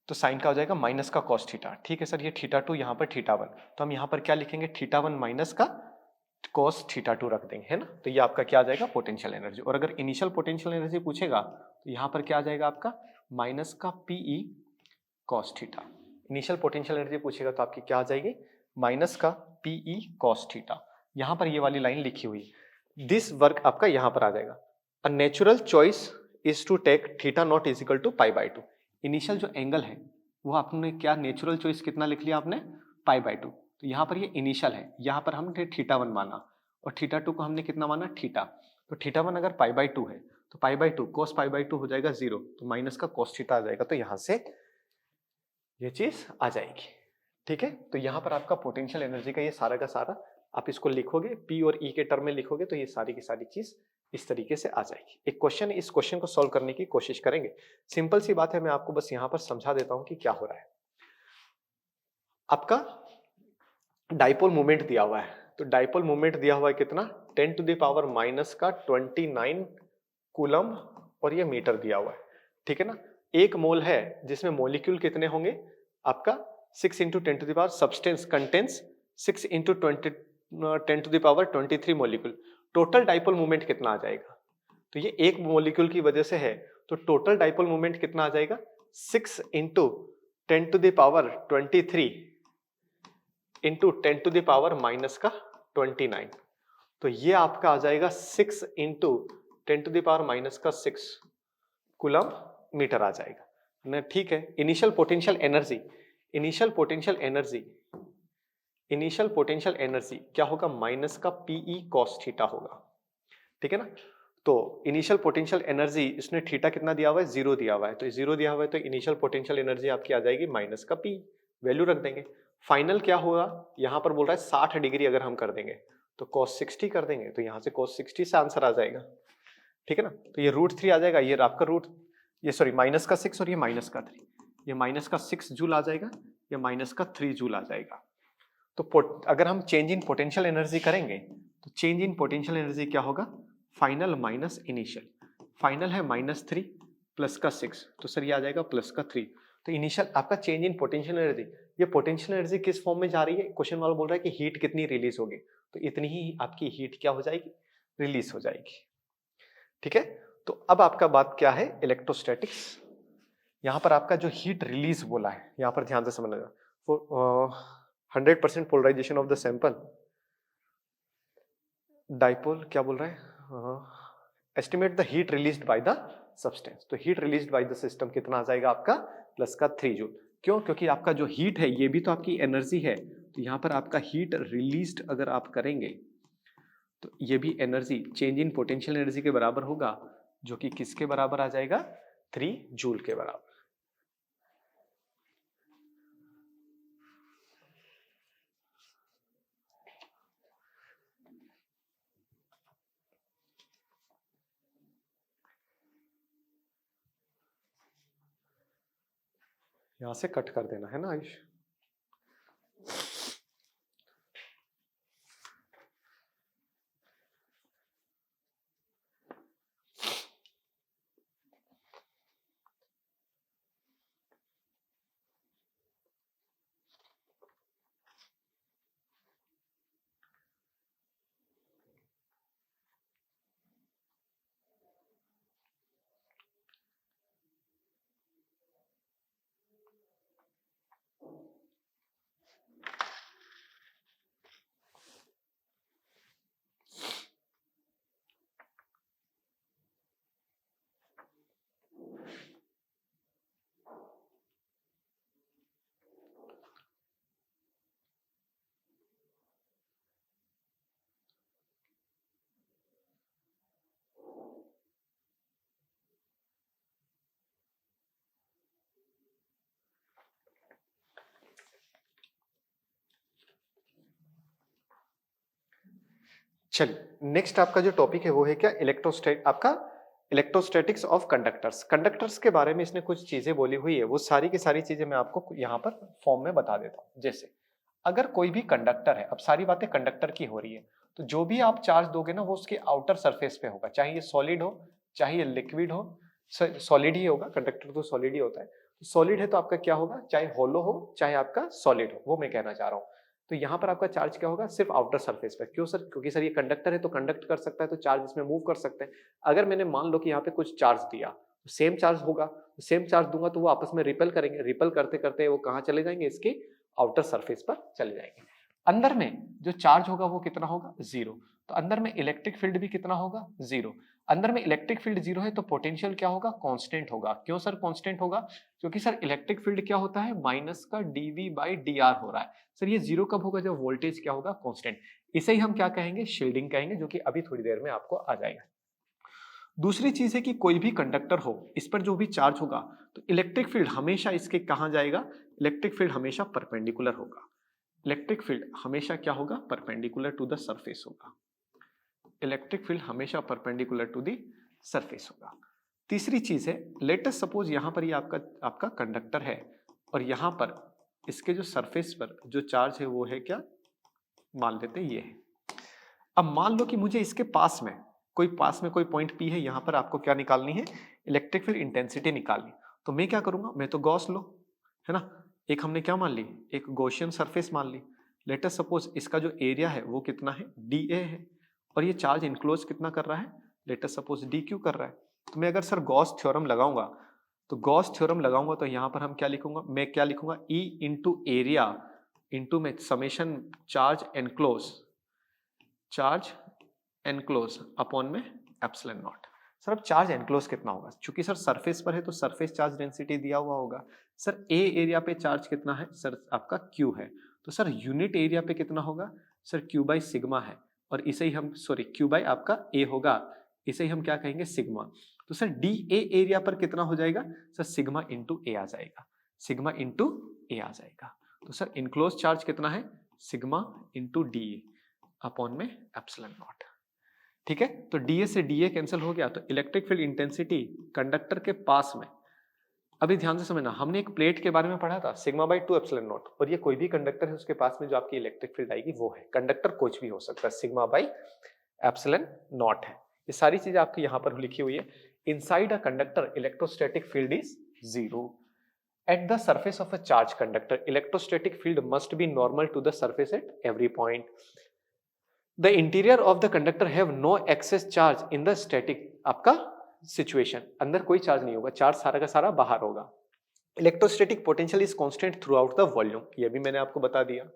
तो साइन का हो जाएगा माइनस का कॉस थीटा। ठीक है सर, ये θ2 यहाँ पर θ1, तो हम यहाँ पर क्या लिखेंगे, θ1 माइनस का cos θ2 रख देंगे, है ना, तो ये आपका क्या आ जाएगा, पोटेंशियल एनर्जी। और अगर इनिशियल पोटेंशियल एनर्जी पूछेगा तो यहाँ पर क्या आ जाएगा आपका, माइनस का PE cos theta. Initial potential energy पूछेगा तो आपकी क्या आ जाएगी, माइनस का पीई cos थीटा। यहाँ पर ये वाली लाइन लिखी हुई, दिस वर्क आपका यहाँ पर आ जाएगा, a natural choice is to take theta not is equal to π/2। Initial जो एंगल है वो आपने क्या, नेचुरल चॉइस कितना लिख लिया आपने, π/2, तो यहाँ पर ये इनिशियल है, यहाँ पर हमने θ1 माना और θ2 को हमने कितना माना, थीटा, तो θ1 अगर π/2 है तो π/2 cos π/2 हो जाएगा 0, तो माइनस का cos थीटा आ जाएगा, तो यहाँ से ये चीज आ जाएगी। ठीक है, तो यहाँ पर आपका पोटेंशियल एनर्जी का ये सारा का सारा आप इसको लिखोगे, पी और ई के टर्म में लिखोगे, तो ये सारी की सारी चीज इस तरीके से आ जाएगी। एक क्वेश्चन, इस क्वेश्चन को सॉल्व करने की कोशिश करेंगे, सिंपल सी बात है, मैं आपको बस यहाँ पर समझा देता हूँ कि क्या हो रहा है। आपका डाइपोल मोमेंट दिया हुआ है, तो डाइपोल मोमेंट दिया हुआ है कितना, 10 टू द पावर माइनस का 29 कूलम, और ये मीटर दिया हुआ है, ठीक है ना। एक मोल है जिसमें मोलिक्यूल कितने होंगे आपका, 6 into 10 to the power, substance contains 6 into 10 to the power 23 molecule, total dipole moment कितना आ जाएगा, तो ये एक मोलिक्यूल की वजह से है, तो टोटल डाइपोल मोमेंट कितना आ जाएगा, 6 into 10 to the power 23 into 10 to the power minus का 29, तो ये आपका आ जाएगा 6 into 10 to the power minus का 6 कूलम मीटर आ जाएगा ना। ठीक है, initial potential energy, initial potential energy, initial potential energy क्या होगा, माइनस का पीई कॉस थीटा होगा। ठीक है ना, तो इनिशियल पोटेंशियल एनर्जी इसने थीटा कितना दिया हुआ है, 0 दिया हुआ है, तो 0 दिया हुआ है तो इनिशियल पोटेंशियल एनर्जी आपकी आ जाएगी माइनस का पी, वैल्यू रख देंगे। फाइनल क्या होगा, यहां पर बोल रहा है 60 डिग्री अगर हम कर देंगे तो cos 60 कर देंगे, तो यहां से cos 60 से आंसर आ जाएगा। ठीक है ना, तो ये √3 आ जाएगा, ये आपका ये सॉरी माइनस का 6 और ये माइनस का 3, ये माइनस का 6 जूल आ जाएगा, ये माइनस का 3 जूल आ जाएगा। तो अगर हम चेंज इन पोटेंशियल एनर्जी करेंगे तो चेंज इन पोटेंशियल एनर्जी क्या होगा, फाइनल माइनस इनिशियल, फाइनल है -3 प्लस का 6, तो सर ये आ जाएगा प्लस का 3। तो इनिशियल आपका चेंज इन पोटेंशियल एनर्जी, ये पोटेंशियल एनर्जी किस फॉर्म में जा रही है, क्वेश्चन वाला बोल रहा है कि हीट कितनी रिलीज होगी, तो इतनी ही आपकी हीट क्या हो जाएगी, रिलीज हो जाएगी। ठीक है, तो अब आपका बात क्या है, इलेक्ट्रोस्टैटिक्स। यहां पर आपका जो हीट रिलीज बोला है, यहां पर ध्यान से समझना, 100% polarization of the sample, dipole क्या बोल रहा है, estimate the heat released by the substance, तो heat released by the system कितना आ जाएगा आपका, प्लस का 3 जूल। क्यों, क्योंकि आपका जो हीट है ये भी तो आपकी एनर्जी है, तो यहां पर आपका हीट रिलीज्ड अगर आप करेंगे तो ये भी energy change in potential energy के बराबर होगा, जो कि किसके बराबर आ जाएगा, 3 जूल के बराबर। यहां से कट कर देना है ना आयुष। चलिए नेक्स्ट आपका जो टॉपिक है वो है क्या, इलेक्ट्रोस्टैटिक्स ऑफ कंडक्टर्स। कंडक्टर्स के बारे में इसने कुछ चीजें बोली हुई है, वो सारी की सारी चीजें मैं आपको यहाँ पर फॉर्म में बता देता हूँ। जैसे अगर कोई भी कंडक्टर है, अब सारी बातें कंडक्टर की हो रही है, तो जो भी आप चार्ज दोगे ना वो उसके आउटर सरफेस पे होगा, चाहे ये सॉलिड हो चाहे ये लिक्विड हो, सॉलिड ही होगा, कंडक्टर तो सॉलिड ही होता है। सॉलिड है तो आपका क्या होगा, चाहे होलो हो चाहे आपका सॉलिड हो, वो मैं कहना चाह रहा हूँ। तो यहाँ पर आपका चार्ज क्या होगा, सिर्फ आउटर सरफेस पे। क्यों सर, क्योंकि सर ये कंडक्टर है तो कंडक्ट कर सकता है, तो चार्ज इसमें मूव कर सकते हैं। अगर मैंने मान लो कि यहाँ पे कुछ चार्ज दिया, तो सेम चार्ज होगा, सेम चार्ज दूंगा तो वो आपस में रिपेल करेंगे, रिपेल करते करते वो कहाँ चले जाएंगे, इसके आउटर सरफेस पर चले जाएंगे। अंदर में जो चार्ज होगा वो कितना होगा, 0। तो अंदर में इलेक्ट्रिक फील्ड भी कितना होगा, 0। अंदर में इलेक्ट्रिक फील्ड 0 है तो पोटेंशियल क्या होगा, कांस्टेंट होगा। क्यों सर कांस्टेंट होगा, क्योंकि सर इलेक्ट्रिक फील्ड क्या होता है, माइनस का dV/dr हो रहा है। सर ये 0 कब होगा, जब वोल्टेज क्या होगा, कांस्टेंट। इसे ही हम क्या कहेंगे, शील्डिंग कहेंगे, जो कि अभी थोड़ी देर में आपको आ जाएगा। दूसरी चीज है कि कोई भी कंडक्टर हो, इस पर जो भी चार्ज होगा तो इलेक्ट्रिक फील्ड हमेशा इसके कहां जाएगा, इलेक्ट्रिक फील्ड हमेशा परपेंडिकुलर होगा। इलेक्ट्रिक फील्ड हमेशा क्या होगा, परपेंडिकुलर टू द सरफेस होगा। इलेक्ट्रिक फील्ड हमेशा परपेंडिकुलर टू द सरफेस होगा। तीसरी चीज है, लेट अस सपोज यहां पर ये आपका कंडक्टर है और यहां पर इसके जो सरफेस पर जो चार्ज है वो है क्या, मान लेते हैं ये है। अब मान लो कि मुझे इसके पास में कोई पॉइंट P है, यहां पर आपको क्या निकालनी है, इलेक्ट्रिक फील्ड इंटेंसिटी निकालनी। तो मैं क्या करूंगा, मैं तो गॉस लो है ना, एक हमने क्या मान ली, एक गॉसियन सरफेस मान ली। लेट अस सपोज इसका जो एरिया है वो कितना है, dA है, और ये चार्ज इनक्लोज कितना कर रहा है, लेट अस सपोज dQ कर रहा है। तो मैं अगर सर गॉस थ्योरम लगाऊंगा तो गॉस थ्योरम लगाऊंगा तो यहाँ पर हम क्या लिखूंगा, मैं क्या लिखूंगा, E इंटू एरिया इंटू में समेशन चार्ज एनक्लोज अपॉन में एप्सिलॉन नॉट। सर अब चार्ज एनक्लोज कितना होगा, क्योंकि सर सरफेस पर है तो सरफेस चार्ज डेंसिटी दिया हुआ होगा। सर ए एरिया पे चार्ज कितना है, सर आपका क्यू है, तो सर यूनिट एरिया पे कितना होगा, सर क्यू बाई सिग्मा है, और इसे ही हम क्यू बाई आपका ए होगा, इसे ही हम क्या कहेंगे, सिग्मा। तो सर डी ए एरिया पर कितना हो जाएगा, सर सिग्मा इंटू ए आ जाएगा, सिग्मा इंटू ए आ जाएगा। तो सर इनक्लोज चार्ज कितना है, sigma into D A upon में एप्सिलॉन नॉट। ठीक है, तो डीए से डीए कैंसिल हो गया, तो इलेक्ट्रिक फील्ड इंटेंसिटी कंडक्टर के पास में, अभी ध्यान से समझना, हमने एक प्लेट के बारे में पढ़ा था सिग्मा बाई 2 एप्सिलॉन नॉट, और ये कोई भी कंडक्टर है उसके पास में जो आपकी इलेक्ट्रिक फील्ड आएगी वो है, कंडक्टर कुछ भी हो सकता है, सिग्मा बाई एप्सिलॉन नॉट है। ये सारी चीजें आपकी यहाँ पर लिखी हुई है। Inside a conductor electrostatic field is 0। At the surface of a charged conductor, electrostatic field must be normal to the surface at every point. The interior of the conductor have no excess charge in the static आपका situation, अंदर कोई charge नहीं होगा, charge सारा का सारा बाहर होगा। Electrostatic potential is constant through out the volume, ये भी मैंने आपको बता दिया।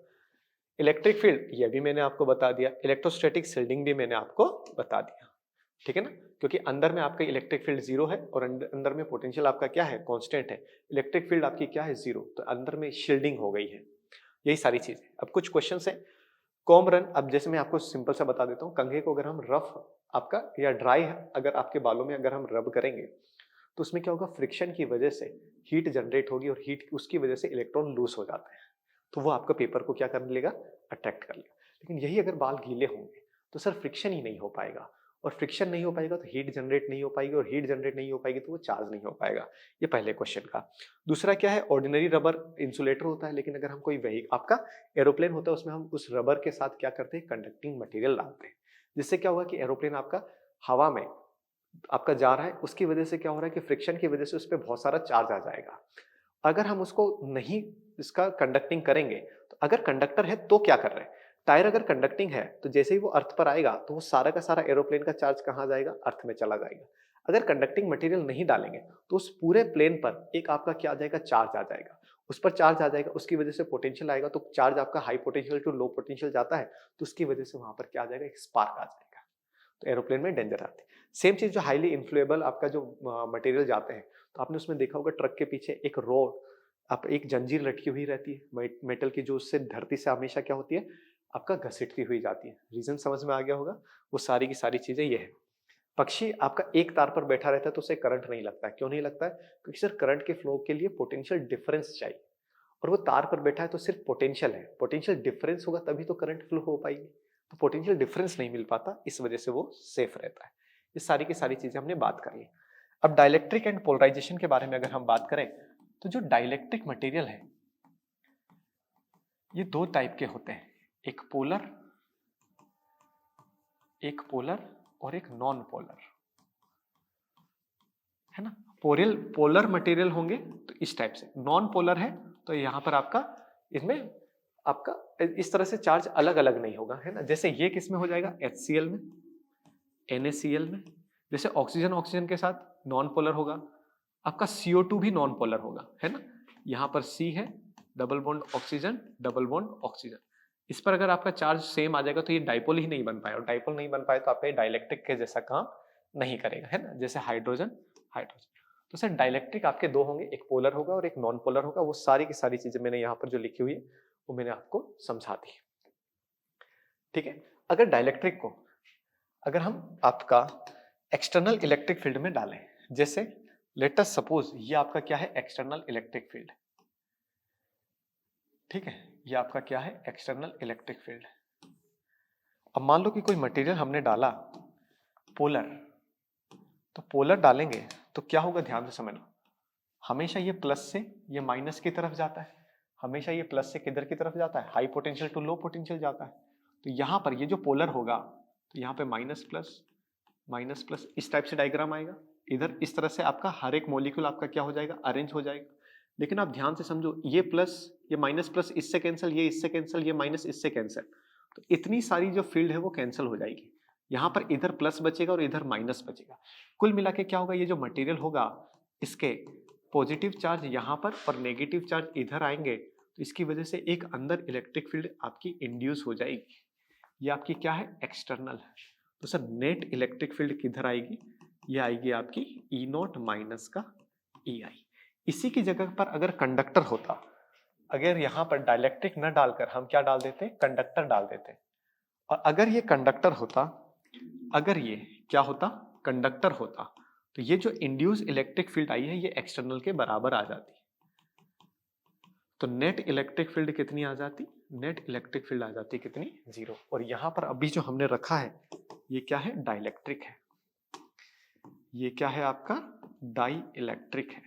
इलेक्ट्रिक फील्ड, ये भी मैंने आपको बता दिया। इलेक्ट्रोस्टैटिक शील्डिंग भी मैंने आपको बता दिया, ठीक है ना, क्योंकि अंदर में आपका इलेक्ट्रिक फील्ड 0 है और अंदर में पोटेंशियल आपका क्या है, कांस्टेंट है। इलेक्ट्रिक फील्ड आपकी क्या है, 0, तो अंदर में शील्डिंग हो गई है। यही सारी चीजें। अब कुछ क्वेश्चन है कॉम रन। अब जैसे मैं आपको सिंपल सा बता देता हूँ, कंघे को अगर हम रफ आपका या ड्राई अगर आपके बालों में अगर हम रब करेंगे तो उसमें क्या होगा, फ्रिक्शन की वजह से हीट जनरेट होगी और हीट उसकी वजह से इलेक्ट्रॉन लूज हो जाते हैं, तो वो आपका पेपर को क्या कर लेगा, अट्रैक्ट कर लेगा। लेकिन यही अगर बाल गीले होंगे तो सर फ्रिक्शन ही नहीं हो पाएगा, और फ्रिक्शन नहीं हो पाएगा तो हीट जनरेट नहीं हो पाएगी, और हीट जनरेट नहीं हो पाएगी तो वो चार्ज नहीं हो पाएगा। ये पहले क्वेश्चन का। दूसरा क्या है, ऑर्डिनरी रबर इंसुलेटर होता है, लेकिन अगर हम कोई वही आपका एरोप्लेन होता है उसमें हम उस रबर के साथ क्या करते हैं, कंडक्टिंग मटेरियल डालते हैं, जिससे क्या होगा कि एरोप्लेन आपका हवा में आपका जा रहा है, उसकी वजह से क्या हो रहा है कि फ्रिक्शन की वजह से उस पर बहुत सारा चार्ज आ जाएगा। अगर हम उसको नहीं इसका कंडक्टिंग करेंगे, तो अगर कंडक्टर है तो क्या कर रहे हैं, टायर अगर कंडक्टिंग है तो जैसे ही वो अर्थ पर आएगा तो वो सारा का सारा एरोप्लेन का चार्ज कहाँ जाएगा, अर्थ में चला जाएगा। अगर कंडक्टिंग मटेरियल नहीं डालेंगे तो उस पूरे प्लेन पर एक आपका क्या आ जाएगा, चार्ज आ जाएगा, उस पर चार्ज आ जाएगा, उसकी वजह से पोटेंशियल आएगा, तो चार्ज आपका high potential to low potential जाता है, तो उसकी वजह से वहां पर क्या आ जाएगा, एक स्पार्क आ जाएगा, तो एरोप्लेन में डेंजर आती है। सेम चीज जो हाईली इन्फ्लेमेबल आपका जो मटेरियल जाते हैं, तो आपने उसमें देखा होगा ट्रक के पीछे एक रोड आप एक जंजीर लटकी हुई रहती है मेटल की, जो उससे धरती से हमेशा क्या होती है, आपका घसीटती हुई जाती है। रीजन समझ में आ गया होगा। वो सारी की सारी चीजें ये है। पक्षी आपका एक तार पर बैठा रहता है तो उसे करंट नहीं लगता है, क्यों नहीं लगता है, क्योंकि सर करंट के फ्लो के लिए पोटेंशियल डिफरेंस चाहिए, और वो तार पर बैठा है तो सिर्फ पोटेंशियल है, पोटेंशियल डिफरेंस होगा तभी तो करंट फ्लो हो पाएगी, तो पोटेंशियल डिफरेंस नहीं मिल पाता, इस वजह से वो सेफ रहता है। ये सारी की सारी चीजें हमने बात कर ली। अब डाइलेक्ट्रिक एंड पोलराइजेशन के बारे में अगर हम बात करें, तो जो डाइलेक्ट्रिक मटेरियल है ये दो टाइप के होते हैं, एक पोलर और एक नॉन पोलर, है ना। पोलर मटेरियल होंगे तो इस टाइप से, नॉन पोलर है तो यहां पर आपका इसमें आपका इस तरह से चार्ज अलग अलग नहीं होगा, है ना। जैसे ये किस में हो जाएगा, HCl में, NaCl में। जैसे ऑक्सीजन के साथ नॉन पोलर होगा, आपका CO2 भी नॉन पोलर होगा, है ना। यहां पर C है, double bond oxygen, double bond oxygen. इस पर अगर आपका चार्ज सेम आ जाएगा तो ये डाइपोल ही नहीं बन पाए, और डाइपोल नहीं बन पाए तो आपका डाइलेक्ट्रिक के जैसा काम नहीं करेगा, है ना। जैसे हाइड्रोजन। तो सर डाइलेक्ट्रिक आपके दो होंगे, एक पोलर होगा और एक नॉन पोलर होगा। वो सारी की सारी चीजें मैंने यहाँ पर जो लिखी हुई है वो मैंने आपको समझा दी, ठीक है। अगर डाइलेक्ट्रिक को अगर हम आपका एक्सटर्नल इलेक्ट्रिक फील्ड में डालें, जैसे लेट अस सपोज ये आपका क्या है, एक्सटर्नल इलेक्ट्रिक फील्ड, ठीक है। ये आपका क्या है, एक्सटर्नल इलेक्ट्रिक फील्ड। अब मान लो कि कोई मटेरियल हमने डाला पोलर, तो पोलर डालेंगे तो क्या होगा, ध्यान से समझना, हमेशा ये प्लस से ये माइनस की तरफ जाता है, हमेशा ये प्लस से किधर की तरफ जाता है, high potential to low potential जाता है। तो यहाँ पर ये जो पोलर होगा तो यहाँ पे माइनस प्लस इस टाइप से डायग्राम आएगा। इधर इस तरह से आपका हर एक मॉलिक्यूल आपका क्या हो जाएगा, अरेंज हो जाएगा। लेकिन आप ध्यान से समझो, ये प्लस ये माइनस प्लस इससे कैंसिल, ये इससे कैंसिल, ये माइनस इससे कैंसिल, तो इतनी सारी जो फील्ड है वो कैंसिल हो जाएगी। यहाँ पर इधर प्लस बचेगा और इधर माइनस बचेगा। कुल मिला के क्या होगा, ये जो मटेरियल होगा इसके पॉजिटिव चार्ज यहाँ पर और नेगेटिव चार्ज इधर आएंगे, तो इसकी वजह से एक अंदर इलेक्ट्रिक फील्ड आपकी इंड्यूस हो जाएगी। ये आपकी क्या है, एक्सटर्नल है। तो सर नेट इलेक्ट्रिक फील्ड किधर आएगी, ये आएगी आपकी ई नॉट माइनस का ई आई। इसी की जगह पर अगर कंडक्टर होता, अगर यहाँ पर डाइलेक्ट्रिक न डालकर हम क्या डाल देते, कंडक्टर डाल देते, और अगर ये कंडक्टर होता, अगर ये क्या होता, कंडक्टर होता, तो ये जो इंड्यूस इलेक्ट्रिक फील्ड आई है ये एक्सटर्नल के बराबर आ जाती। तो नेट इलेक्ट्रिक फील्ड कितनी आ जाती, नेट इलेक्ट्रिक फील्ड आ जाती कितनी, 0। और यहां पर अभी जो हमने रखा है ये क्या है, डाइलेक्ट्रिक है। ये क्या है आपका, डाई इलेक्ट्रिक है।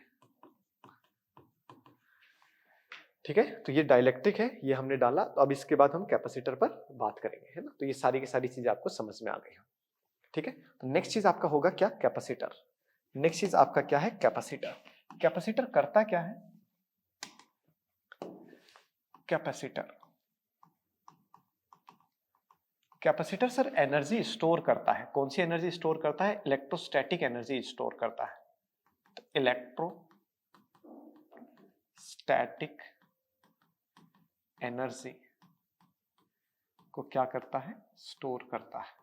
ठीक है, तो ये डाइलेक्ट्रिक है, ये हमने डाला। तो अब इसके बाद हम कैपेसिटर पर बात करेंगे, है ना। तो ये सारी की सारी चीजें आपको समझ में आ गई। ठीक है, तो नेक्स्ट चीज आपका होगा क्या, कैपेसिटर। नेक्स्ट चीज आपका क्या है, कैपेसिटर। कैपेसिटर करता क्या है, capacitor, capacitor sir energy store करता है। कौन सी एनर्जी स्टोर करता है, इलेक्ट्रोस्टैटिक एनर्जी स्टोर करता है। तो इलेक्ट्रोस्टैटिक एनर्जी को क्या करता है, स्टोर करता है।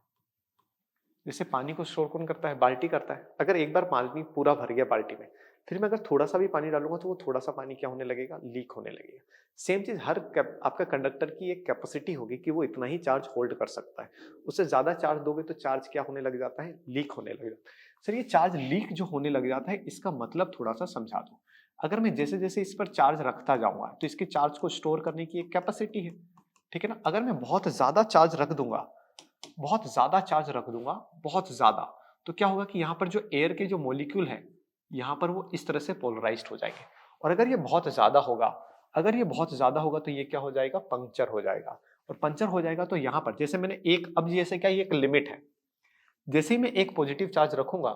जैसे पानी को स्टोर कौन करता है, बाल्टी करता है। अगर एक बार पानी पूरा भर गया बाल्टी में, फिर मैं अगर थोड़ा सा भी पानी डालूंगा तो वो थोड़ा सा पानी क्या होने लगेगा, लीक होने लगेगा। सेम चीज हर आपका कंडक्टर की एक कैपेसिटी होगी कि वो इतना ही चार्ज होल्ड कर सकता है। उससे ज्यादा चार्ज दोगे तो चार्ज क्या होने लग जाता है, लीक होने लग जाता है। सर ये चार्ज लीक जो होने लग जाता है, इसका मतलब थोड़ा सा समझा दो। अगर मैं जैसे जैसे इस पर चार्ज रखता जाऊंगा तो इसके चार्ज को स्टोर करने की एक कैपेसिटी है, ठीक है ना। अगर मैं बहुत ज्यादा चार्ज रख दूंगा, बहुत ज्यादा चार्ज रख दूंगा, बहुत ज्यादा, तो क्या होगा कि यहाँ पर जो एयर के जो मॉलिक्यूल है, यहाँ पर वो इस तरह से पोलराइज्ड हो जाएंगे। और अगर ये बहुत ज्यादा होगा, अगर ये बहुत ज्यादा होगा तो ये क्या हो जाएगा, पंक्चर हो जाएगा। और पंक्चर हो जाएगा तो यहाँ पर जैसे मैंने एक, अब जैसे क्या, ये एक लिमिट है। जैसे ही मैं एक पॉजिटिव चार्ज रखूंगा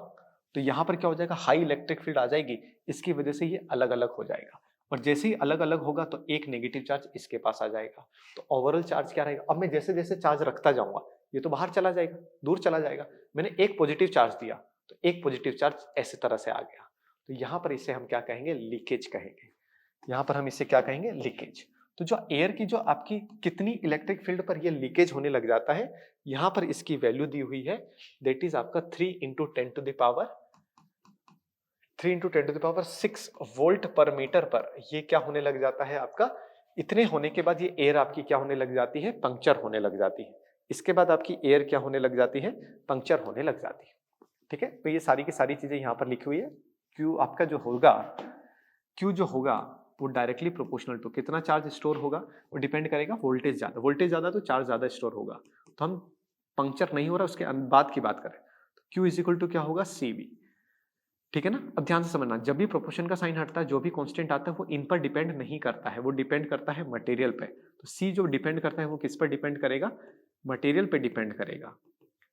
तो यहाँ पर क्या हो जाएगा, हाई इलेक्ट्रिक फील्ड आ जाएगी। इसकी वजह से ये अलग अलग हो जाएगा। और जैसे ही अलग अलग होगा तो एक नेगेटिव चार्ज इसके पास आ जाएगा। तो ओवरऑल चार्ज क्या रहेगा, अब मैं जैसे जैसे चार्ज रखता जाऊंगा ये तो बाहर चला जाएगा, दूर चला जाएगा। मैंने एक पॉजिटिव चार्ज दिया तो एक पॉजिटिव चार्ज ऐसे तरह से आ गया। तो यहाँ पर इसे हम क्या कहेंगे, लीकेज कहेंगे। यहाँ पर हम इसे क्या कहेंगे, लीकेज। तो जो एयर की जो आपकी कितनी इलेक्ट्रिक फील्ड पर ये लीकेज होने लग जाता है, यहाँ पर इसकी वैल्यू दी हुई है, दैट इज आपका 3 इंटू 10⁻6 वोल्ट पर मीटर पर। ये क्या होने लग जाता है आपका, इतने होने के बाद ये एयर आपकी क्या होने लग जाती है, पंक्चर होने लग जाती है। इसके बाद आपकी एयर क्या होने लग जाती है, पंक्चर होने लग जाती है। ठीक है, तो ये सारी की सारी चीजें यहाँ पर लिखी हुई है। क्यू आपका जो होगा, क्यू जो होगा वो डायरेक्टली प्रोपोर्शनल टू कितना चार्ज स्टोर होगा, वो डिपेंड करेगा वोल्टेज ज्यादा, वोल्टेज ज्यादा तो चार्ज ज्यादा स्टोर होगा। तो हम पंक्चर नहीं हो रहा उसके बाद की बात करें तो क्यू इज इक्वल टू क्या होगा, सी बी। ठीक है ना। अब ध्यान से समझना, जब भी प्रोपोर्शन का साइन हटता है, जो भी कांस्टेंट आता है वो इन पर डिपेंड नहीं करता है, वो डिपेंड करता है मटेरियल पे। तो सी जो डिपेंड करता है वो किस पर डिपेंड करेगा, मटेरियल पे डिपेंड करेगा,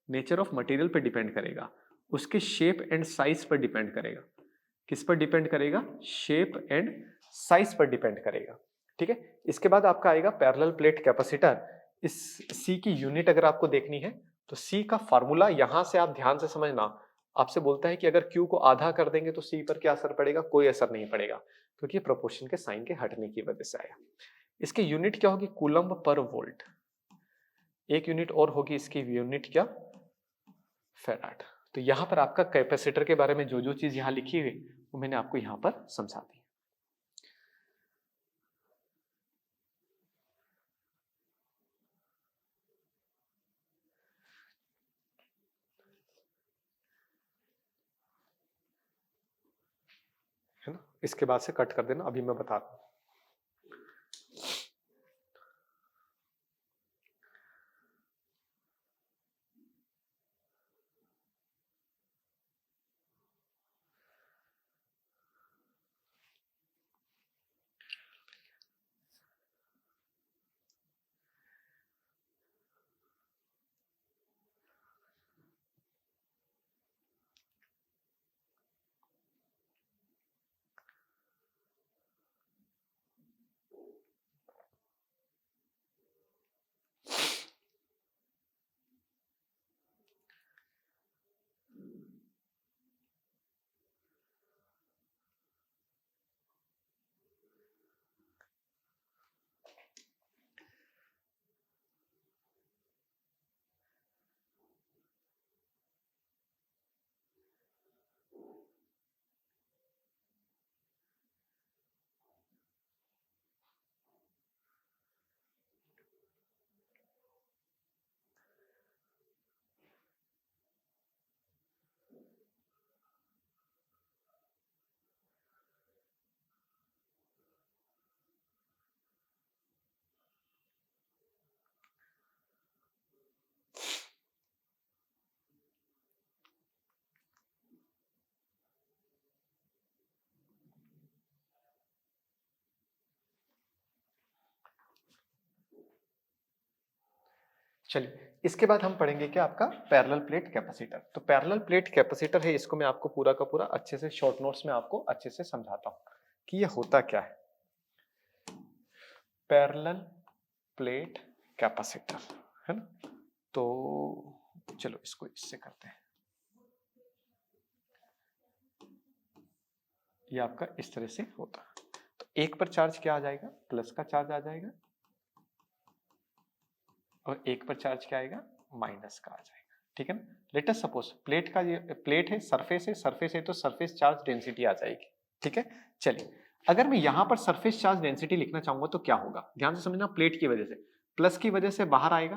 नेचर ऑफ मटेरियल पे डिपेंड करेगा, उसके शेप एंड साइज पर डिपेंड करेगा। किस पर डिपेंड करेगा, शेप एंड साइज पर डिपेंड करेगा। ठीक है, इसके बाद आपका आएगा पैरेलल प्लेट कैपेसिटर। इस सी की यूनिट अगर आपको देखनी है तो सी का फार्मूला यहां से आप ध्यान से समझना। आपसे बोलता है कि अगर Q को आधा कर देंगे तो C पर क्या असर पड़ेगा, कोई असर नहीं पड़ेगा, क्योंकि प्रोपोर्शन के साइन के हटने की वजह से आया। इसकी यूनिट क्या होगी, कूलम्ब पर वोल्ट। एक यूनिट और होगी इसकी यूनिट क्या, फैराड। तो यहां पर आपका कैपेसिटर के बारे में जो जो चीज यहां लिखी हुई वो मैंने आपको यहां पर समझा दी। है ना, इसके बाद से कट कर देना, अभी मैं बता दूं। चलिए इसके बाद हम पढ़ेंगे क्या आपका पैरेलल प्लेट कैपेसिटर। तो पैरेलल प्लेट कैपेसिटर है, इसको मैं आपको पूरा का पूरा अच्छे से शॉर्ट नोट्स में आपको अच्छे से समझाता हूँ कि ये होता क्या है। पैरेलल प्लेट कैपेसिटर है ना, तो चलो इसको इससे करते हैं। ये आपका इस तरह से होता है। तो एक पर चार्ज क्या आ जाएगा, प्लस का चार्ज आ जाएगा, और एक पर चार्ज क्या आएगा, माइनस का आ जाएगा। ठीक है ना। लेट अस सपोज प्लेट का, ये प्लेट है, सरफेस है तो सरफेस चार्ज डेंसिटी आ जाएगी। ठीक है। चलिए अगर मैं यहां पर सरफेस चार्ज डेंसिटी लिखना चाहूंगा तो क्या होगा, ध्यान से समझना। प्लेट की वजह से, प्लस की वजह से बाहर आएगा,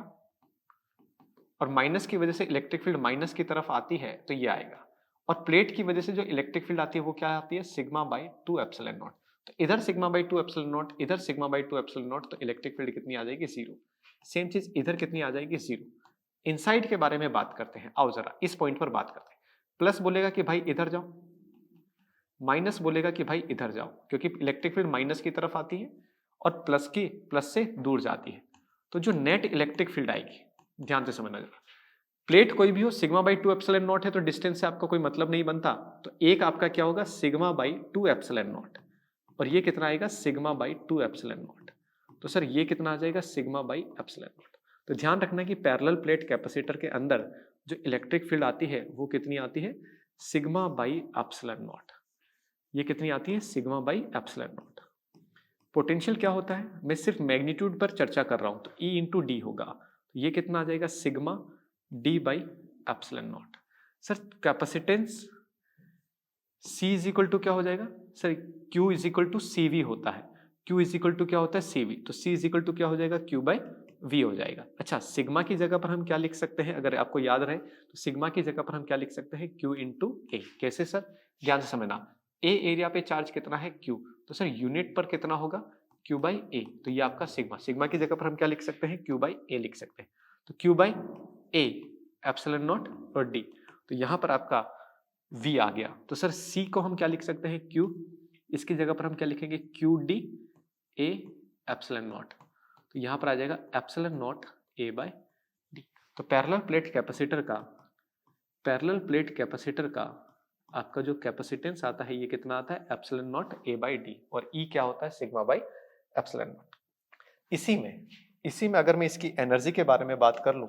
और माइनस की वजह से इलेक्ट्रिक फील्ड माइनस की तरफ आती है तो ये आएगा। और प्लेट की वजह से जो इलेक्ट्रिक फील्ड आती है वो क्या आती है, सिग्मा बाई 2 एप्सिलॉन नॉट। तो इधर सिग्मा बाई 2 एप्सिलॉन नॉट, इधर सिग्मा बाई 2 एप्सिलॉन नॉट, तो इलेक्ट्रिक फील्ड कितनी आ जाएगी, जीरो। सेम चीज इधर कितनी आ जाएगी, जीरो। इनसाइड के बारे में बात करते हैं, आओ जरा इस पॉइंट पर बात करते हैं। प्लस बोलेगा कि भाई इधर जाओ, माइनस बोलेगा कि भाई इधर जाओ, क्योंकि इलेक्ट्रिक फील्ड माइनस की तरफ आती है और प्लस से दूर जाती है। तो जो नेट इलेक्ट्रिक फील्ड आएगी, ध्यान से समझना जरा। प्लेट कोई भी हो, सिग्मा बाई 2 एप्सिलॉन नॉट है तो डिस्टेंस से आपका कोई मतलब नहीं बनता। तो एक आपका क्या होगा, सिग्मा बाई 2 एप्सिलॉन नॉट, और ये कितना आएगा, सिग्मा बाई 2 एप्सिलॉन नॉट। तो सर ये कितना आ जाएगा, सिग्मा बाई एप्सिलॉन नॉट। तो ध्यान रखना कि पैरेलल प्लेट कैपेसिटर के अंदर जो इलेक्ट्रिक फील्ड आती है वो कितनी आती है, सिग्मा बाई एप्सिलॉन नॉट। ये कितनी आती है, sigma by epsilon not. Potential क्या होता है, मैं सिर्फ मैग्नीट्यूड पर चर्चा कर रहा हूं, तो E इंटू डी होगा। तो ये कितना आ जाएगा, sigma D by epsilon naught. Sir capacitance C is equal to क्या हो जाएगा, sir Q is equal to C V होता है। Q इज इक्वल टू क्या होता है, सी वी। तो C इज इक्वल टू क्या हो जाएगा, Q बाई वी हो जाएगा। अच्छा, सिग्मा की जगह पर हम क्या लिख सकते हैं, अगर आपको याद रहे तो सिग्मा की जगह पर हम क्या लिख सकते हैं, Q इंटू ए। कैसे सर, ध्यान से समझना। ए एरिया पे चार्ज कितना है, Q, तो सर यूनिट पर कितना होगा, Q बाई ए। तो ये आपका सिग्मा, सिग्मा की जगह पर हम क्या लिख सकते हैं, Q बाई ए लिख सकते हैं। तो Q by A epsilon naught और डी, तो यहां पर आपका V आ गया। तो सर C को हम क्या लिख सकते हैं, Q, इसकी जगह पर हम क्या लिखेंगे, Q D A epsilon not. तो यहां पर आ जाएगा epsilon naught A by D. तो पैरेलल प्लेट कैपेसिटर का आपका जो कैपेसिटेंस आता है ये कितना आता है, epsilon naught A by D, और E क्या होता है, सिग्मा बाई एप्सिलॉन नॉट। इसी में अगर मैं इसकी एनर्जी के बारे में बात कर लूं,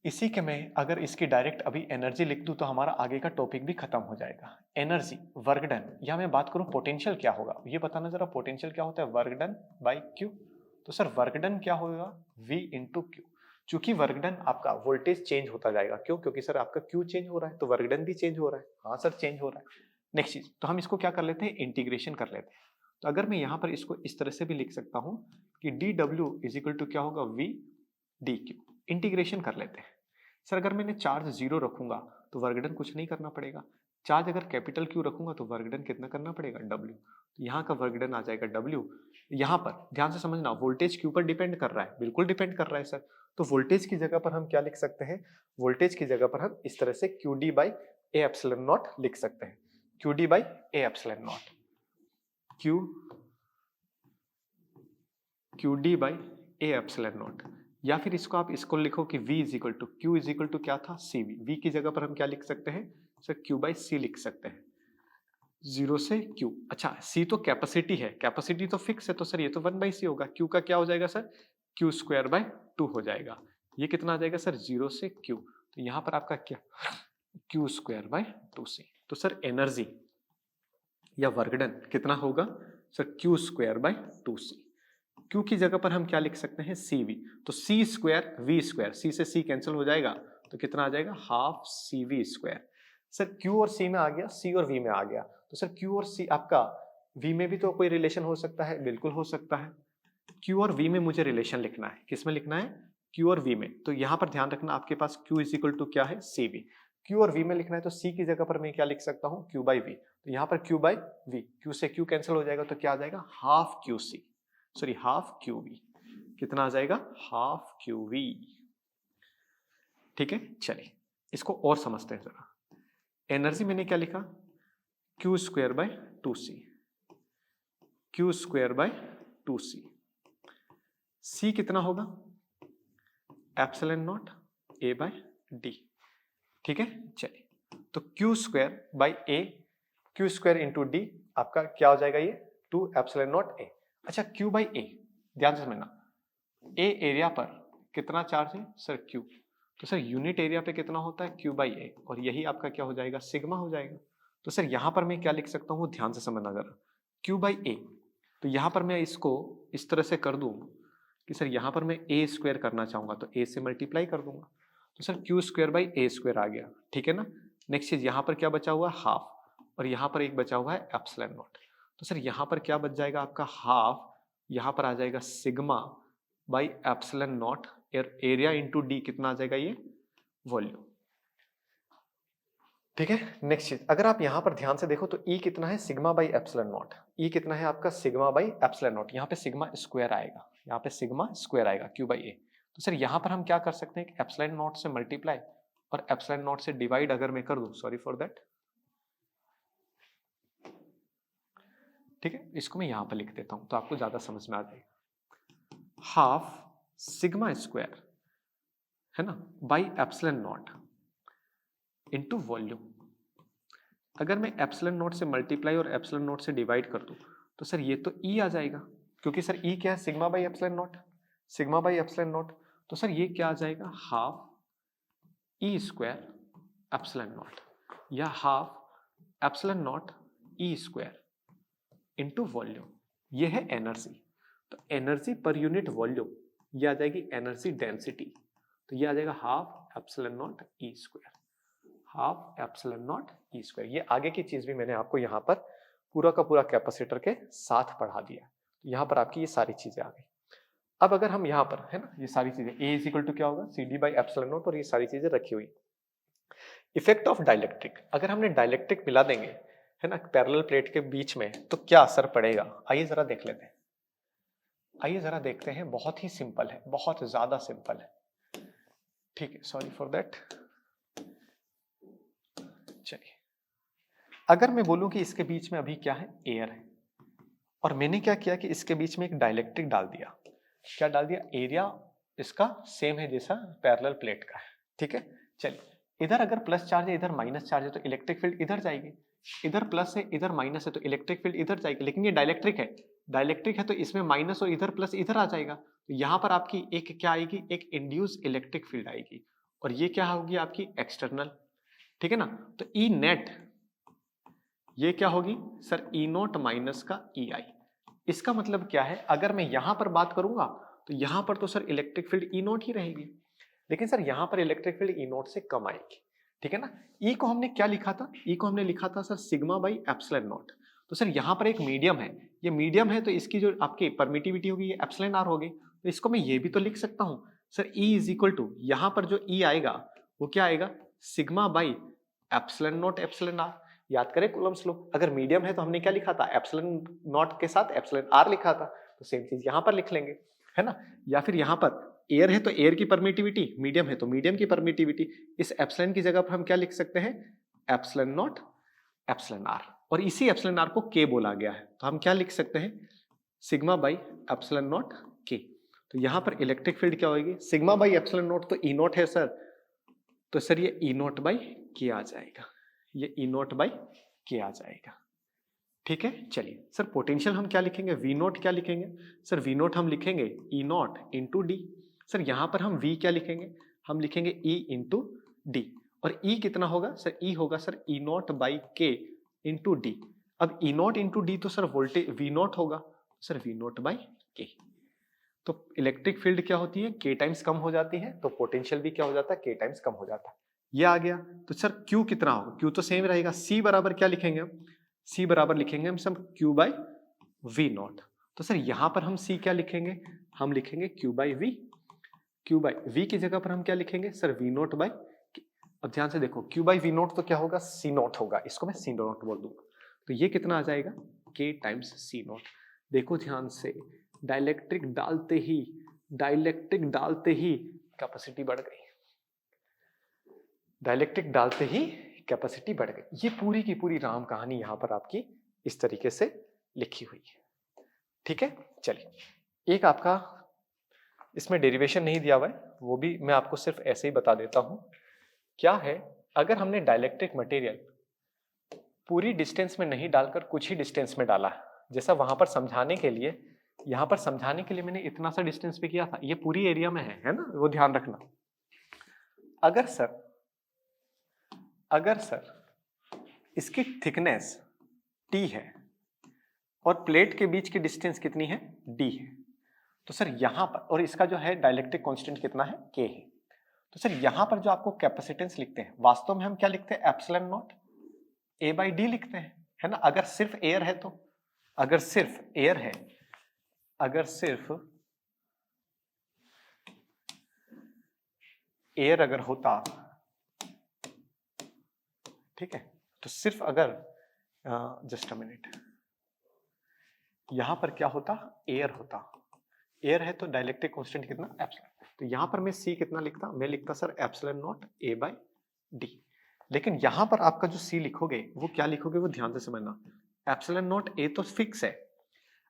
इसी के में अगर इसकी डायरेक्ट अभी एनर्जी लिख दूं तो हमारा आगे का टॉपिक भी खत्म हो जाएगा। एनर्जी वर्क डन, या मैं बात करूं पोटेंशियल क्या होगा, ये बताना जरा, पोटेंशियल क्या होता है, वर्क डन बाई क्यू। तो सर वर्क डन क्या होगा, V इंटू क्यू। चूंकि वर्क डन आपका वोल्टेज चेंज होता जाएगा, क्यों, क्योंकि सर आपका क्यू चेंज हो रहा है तो वर्क डन भी चेंज हो रहा है। हाँ सर चेंज हो रहा है। नेक्स्ट चीज, तो हम इसको क्या कर लेते हैं, इंटीग्रेशन कर लेते हैं। तो अगर मैं यहां पर इसको इस तरह से भी लिख सकता हूं कि D W is equal to क्या होगा, V डी क्यू। इंटीग्रेशन कर लेते हैं। सर अगर मैंने चार्ज जीरो रखूंगा तो वर्कडन कुछ नहीं करना पड़ेगा। चार्ज अगर कैपिटल क्यू रखूंगा तो वर्कडन कितना करना पड़ेगा, डब्ल्यू। तो यहाँ का वर्कडन आ जाएगा डब्ल्यू। यहाँ पर ध्यान से समझना, वोल्टेज क्यू पर डिपेंड कर रहा है, बिल्कुल डिपेंड कर रहा है सर। तो वोल्टेज की जगह पर हम क्या लिख सकते हैं, वोल्टेज की जगह पर हम इस तरह से Q D by A epsilon naught लिख सकते हैं। Q D by A epsilon naught, Q D by A epsilon not. या फिर इसको आप इसको लिखो कि V is equal to, Q is equal to क्या था, सी वी। वी की जगह पर हम क्या लिख सकते हैं सर, क्यू बाई सी लिख सकते हैं, जीरो से क्यू। अच्छा सी तो कैपेसिटी है, कैपेसिटी तो फिक्स है, तो सर ये तो 1/c होगा। क्यू का क्या हो जाएगा सर, क्यू स्क्वायर बाय 2 हो जाएगा। ये कितना आ जाएगा सर, जीरो से क्यू। तो यहां पर आपका क्या, क्यू स्क्वायर बाय 2c। तो सर एनर्जी या वर्कडन कितना होगा sir, Q square by 2c। Q की जगह पर हम क्या लिख सकते हैं, CV। तो C square V square, C से C कैंसिल हो जाएगा तो कितना आ जाएगा, half CV square. Sir Q और C में आ गया, C और V में आ गया। तो सर Q और C आपका V में भी तो कोई रिलेशन हो सकता है, बिल्कुल हो सकता है। Q और V में मुझे रिलेशन लिखना है, किस में लिखना है, Q और V में। तो यहां पर ध्यान रखना, आपके पास Q इज इक्वल टू क्या है, CV। Q और V में लिखना है तो C की जगह पर मैं क्या लिख सकता हूं, Q बाई V। तो यहाँ पर Q बाई V, Q से Q कैंसिल हो जाएगा तो क्या आ जाएगा, half QC, sorry half QV। कितना आ जाएगा, हाफ QV। ठीक है, चलिए इसको और समझते हैं जरा। एनर्जी मैंने क्या लिखा, Q square by 2C, Q square by 2C। C कितना होगा, epsilon naught A by D. ठीक है, चलिए तो Q square by A, Q square into D आपका क्या हो जाएगा ये 2 एप्सिलॉन नॉट ए। अच्छा क्यू बाई ए, ध्यान से समझना, ए एरिया पर कितना चार्ज है सर क्यू, तो सर यूनिट एरिया पे कितना होता है क्यू बाई ए, और यही आपका क्या हो जाएगा सिग्मा हो जाएगा। तो सर यहां पर मैं क्या लिख सकता हूं, ध्यान से समझना जरा, क्यू बाई ए, तो यहां पर मैं इसको इस तरह से कर दूं कि सर यहां पर मैं ए स्क्वायर करना चाहूंगा तो ए से मल्टीप्लाई कर दूंगा, तो sir Q square by A square आ गया। ठीक है ना, नेक्स्ट चीज यहां पर क्या बचा हुआ है हाफ, और यहां पर एक बचा हुआ है एप्सिलॉन नॉट, तो सर यहां पर क्या बच जाएगा आपका हाफ, यहां पर आ जाएगा sigma by epsilon not, area into D कितना आ जाएगा ये वॉल्यूम। ठीक है, नेक्स्ट चीज अगर आप यहां पर ध्यान से देखो तो E कितना है sigma by epsilon not, E कितना है आपका सिग्मा बाई एप्सिलॉन नॉट, यहाँ पे सिग्मा स्क्वायर आएगा, यहाँ पे सिग्मा स्क्वायर आएगा क्यू बाई ए। तो सर यहां पर हम क्या कर सकते हैं, एप्सिलॉन नॉट से मल्टीप्लाई और एप्सिलॉन नॉट से डिवाइड अगर मैं कर दूं, सॉरी फॉर दैट, ठीक है इसको मैं यहां पर लिख देता हूं तो आपको ज्यादा समझ में आ जाएगा, हाफ सिग्मा स्क्वायर है ना by epsilon not into volume. अगर मैं एप्सिलॉन नॉट से मल्टीप्लाई और एप्सिलॉन नॉट से डिवाइड कर दूं तो सर ये तो E आ जाएगा, क्योंकि सर E क्या है sigma by epsilon not, sigma by epsilon not, तो सर ये क्या आ जाएगा half E square epsilon not, या half epsilon not E square into volume. ये है एनर्जी, तो एनर्जी पर यूनिट वॉल्यूम ये आ जाएगी एनर्जी डेंसिटी, तो ये आ जाएगा half epsilon not E square, half epsilon not E square. ये आगे की चीज भी मैंने आपको यहाँ पर पूरा का पूरा कैपेसिटर के साथ पढ़ा दिया, तो यहाँ पर आपकी ये सारी चीजें आ गई। अब अगर हम यहाँ पर है ना ये सारी चीजें ए इज इक्वल टू क्या होगा C D by epsilon naught, और ये सारी चीजें रखी हुई। इफेक्ट ऑफ डाइलेक्ट्रिक, अगर हमने डाइलेक्ट्रिक मिला देंगे है ना पैरेलल प्लेट के बीच में तो क्या असर पड़ेगा, आइए जरा देख लेते हैं, आइए जरा देखते हैं, बहुत ही सिंपल है, बहुत ज्यादा सिंपल है। ठीक है, सॉरी फॉर दैट। चलिए अगर मैं बोलूं कि इसके बीच में अभी क्या है एयर है, और मैंने क्या किया कि इसके बीच में एक डाइलेक्ट्रिक डाल दिया, क्या डाल दिया, एरिया इसका सेम है जैसा पैरेलल प्लेट का है। ठीक है, चलिए इधर अगर प्लस चार्ज है इधर माइनस चार्ज है तो इलेक्ट्रिक फील्ड इधर जाएगी, इधर प्लस है इधर माइनस है तो इलेक्ट्रिक फील्ड इधर जाएगी, लेकिन ये डाइलेक्ट्रिक है, डाइलेक्ट्रिक है तो इसमें माइनस और इधर प्लस इधर आ जाएगा, तो यहां पर आपकी एक क्या आएगी, एक इंड्यूस इलेक्ट्रिक फील्ड आएगी, और ये क्या होगी आपकी एक्सटर्नल। ठीक है ना, तो ई नेट ये क्या होगी सर ई नोट माइनस का ई आई। इसका मतलब क्या है, अगर मैं यहां पर बात करूंगा तो यहां पर तो sir electric field E not ही रहेगी, लेकिन सर यहां पर इलेक्ट्रिक फील्ड ई नोट से कम आएगी। ठीक है ना, ई को हमने क्या लिखा था, ई को हमने लिखा था sir sigma by epsilon not, तो सर यहां पर एक मीडियम है, ये मीडियम है तो इसकी जो आपकी परमिटिविटी होगी ये एप्सिलॉन आर होगी, तो इसको मैं ये भी तो लिख सकता हूं sir E is equal to, यहां पर जो ई आएगा वो क्या आएगा sigma by epsilon naught epsilon R. याद करें कूलम्स लॉ, अगर मीडियम है तो हमने क्या लिखा था एप्सिलॉन नॉट के साथ एप्सिलॉन आर लिखा था, तो सेम चीज यहां पर लिख लेंगे है ना, या फिर यहां पर एयर है तो एयर की परमिटिविटी, मीडियम है तो मीडियम की परमिटिविटी, इस एप्सिलॉन की जगह पर हम क्या लिख सकते हैं एप्सिलॉन नॉट एप्सिलॉन आर, और इसी एप्सिलॉन आर को के बोला गया है, तो हम क्या लिख सकते हैं सिग्मा बाई एप्सिलॉन नॉट के। तो यहां पर इलेक्ट्रिक फील्ड क्या होगी सिग्मा बाई एप्सिलॉन नॉट, तो ई नॉट है सर, तो सर ये ई नॉट बाई के आ जाएगा, ये ई नॉट बाई के आ जाएगा। ठीक है, चलिए सर पोटेंशियल हम क्या लिखेंगे, वी नॉट क्या लिखेंगे सर, वी नॉट हम लिखेंगे ई नॉट इंटू डी, सर यहां पर हम वी क्या लिखेंगे, हम लिखेंगे ई इंटू डी, और ई कितना होगा सर, ई होगा सर ई नॉट बाई के इंटू डी। अब ई नॉट इंटू डी तो सर वोल्टेज वी नॉट होगा, सर वी नॉट बाई के, तो इलेक्ट्रिक फील्ड क्या होती है के टाइम्स कम हो जाती है, तो पोटेंशियल भी क्या हो जाता है के टाइम्स कम हो जाता है। ये आ गया, तो सर क्यू कितना होगा, क्यू तो सेम रहेगा, सी बराबर क्या लिखेंगे हम, सी बराबर लिखेंगे हम सब क्यू बाई वी नॉट, तो सर यहां पर हम सी क्या लिखेंगे, हम लिखेंगे Q by V, Q by V की जगह पर हम क्या लिखेंगे सर वी नॉट बाई, अब ध्यान से देखो क्यू बाई वी नॉट तो क्या होगा सी नॉट होगा, इसको मैं सी नॉट बोल दूंगा, तो ये कितना आ जाएगा के टाइम्स सी नॉट। देखो ध्यान से डाइलेक्ट्रिक डालते ही कैपेसिटी बढ़ गई, डाइलेक्ट्रिक डालते ही कैपेसिटी बढ़ गई। ये पूरी की पूरी राम कहानी यहां पर आपकी इस तरीके से लिखी हुई है। ठीक है, चलिए एक आपका इसमें डेरिवेशन नहीं दिया हुआ है, वो भी मैं आपको सिर्फ ऐसे ही बता देता हूं। क्या है, अगर हमने डाइलेक्ट्रिक मटेरियल पूरी डिस्टेंस में नहीं डालकर कुछ ही डिस्टेंस में डाला, जैसा वहां पर समझाने के लिए, यहां पर समझाने के लिए मैंने इतना सा डिस्टेंस पे किया था, ये पूरी एरिया में है ना, वो ध्यान रखना। अगर सर इसकी थिकनेस T है और प्लेट के बीच की डिस्टेंस कितनी है, D है, तो सर यहां पर, और इसका जो है डाइलेक्ट्रिक कांस्टेंट कितना है, K है, तो सर यहां पर जो आपको कैपेसिटेंस लिखते हैं, वास्तव में हम क्या लिखते हैं, epsilon not A by D लिखते हैं, है ना। अगर सिर्फ एयर है तो, अगर सिर्फ एयर है, अगर सिर्फ एयर अगर होता, ठीक है, तो सिर्फ अगर जस्ट अ मिनट, यहां पर क्या होता, एयर होता, एयर है तो डाइलेक्ट्रिक कांस्टेंट कितना, एप्सिलॉन, तो यहां पर मैं C कितना लिखता, मैं लिखता sir epsilon not A by D. लेकिन यहां पर आपका जो C लिखोगे वो क्या लिखोगे, वो ध्यान से समझना, एप्सिलॉन नॉट A तो फिक्स है,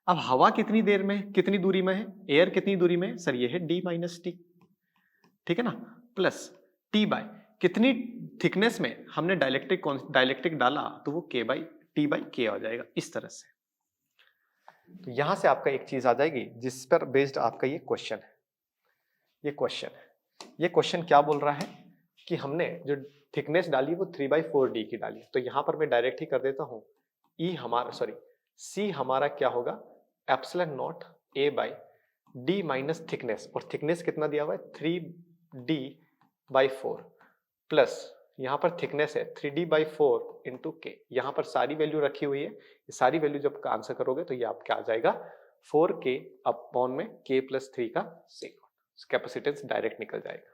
अब हवा कितनी देर में, कितनी दूरी में है, एयर कितनी दूरी में है सर, ये है D माइनस टी, ठीक है ना, प्लस T बाई कितनी थिकनेस में हमने डाइलेक्ट्रिक डाला, तो वो K by T by K आ जाएगा, इस तरह से। तो यहां से आपका एक चीज आ जाएगी जिस पर बेस्ड आपका ये क्वेश्चन है। ये क्वेश्चन क्या बोल रहा है कि हमने जो थिकनेस डाली वो 3/4D की डाली, तो यहां पर मैं डायरेक्ट ही कर देता हूं, C हमारा क्या होगा, epsilon not A by D minus thickness, और थिकनेस कितना दिया हुआ है 3D/4 प्लस यहाँ पर थिकनेस है 3D/4 इंटू के, यहाँ पर सारी वैल्यू रखी हुई है, ये सारी वैल्यू जब का आंसर करोगे तो ये आपका आ जाएगा 4K अपॉन में K प्लस 3 का सेक, कैपेसिटेंस डायरेक्ट निकल जाएगा,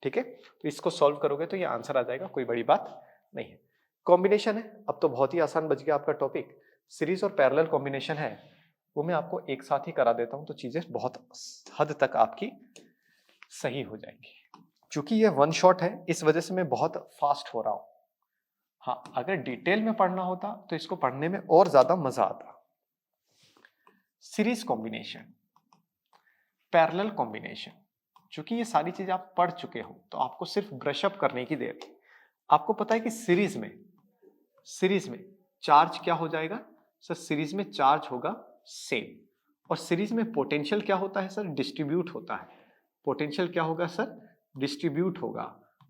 ठीक है। तो इसको सॉल्व करोगे तो ये आंसर आ जाएगा, कोई बड़ी बात नहीं है। कॉम्बिनेशन है, अब तो बहुत ही आसान बच गया आपका टॉपिक। सीरीज और पैरेलल कॉम्बिनेशन है, वो मैं आपको एक साथ ही करा देता हूं, तो चीजें बहुत हद तक आपकी सही हो जाएंगी। चूंकि ये वन शॉट है, इस वजह से मैं बहुत फास्ट हो रहा हूं। हाँ, अगर डिटेल में पढ़ना होता तो इसको पढ़ने में और ज्यादा मजा आता। सीरीज कॉम्बिनेशन, पैरेलल कॉम्बिनेशन, चूंकि ये सारी चीजें आप पढ़ चुके हो तो आपको सिर्फ ब्रश अप करने की देर है। आपको पता है कि सीरीज में चार्ज क्या हो जाएगा सर, सीरीज में चार्ज होगा सेम, और सीरीज में पोटेंशियल क्या होता है सर, डिस्ट्रीब्यूट होता है। पोटेंशियल क्या होगा सर, डिस्ट्रीब्यूट होगा।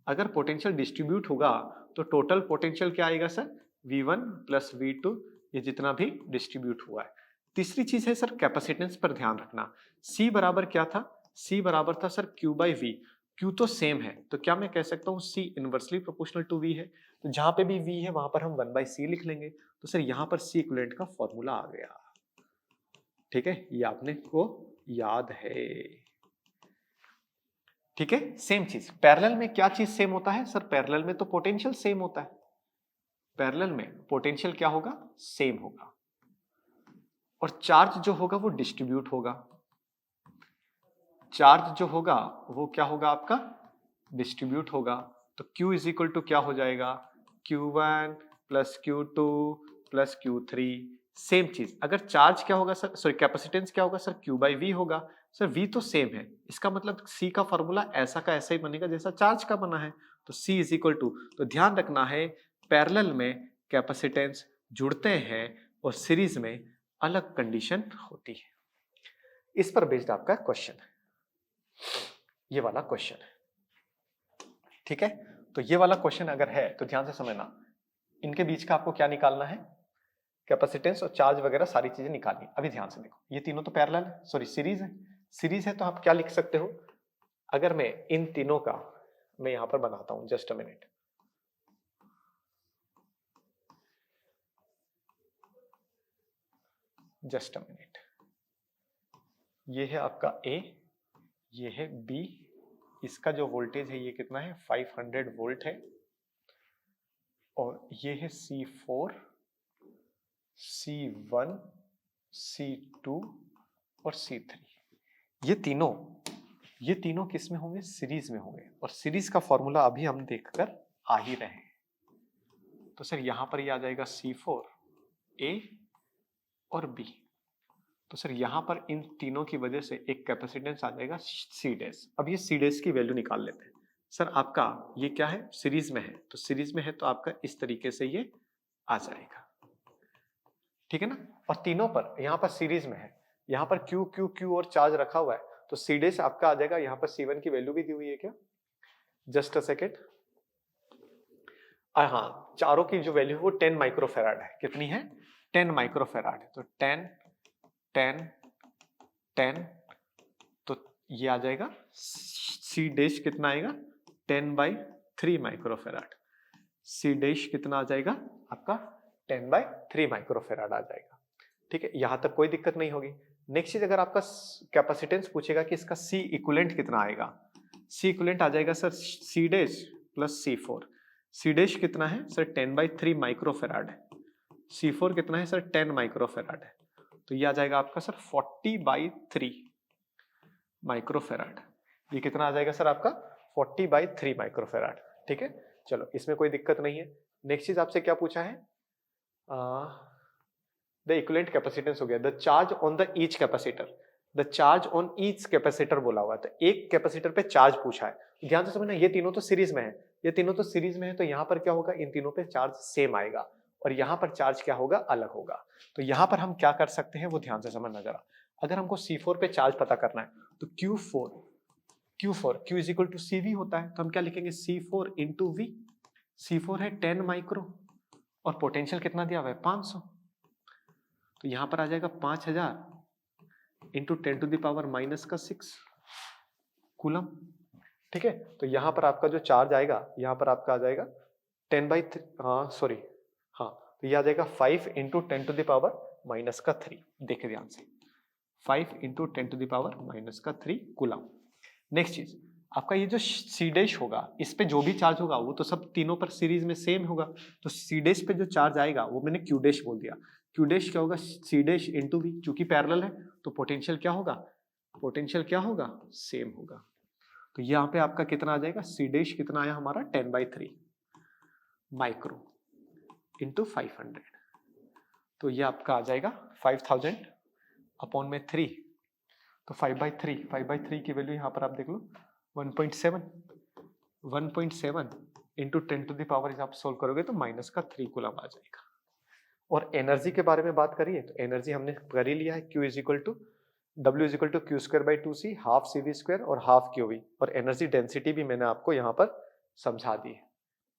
अगर पोटेंशियल डिस्ट्रीब्यूट होगा तो टोटल पोटेंशियल क्या आएगा सर, V1 प्लस V2, ये जितना भी डिस्ट्रीब्यूट हुआ है। तीसरी चीज है सर कैपेसिटेंस पर ध्यान रखना। C बराबर क्या था, C बराबर था sir Q by V, Q तो सेम है, तो क्या मैं कह सकता हूँ C inversely proportional to V है, तो जहां पे भी V है वहां पर हम 1/C लिख लेंगे, तो सर यहां पर C इक्विवेलेंट का फॉर्मूला आ गया, ठीक है, ये आपने को याद है, ठीक है। सेम चीज पैरेलल में क्या चीज सेम होता है सर, पैरेलल में तो पोटेंशियल सेम होता है, पैरेलल में पोटेंशियल क्या होगा, सेम होगा, और चार्ज जो होगा वो डिस्ट्रीब्यूट होगा, चार्ज जो होगा वो क्या होगा आपका, डिस्ट्रीब्यूट होगा, तो Q इज इक्वल टू क्या हो जाएगा, Q1 plus Q2 plus Q3। Same चीज, अगर चार्ज क्या होगा सर, सॉरी कैपेसिटेंस क्या होगा सर, Q बाई V होगा, सर V तो सेम है, इसका मतलब C का फॉर्मूला ऐसा का ऐसा ही बनेगा जैसा चार्ज का बना है, तो C इज इक्वल टू, तो ध्यान रखना है पैरेलल में कैपेसिटेंस जुड़ते हैं और सीरीज में अलग कंडीशन होती है। इस पर बेस्ड आपका क्वेश्चन है, ये वाला क्वेश्चन है, ठीक है। तो ये वाला क्वेश्चन अगर है तो ध्यान से समझना, इनके बीच का आपको क्या निकालना है, कैपेसिटेंस और चार्ज वगैरह सारी चीजें निकालनी। अभी ध्यान से देखो, ये तीनों तो पैरेलल है, सॉरी सीरीज है, सीरीज है तो आप क्या लिख सकते हो, अगर मैं इन तीनों का मैं यहां पर बनाता हूं, just a minute, just a minute, ये है आपका A, ये है B, इसका जो वोल्टेज है ये कितना है 500 वोल्ट है, और ये है C4, C1, C2 और C3, ये तीनों किस में होंगे, सीरीज में होंगे, और सीरीज का फॉर्मूला अभी हम देखकर आ ही रहे हैं, तो सर यहां पर ये आ जाएगा C4 A और B, तो सर यहाँ पर इन तीनों की वजह से एक कैपेसिटेंस आ जाएगा सी डैश। अब ये सी डैश की वैल्यू निकाल लेते हैं। सर आपका ये क्या है, सीरीज में है, तो सीरीज में है तो आपका इस तरीके से ये आ जाएगा, ठीक है ना। और तीनों पर यहाँ पर सीरीज में है, यहाँ पर क्यू क्यू क्यू और चार्ज रखा हुआ है, तो सी डैश आपका आ जाएगा। यहाँ पर C1 की वैल्यू भी दी हुई है क्या, जस्ट अ सेकेंड। हाँ, चारों की जो वैल्यू है वो 10 माइक्रोफेराड है। कितनी है, 10 माइक्रोफेराड है। तो 10 10 10, तो ये आ जाएगा सी डैश कितना आएगा, 10/3 माइक्रोफेराड। सी डैश कितना आ जाएगा आपका, 10/3 माइक्रोफेराड आ जाएगा, ठीक है। यहां तक कोई दिक्कत नहीं होगी। नेक्स्ट चीज, अगर आपका कैपेसिटेंस पूछेगा कि इसका सी इक्विवेलेंट कितना आएगा, सी इक्विवेलेंट आ जाएगा sir C dash plus C4। C dash कितना है सर, 10/3 माइक्रोफेराड है। C4 कितना है सर, 10 माइक्रोफेराड है। तो ये आ जाएगा आपका सर 40/3 माइक्रोफेराड। ये कितना आ जाएगा सर आपका, 40/3 माइक्रोफेराड, ठीक है। चलो, इसमें कोई दिक्कत नहीं है। नेक्स्ट चीज आपसे क्या पूछा है, द इक्विवेलेंट कैपेसिटेंस हो गया, the charge on the each capacitor. The charge on each capacitor बोला हुआ है, तो एक कैपेसिटर पे चार्ज पूछा है। ध्यान से समझना, ये तीनों तो सीरीज में है, ये तीनों तो सीरीज में है, तो यहाँ पर क्या होगा, इन तीनों पे चार्ज सेम आएगा और यहाँ पर चार्ज क्या होगा, अलग होगा। तो यहाँ पर हम क्या कर सकते हैं वो ध्यान से समझना जरा। अगर हमको C4 पे चार्ज पता करना है तो Q is equal to CV होता है, तो हम क्या लिखेंगे, C4 इंटू V। C4 है 10 माइक्रो और पोटेंशियल कितना दिया हुआ है, 500। तो यहां पर आ जाएगा 5000 इंटू 10⁻⁻6 कूलम, ठीक है। तो यहां पर आपका जो चार्ज आएगा, यहां पर आपका आ जाएगा 10/3, हाँ सॉरी, हाँ, तो ये आ जाएगा 5 इंटू 10⁻⁻3। देखे ध्यान से, 5 इंटू 10⁻⁻3 कूलम। नेक्स्ट चीज, आपका ये जो सी डैश होगा, इस पे जो भी चार्ज होगा वो तो सब तीनों पर सीरीज में सेम होगा। तो सी डैश पे जो चार्ज आएगा वो मैंने क्यू डैश बोल दिया। क्यू डैश क्या होगा, सी डैश इंटू वी, चूंकि पैरेलल है तो पोटेंशियल क्या होगा, पोटेंशियल क्या होगा, सेम होगा। तो यहाँ पे आपका कितना आ जाएगा, सी डैश कितना आया हमारा, 10/3 माइक्रो इंटू 500। तो ये आपका आ जाएगा 5000 अपॉन में 3, तो 5/3 की वैल्यू यहाँ पर आप देख लो 1.7 इंटू 10⁻, आप सोल्व करोगे तो -3 कूलम आ जाएगा। और एनर्जी के बारे में बात करिए तो एनर्जी हमने कर ही लिया है, W is equal to Q²/2C, half CV² और हाफ QV। और एनर्जी डेंसिटी भी मैंने आपको यहाँ पर समझा दी है,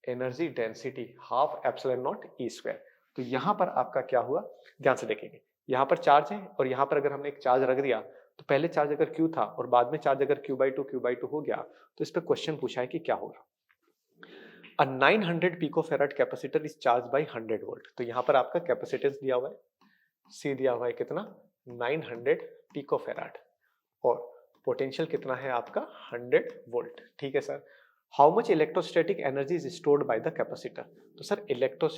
एनर्जी डेंसिटी हाफ ε0E²। तो यहाँ पर आपका क्या हुआ, ध्यान से देखेंगे, यहाँ पर चार्ज है और यहाँ पर अगर हमने एक चार्ज रख दिया, तो पहले चार्ज अगर Q था और बाद में चार्ज अगर Q/2 हो गया, तो इस पर क्वेश्चन पूछा है कि क्या होगा। A 900 picofarad capacitor is charge by 100 volt. तो यहाँ पर आपका कैपेसिटेंस दिया हुआ है, C दिया हुआ है कितना, 900 पिकोफेराड, और पोटेंशियल कितना है आपका 100 वोल्ट, ठीक है sir. How much electrostatic energy is stored by the capacitor. तो सर इलेक्ट्रो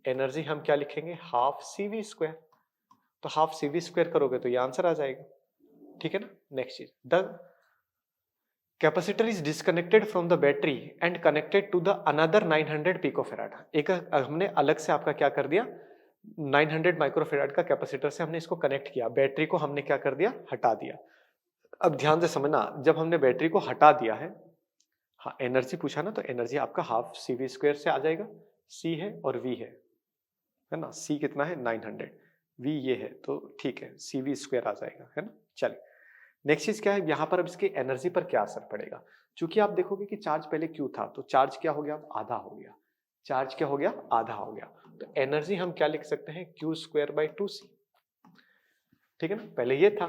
एनर्जी हम क्या लिखेंगे, हाफ CV²। तो हाफ CV² करोगे तो ये आंसर आ जाएगा, ठीक है ना। नेक्स्ट चीज, the capacitor is disconnected from the battery and connected to the another 900 picofarad. एक हमने अलग से आपका क्या कर दिया, 900 माइक्रोफेराड का कैपेसिटर से हमने इसको कनेक्ट किया, बैटरी को हमने क्या कर दिया, हटा दिया। अब ध्यान से समझना, जब हमने बैटरी को हटा दिया है, हाँ एनर्जी पूछा ना, तो एनर्जी आपका हाफ CV² से आ जाएगा, C है और V है ना। C कितना है 900, V ये है, तो ठीक है CV² आ जाएगा, है ना। चलिए नेक्स्ट चीज क्या है, यहाँ पर अब इसकी एनर्जी पर क्या असर पड़ेगा। चूंकि आप देखोगे कि चार्ज पहले Q था, तो चार्ज क्या हो गया, आधा हो गया, चार्ज क्या हो गया, आधा हो गया। तो एनर्जी हम क्या लिख सकते हैं, Q²/2C, ठीक है ना। पहले ये था,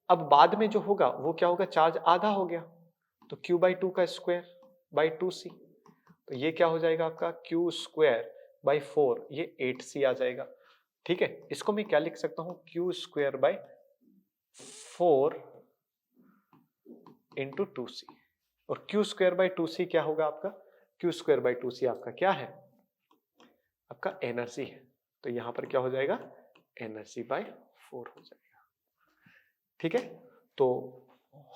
अब बाद में जो होगा वो क्या होगा, चार्ज आधा हो गया, तो Q/2 का स्क्वायर/2C। तो ये क्या हो जाएगा आपका, Q²/4, ये 8C आ जाएगा, ठीक है। इसको मैं क्या लिख सकता हूँ, Q²/4 इंटू 2C। और Q²/2C क्या होगा आपका, Q²/2C आपका क्या है, आपका एनर्जी है। तो यहां पर क्या हो जाएगा, एनर्जी/4 हो जाएगा, ठीक है। तो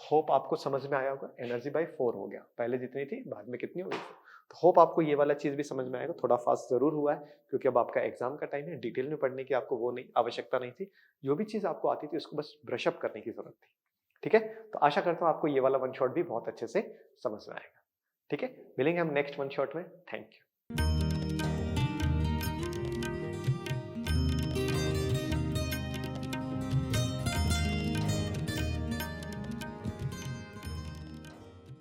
होप आपको समझ में आया होगा, एनर्जी/4 हो गया, पहले जितनी थी बाद में कितनी हो गई। तो होप आपको ये वाला चीज भी समझ में आएगा। थोड़ा फास्ट जरूर हुआ है क्योंकि अब आपका एग्जाम का टाइम है, डिटेल में पढ़ने की आपको वो नहीं आवश्यकता नहीं थी। जो भी चीज आपको आती थी उसको बस ब्रश अप करने की जरूरत थी। ठीक है, तो आशा करता हूँ आपको ये वाला वन शॉट भी बहुत अच्छे से समझ में आएगा। ठीक है, मिलेंगे हम नेक्स्ट वन शॉट में। Thank you.